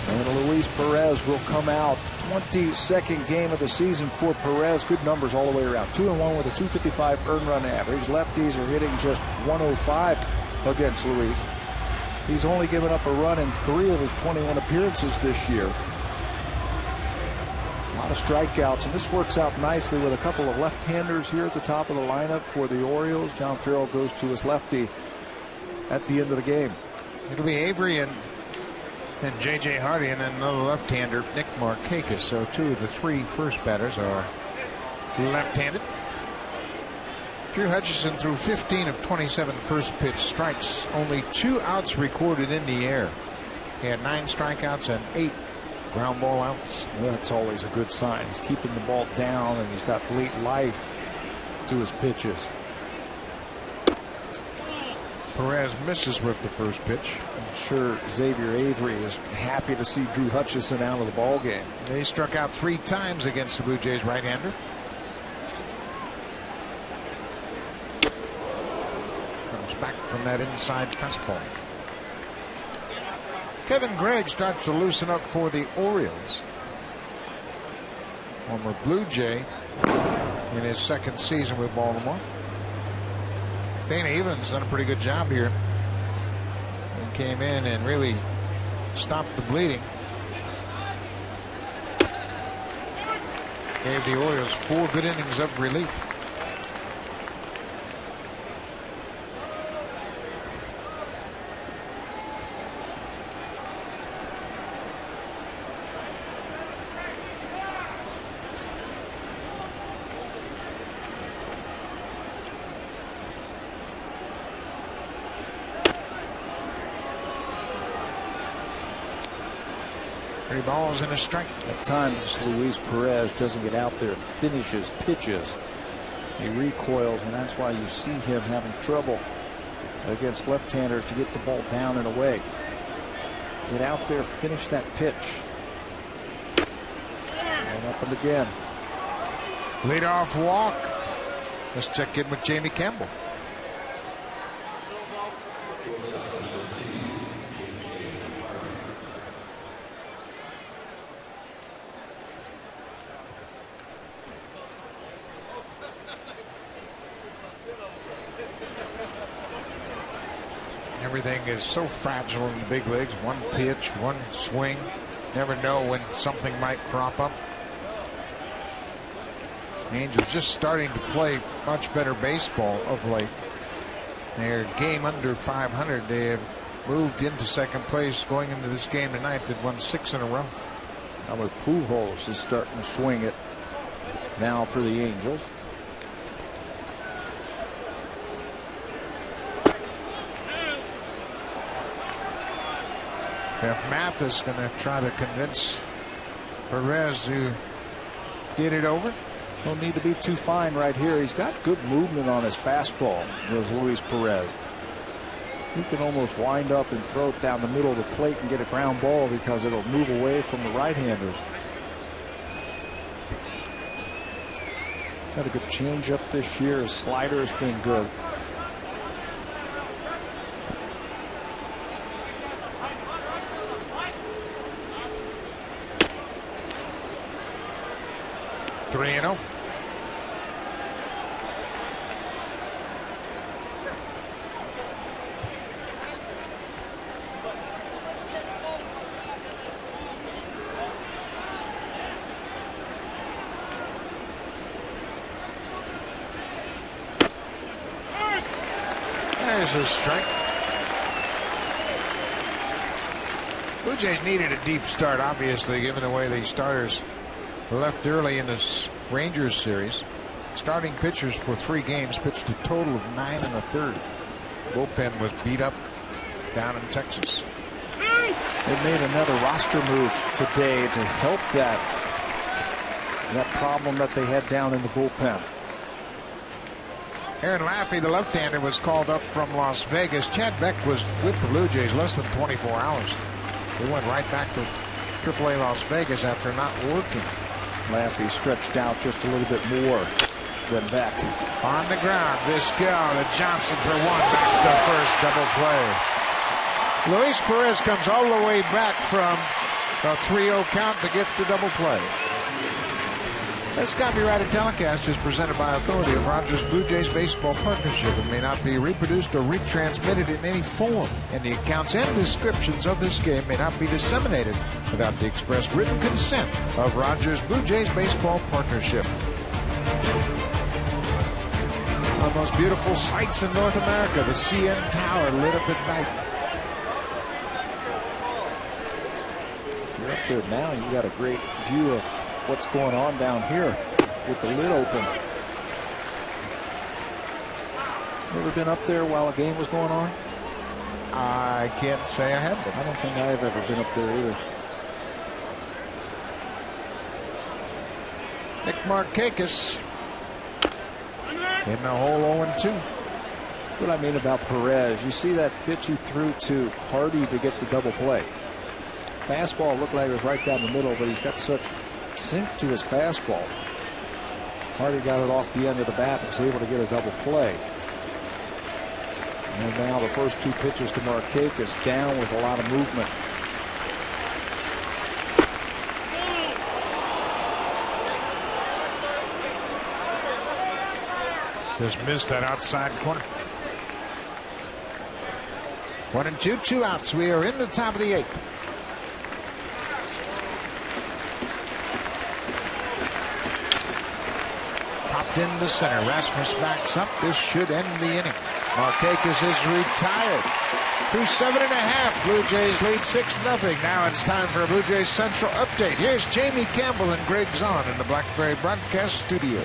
and Luis Perez will come out. 22nd game of the season for Perez. Good numbers all the way around. 2-1 with a 255 earned run average. Lefties are hitting just 105. against Luis. He's only given up a run in 3 of his 21 appearances this year. A lot of strikeouts, and this works out nicely with a couple of left-handers here at the top of the lineup for the Orioles. John Farrell goes to his lefty at the end of the game. It'll be Avery and J.J. Hardy and another left-hander, Nick Markakis. So 2 of the 3 first batters are left-handed. Drew Hutchison threw 15 of 27 first pitch strikes. Only 2 outs recorded in the air. He had 9 strikeouts and 8 ground ball outs. Well, that's always a good sign. He's keeping the ball down, and he's got late life to his pitches. Perez misses with the first pitch. I'm sure Xavier Avery is happy to see Drew Hutchison out of the ball game. They struck out 3 times against the Blue Jays right-hander. Back from that inside fastball. Kevin Gregg starts to loosen up for the Orioles. Former Blue Jay in his 2nd season with Baltimore. Dana Evans done a pretty good job here. He came in and really stopped the bleeding. Gave the Orioles 4 good innings of relief. Balls and a strike. At times Luis Perez doesn't get out there and finish his pitches. He recoils, and that's why you see him having trouble against left-handers to get the ball down and away. Get out there, finish that pitch. And up and again. Leadoff walk. Let's check in with Jamie Campbell. Everything is so fragile in the big leagues. One pitch, one swing. Never know when something might crop up. The Angels just starting to play much better baseball of late. They're game under 500. They have moved into 2nd place going into this game tonight. They've won 6 in a row. Albert Pujols is starting to swing it now for the Angels. If Mathis going to try to convince Perez to get it over. Don't need to be too fine right here. He's got good movement on his fastball, does Luis Perez. He can almost wind up and throw it down the middle of the plate and get a ground ball because it'll move away from the right-handers. He's had a good changeup this year. His slider has been good. Three-0. There's a strike. Blue Jays needed a deep start, obviously, given the way the starters left early in this Rangers series. Starting pitchers for 3 games pitched a total of 9 in the 3rd. Bullpen was beat up down in Texas. They made another roster move today to help that problem that they had down in the bullpen. Aaron Laffey, the left-hander, was called up from Las Vegas. Chad Beck was with the Blue Jays less than 24 hours. They went right back to AAA Las Vegas after not working. Laffey stretched out just a little bit more than Beck. On the ground, Vizquel to Johnson for 1, back to first, double play. Luis Perez comes all the way back from a 3-0 count to get the double play. This copyrighted telecast is presented by authority of Rogers Blue Jays Baseball Partnership and may not be reproduced or retransmitted in any form. And the accounts and descriptions of this game may not be disseminated without the express written consent of Rogers Blue Jays Baseball Partnership. One of the most beautiful sights in North America, the CN Tower lit up at night. If you're up there now, you got a great view of what's going on down here with the lid open. You ever been up there while a game was going on? I can't say I have been. I don't think I've ever been up there either. Nick Markakis in the hole 0-2. What I mean about Perez, you see that pitch he threw to Hardy to get the double play. Fastball looked like it was right down the middle, but he's got such sink to his fastball. Hardy got it off the end of the bat and was able to get a double play. And now the first two pitches to Markakis down with a lot of movement. Just missed that outside corner. 1-2, 2 outs. We are in the top of the 8th. Popped into center. Rasmus backs up. This should end the inning. Markakis is retired. Through 7.5. Blue Jays lead 6-0. Now it's time for a Blue Jays Central update. Here's Jamie Campbell and Greg Zahn in the Blackberry Broadcast Studio.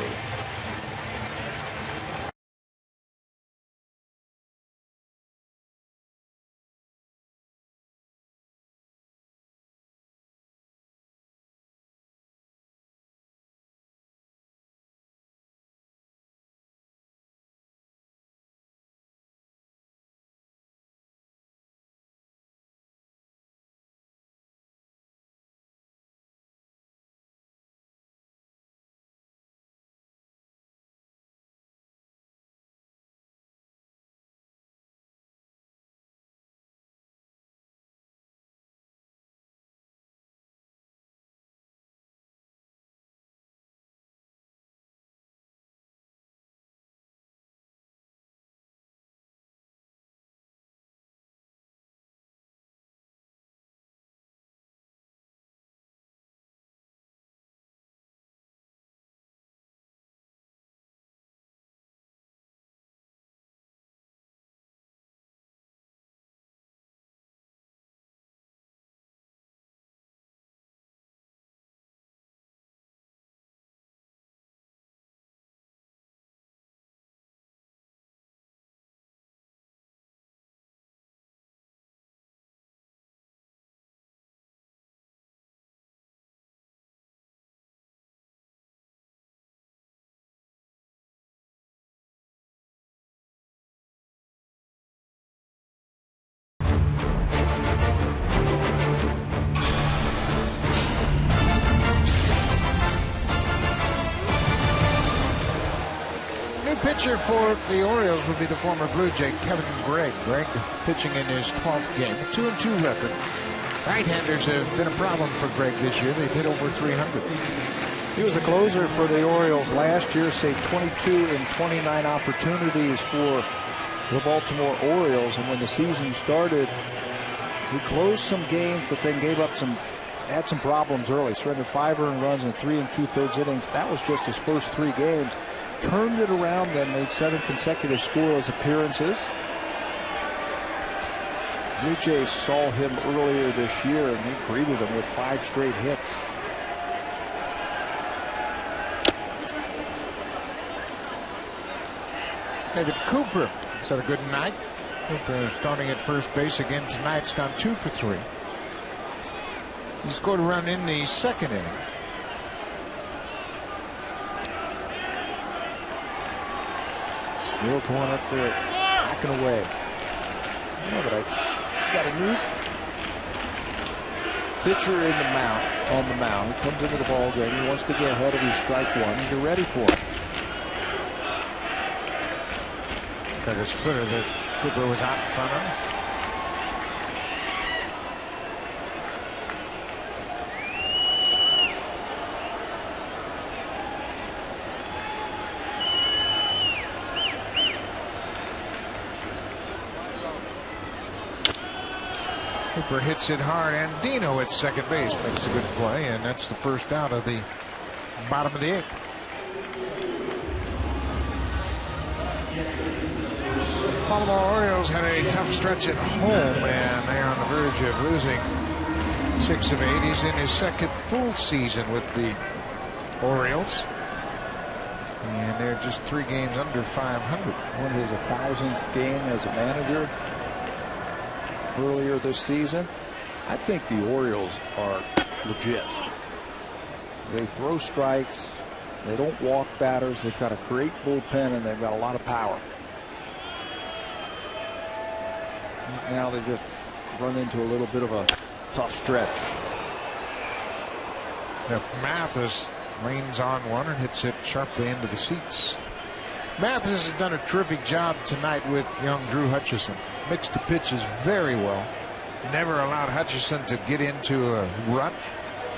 Pitcher for the Orioles will be the former Blue Jay Kevin Gregg. Gregg pitching in his 12th game, a 2-2 record. Right-handers have been a problem for Gregg this year. They've hit over 300. He was a closer for the Orioles last year, say 22 in 29 opportunities for the Baltimore Orioles. And when the season started, he closed some games, but then had some problems early. Surrendered 5 earned runs in 3 2/3 innings. That was just his first 3 games. Turned it around, then made 7 consecutive scoreless appearances. Blue Jays saw him earlier this year, and they greeted him with 5 straight hits. David Cooper has had a good night. Cooper starting at first base again tonight. It's gone 2 for 3. He scored a run in the 2nd inning. Still going up there, hacking away. No, but I got a new pitcher on the mound. He comes into the ball game. He wants to get ahead of his strike one, and you're ready for him. Got a splitter that Cooper was out in front of. Harper hits it hard, and Dino at second base makes a good play, and that's the first out of the bottom of the 8th. Baltimore Orioles had a tough stretch at home, and they're on the verge of losing 6 of 8. He's in his second full season with the Orioles, and they're just 3 games under 500. Won his 1,000th game as a manager earlier this season. I think the Orioles are legit. They throw strikes. They don't walk batters. They've got a great bullpen, and they've got a lot of power. Now they just run into a little bit of a tough stretch. If Mathis leans on one and hits it sharply into the seats. Mathis has done a terrific job tonight with young Drew Hutchison. Mixed the pitches very well. Never allowed Hutchison to get into a rut,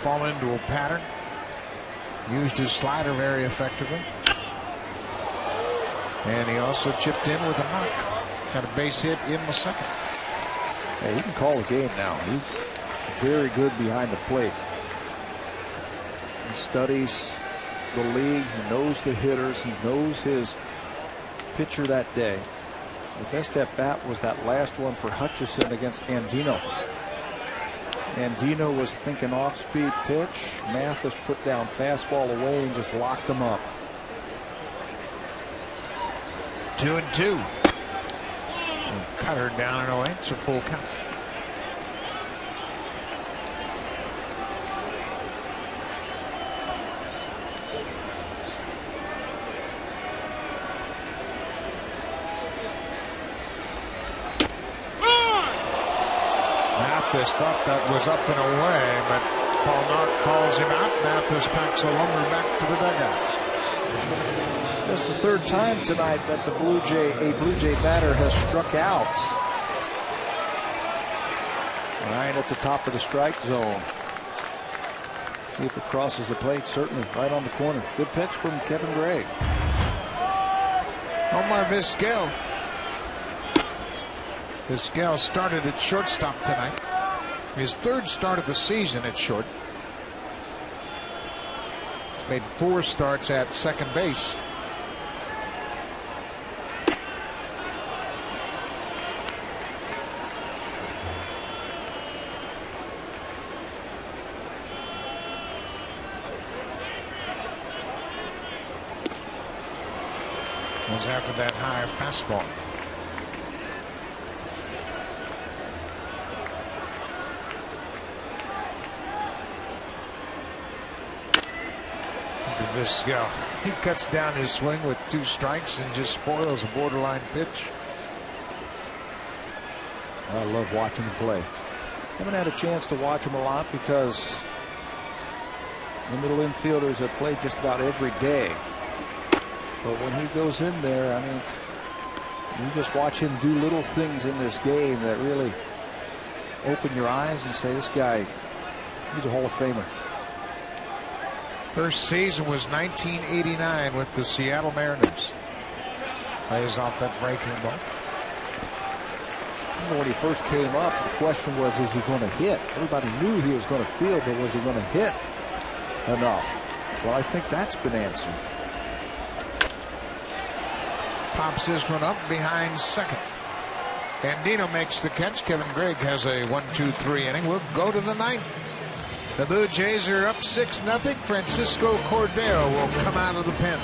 fall into a pattern. Used his slider very effectively. And he also chipped in with a knock. Got a base hit in the second. Hey, he can call a game now. He's very good behind the plate. He studies the league. He knows the hitters. He knows his pitcher that day. The best at bat was that last one for Hutchison against Andino. Andino was thinking off-speed pitch. Mathis put down fastball away and just locked him up. 2-2. Cut her down in a way. It's a full count. Mathis thought that was up and away, but Paul Knott calls him out. Mathis packs a lumber back to the dugout. That's the 3rd time tonight that a Blue Jay batter has struck out. Right at the top of the strike zone. See if it crosses the plate. Certainly right on the corner. Good pitch from Kevin Gregg. Omar Vizquel. Vizquel started at shortstop tonight. His 3rd start of the season at short. He's made 4 starts at second base. Was after that high fastball. Vizquel. He cuts down his swing with 2 strikes and just spoils a borderline pitch. I love watching him play. Haven't had a chance to watch him a lot because the middle infielders have played just about every day. But when he goes in there, I mean, you just watch him do little things in this game that really open your eyes and say, this guy, he's a Hall of Famer. First season was 1989 with the Seattle Mariners. Plays off that breaking ball. When he first came up, the question was, is he going to hit? Everybody knew he was going to field, but was he going to hit enough? Well, I think that's been answered. Pops this one up behind second. Andino makes the catch. Kevin Gregg has a 1-2-3 inning. We'll go to the 9th. The Blue Jays are up 6-0. Francisco Cordero will come out of the pen.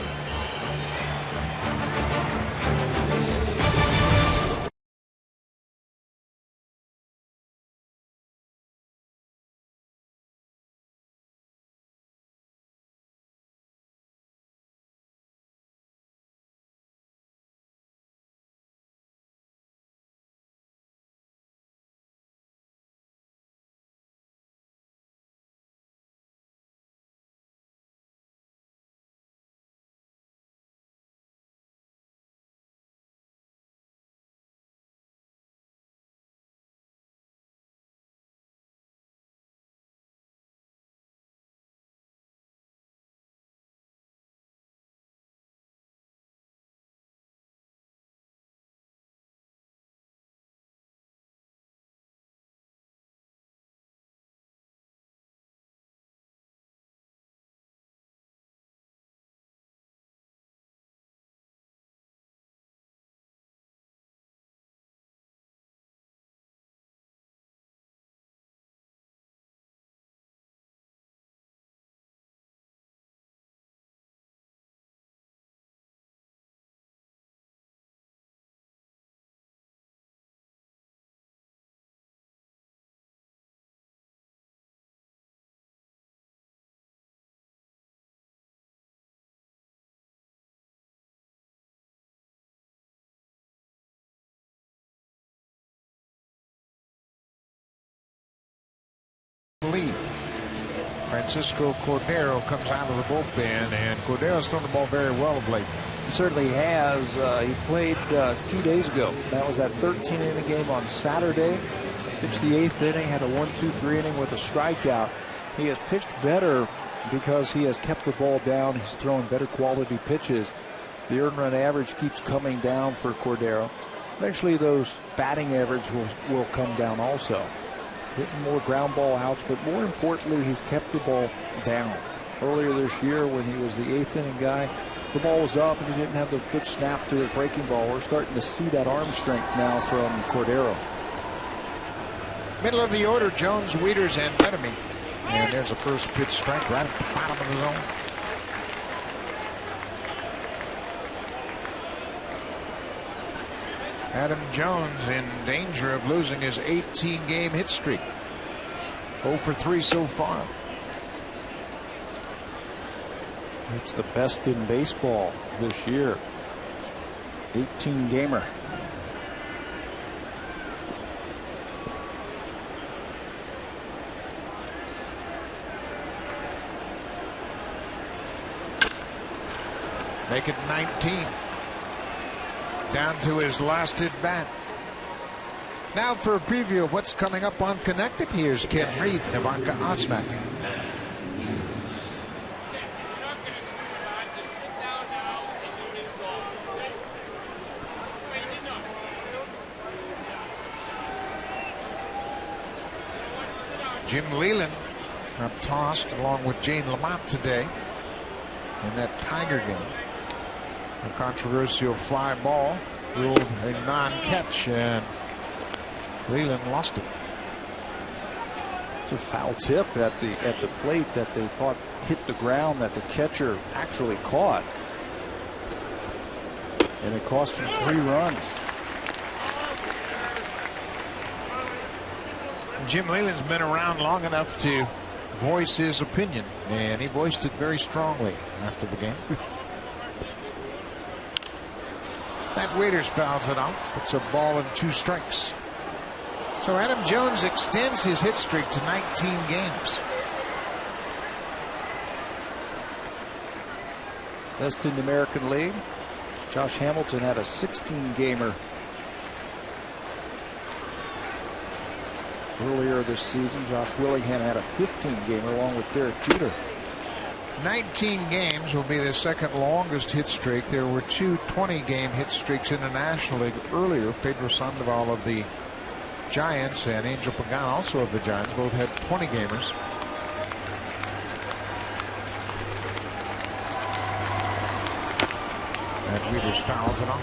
Francisco Cordero comes out of the bullpen, and Cordero's thrown the ball very well of late. He certainly has. He played 2 days ago. That was that 13-inning game on Saturday. Pitched the 8th inning, had a 1-2-3 inning with a strikeout. He has pitched better because he has kept the ball down. He's thrown better quality pitches. The earned run average keeps coming down for Cordero. Eventually those batting average will come down also. Hitting more ground ball outs, but more importantly, he's kept the ball down. Earlier this year when he was the 8th inning guy, the ball was up and he didn't have the good snap to his breaking ball. We're starting to see that arm strength now from Cordero. Middle of the order, Jones, Wieters, and Bettamy. And there's a first pitch strike right at the bottom of the zone. Adam Jones in danger of losing his 18-game hit streak. 0 for 3 so far. It's the best in baseball this year. 18-gamer. Make it 19. Down to his last at bat. Now for a preview of what's coming up on Connected. Here's Ken Reed, Ivanka Osmak. Jim Leland got tossed along with Jane Lamont today in that Tiger game. A controversial fly ball ruled a non-catch, and Leland lost it. It's a foul tip at the plate that they thought hit the ground that the catcher actually caught, and it cost him 3 runs. Jim Leland's been around long enough to voice his opinion, and he voiced it very strongly after the game. That Wieters fouls it off. It's a ball and 2 strikes. So Adam Jones extends his hit streak to 19 games. Best in the American League. Josh Hamilton had a 16-gamer earlier this season. Josh Willingham had a 15-gamer along with Derek Jeter. 19 games will be the second longest hit streak. There were 2 20-game hit streaks in the National League earlier. Pedro Sandoval of the Giants and Angel Pagan also of the Giants both had 20 gamers. And Wieters fouls it off.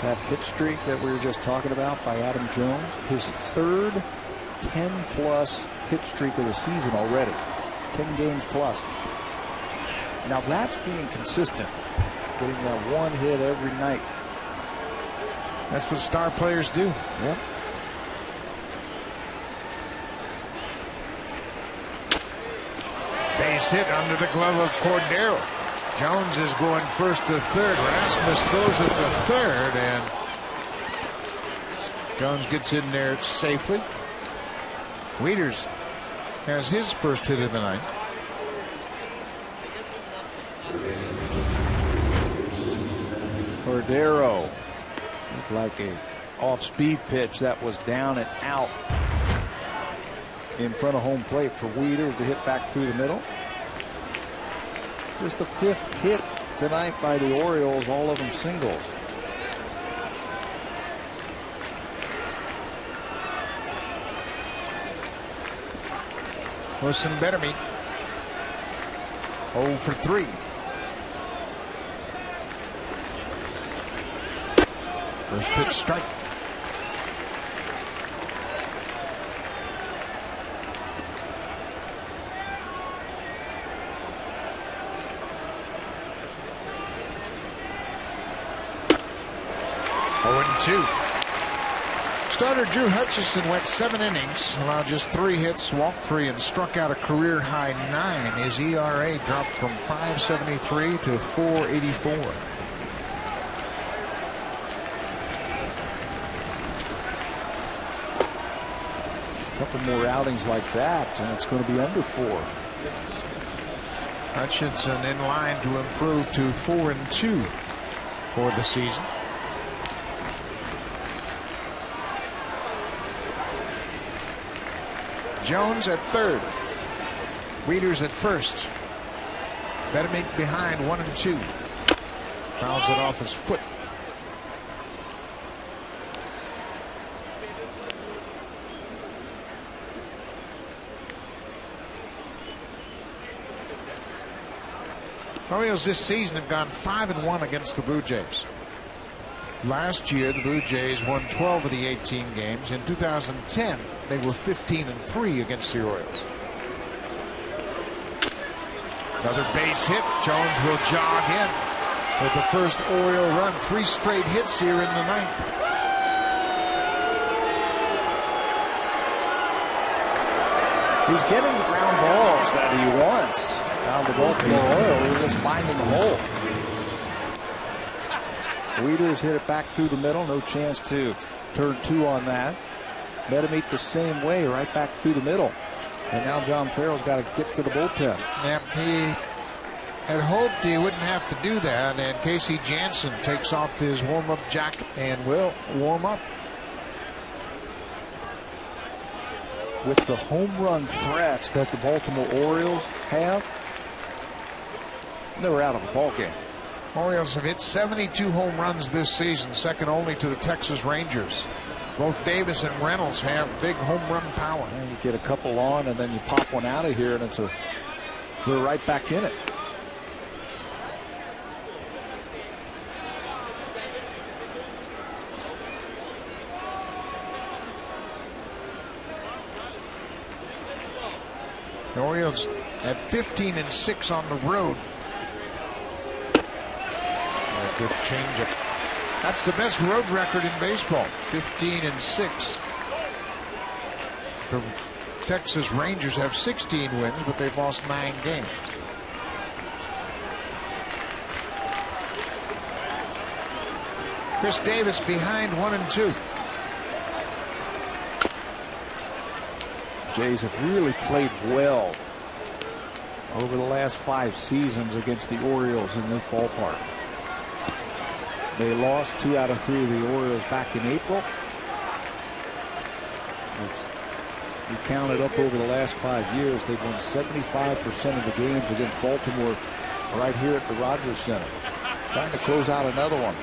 That hit streak that we were just talking about by Adam Jones, his 3rd 10-plus hit streak of the season already. 10 games plus. Now that's being consistent, getting that 1 hit every night. That's what star players do. Yep. Base hit under the glove of Cordero. Jones is going first to third. Rasmus throws it to third, and Jones gets in there safely. Wieters has his first hit of the night. Cordero looked like a off-speed pitch that was down and out in front of home plate for Wieters to hit back through the middle. Just the 5th hit tonight by the Orioles, all of them singles. Wilson Bettamy 0 for 3. First pitch strike. Starter Drew Hutchison went 7 innings, allowed just 3 hits, walked 3, and struck out a career high 9. His ERA dropped from 5.73 to 4.84. couple more outings like that, and it's going to be under 4. Hutchinson in line to improve to 4-2 for the season. Jones at third. Wieters at first. Betemit behind 1-2. Fouls it off his foot. Orioles this season have gone 5-1 against the Blue Jays. Last year, the Blue Jays won 12 of the 18 games. In 2010, they were 15-3 against the Orioles. Another base hit. Jones will jog in with the first Oriole run. 3 straight hits here in the ninth. He's getting the ground balls that he wants. Now the Baltimore Orioles are just finding the hole. Wieters hit it back through the middle. No chance to turn 2 on that. Betemit the same way, right back through the middle. And now John Farrell's got to get to the bullpen. Yeah, he had hoped he wouldn't have to do that. And Casey Jansen takes off his warm-up jacket and will warm up. With the home run threats that the Baltimore Orioles have, they're out of the ball game. Orioles have hit 72 home runs this season, second only to the Texas Rangers. Both Davis and Reynolds have big home run power. And you get a couple on, and then you pop one out of here, and they're right back in it. The Orioles at 15-6 on the road. A good changeup. That's the best road record in baseball. 15-6. The Texas Rangers have 16 wins, but they've lost 9 games. Chris Davis behind 1-2. Jays have really played well over the last 5 seasons against the Orioles in this ballpark. They lost 2 out of 3 of the Orioles back in April. You count it up over the last 5 years, they've won 75% of the games against Baltimore right here at the Rogers Center. Trying to close out another one.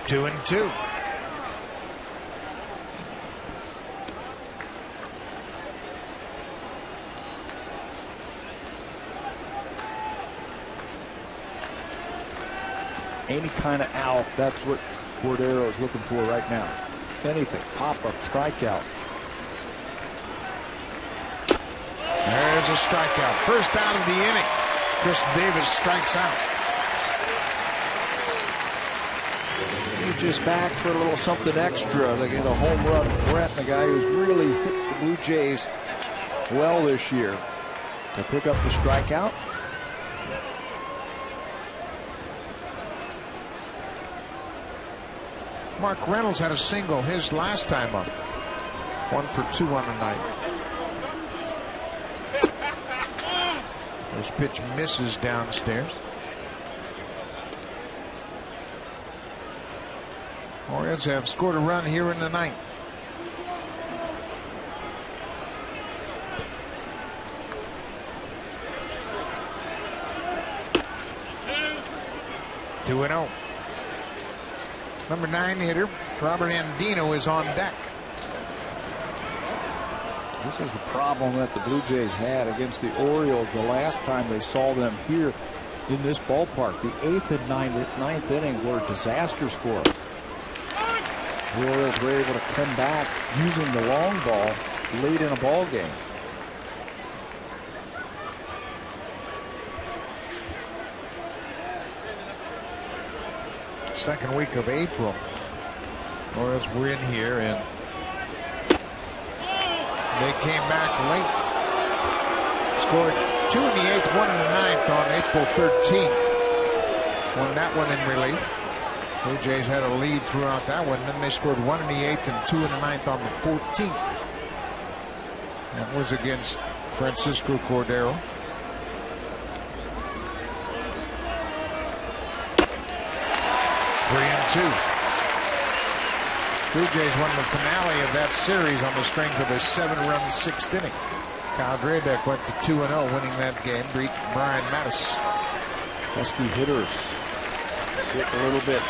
2-2. Any kind of out, that's what Cordero is looking for right now. Anything, pop-up, strikeout. There's a strikeout. First out of the inning. Chris Davis strikes out. He's just back for a little something extra. They get a home run threat, and the guy who's really hit the Blue Jays well this year to pick up the strikeout. Mark Reynolds had a single his last time up. 1 for 2 on the night. This pitch misses downstairs. Orioles have scored a run here in the ninth. Two 2-0. Number 9 hitter Robert Andino is on deck. This is the problem that the Blue Jays had against the Orioles the last time they saw them here in this ballpark. The 8th and 9th inning were disasters for them. The Orioles were able to come back using the long ball late in a ball game. Second week of April. Orioles were in here and they came back late. Scored 2 in the 8th, 1 in the 9th on April 13th. Won that one in relief. Blue Jays had a lead throughout that one. Then they scored 1 in the 8th and 2 in the 9th on the 14th. That was against Francisco Cordero. Three and two. Blue Jays won the finale of that series on the strength of a 7-run 6th inning. Kyle Drabek went to 2-0, winning that game. Beat Brian Mattis. Pesky hitters get a little bit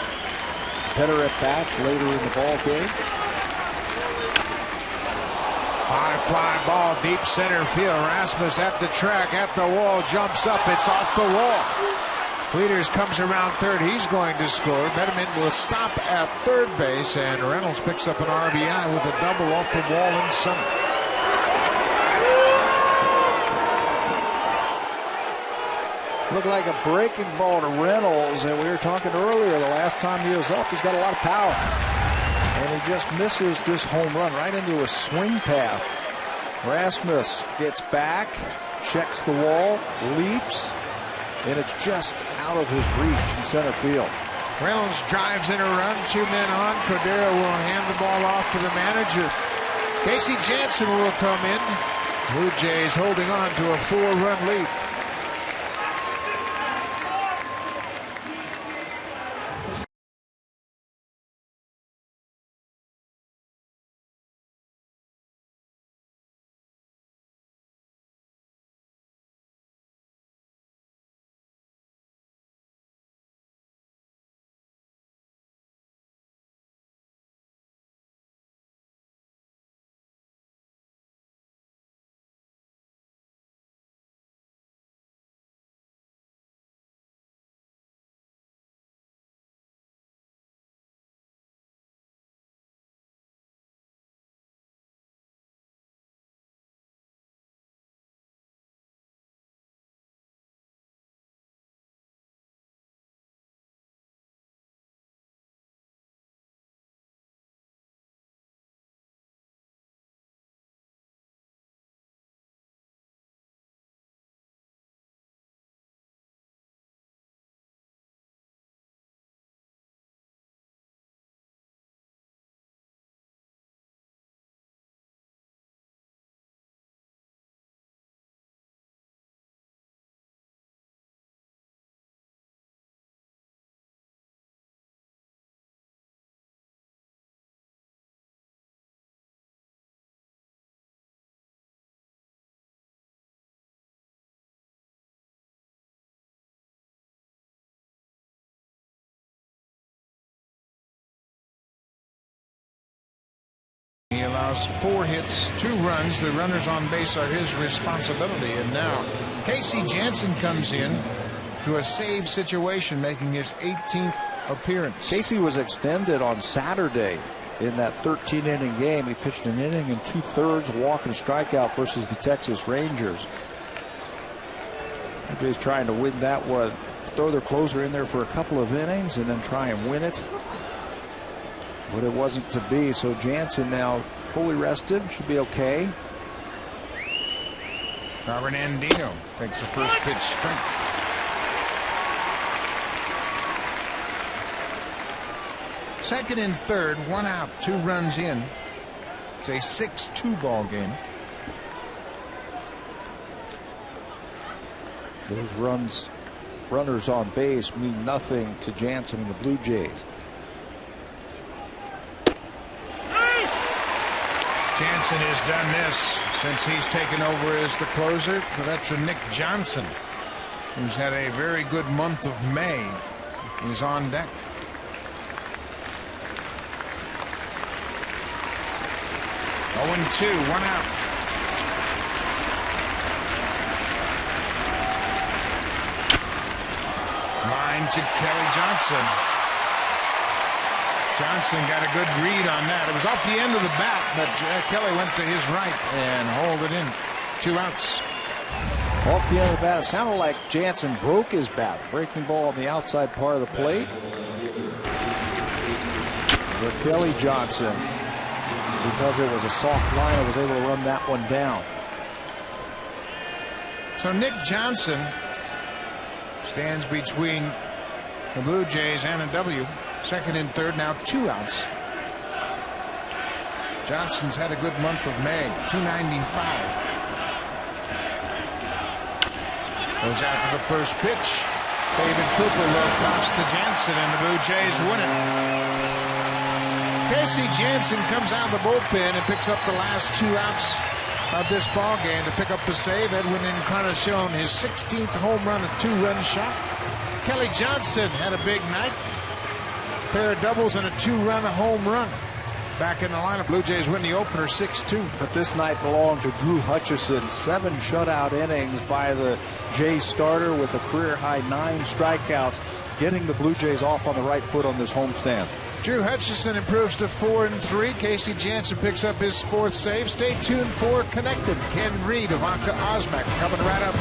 better at bats later in the ball game. High fly ball, deep center field. Rasmus at the track, at the wall, jumps up. It's off the wall. Leaders comes around third. He's going to score. Betterman will stop at third base, and Reynolds picks up an RBI with a double off the wall in center. Looked like a breaking ball to Reynolds, and we were talking earlier, the last time he was up, he's got a lot of power. And he just misses this home run right into a swing path. Rasmus gets back, checks the wall, leaps, and it's just out of his reach in center field. Reynolds drives in a run, 2 men on. Cordero will hand the ball off to the manager. Casey Jansen will come in. Blue Jays holding on to a 4-run lead. He allows 4 hits, 2 runs. The runners on base are his responsibility. And now Casey Jansen comes in to a save situation, making his 18th appearance. Casey was extended on Saturday in that 13-inning game. He pitched an inning and 2/3, walk and strikeout versus the Texas Rangers. He's trying to win that one. Throw their closer in there for a couple of innings and then try and win it. But it wasn't to be, so Jansen now fully rested, should be okay. Robert Andino takes the first pitch straight. Second and third, 1 out, 2 runs in. It's a 6-2 ball game. Those runners on base mean nothing to Jansen and the Blue Jays. Jansen has done this since he's taken over as the closer. The veteran Nick Johnson, who's had a very good month of May, is on deck. Oh, 2, 1 out. Line to Kelly Johnson. Johnson got a good read on that. It was off the end of the bat, but Kelly went to his right and hauled it in. 2 outs. Off the end of the bat, it sounded like Jansen broke his bat. Breaking ball on the outside part of the plate. But Kelly Johnson, because it was a soft line, was able to run that one down. So Nick Johnson stands between the Blue Jays and a W. Second and third, now 2 outs. Johnson's had a good month of May, 295. Goes out for the first pitch. David Cooper low pass to Jansen, and the Blue Jays win it. Casey Jansen comes out of the bullpen and picks up the last 2 outs of this ball game to pick up the save. Edwin Encarnacion, his 16th home run, a 2-run shot. Kelly Johnson had a big night. Pair of doubles and a 2-run home run. Back in the lineup, Blue Jays win the opener 6-2. But this night belonged to Drew Hutchison. 7 shutout innings by the Jays starter with a career-high 9 strikeouts, getting the Blue Jays off on the right foot on this homestand. Drew Hutchison improves to 4-3. Casey Jansen picks up his 4th save. Stay tuned for Connected. Ken Reed, Ivanka Osmak coming right up.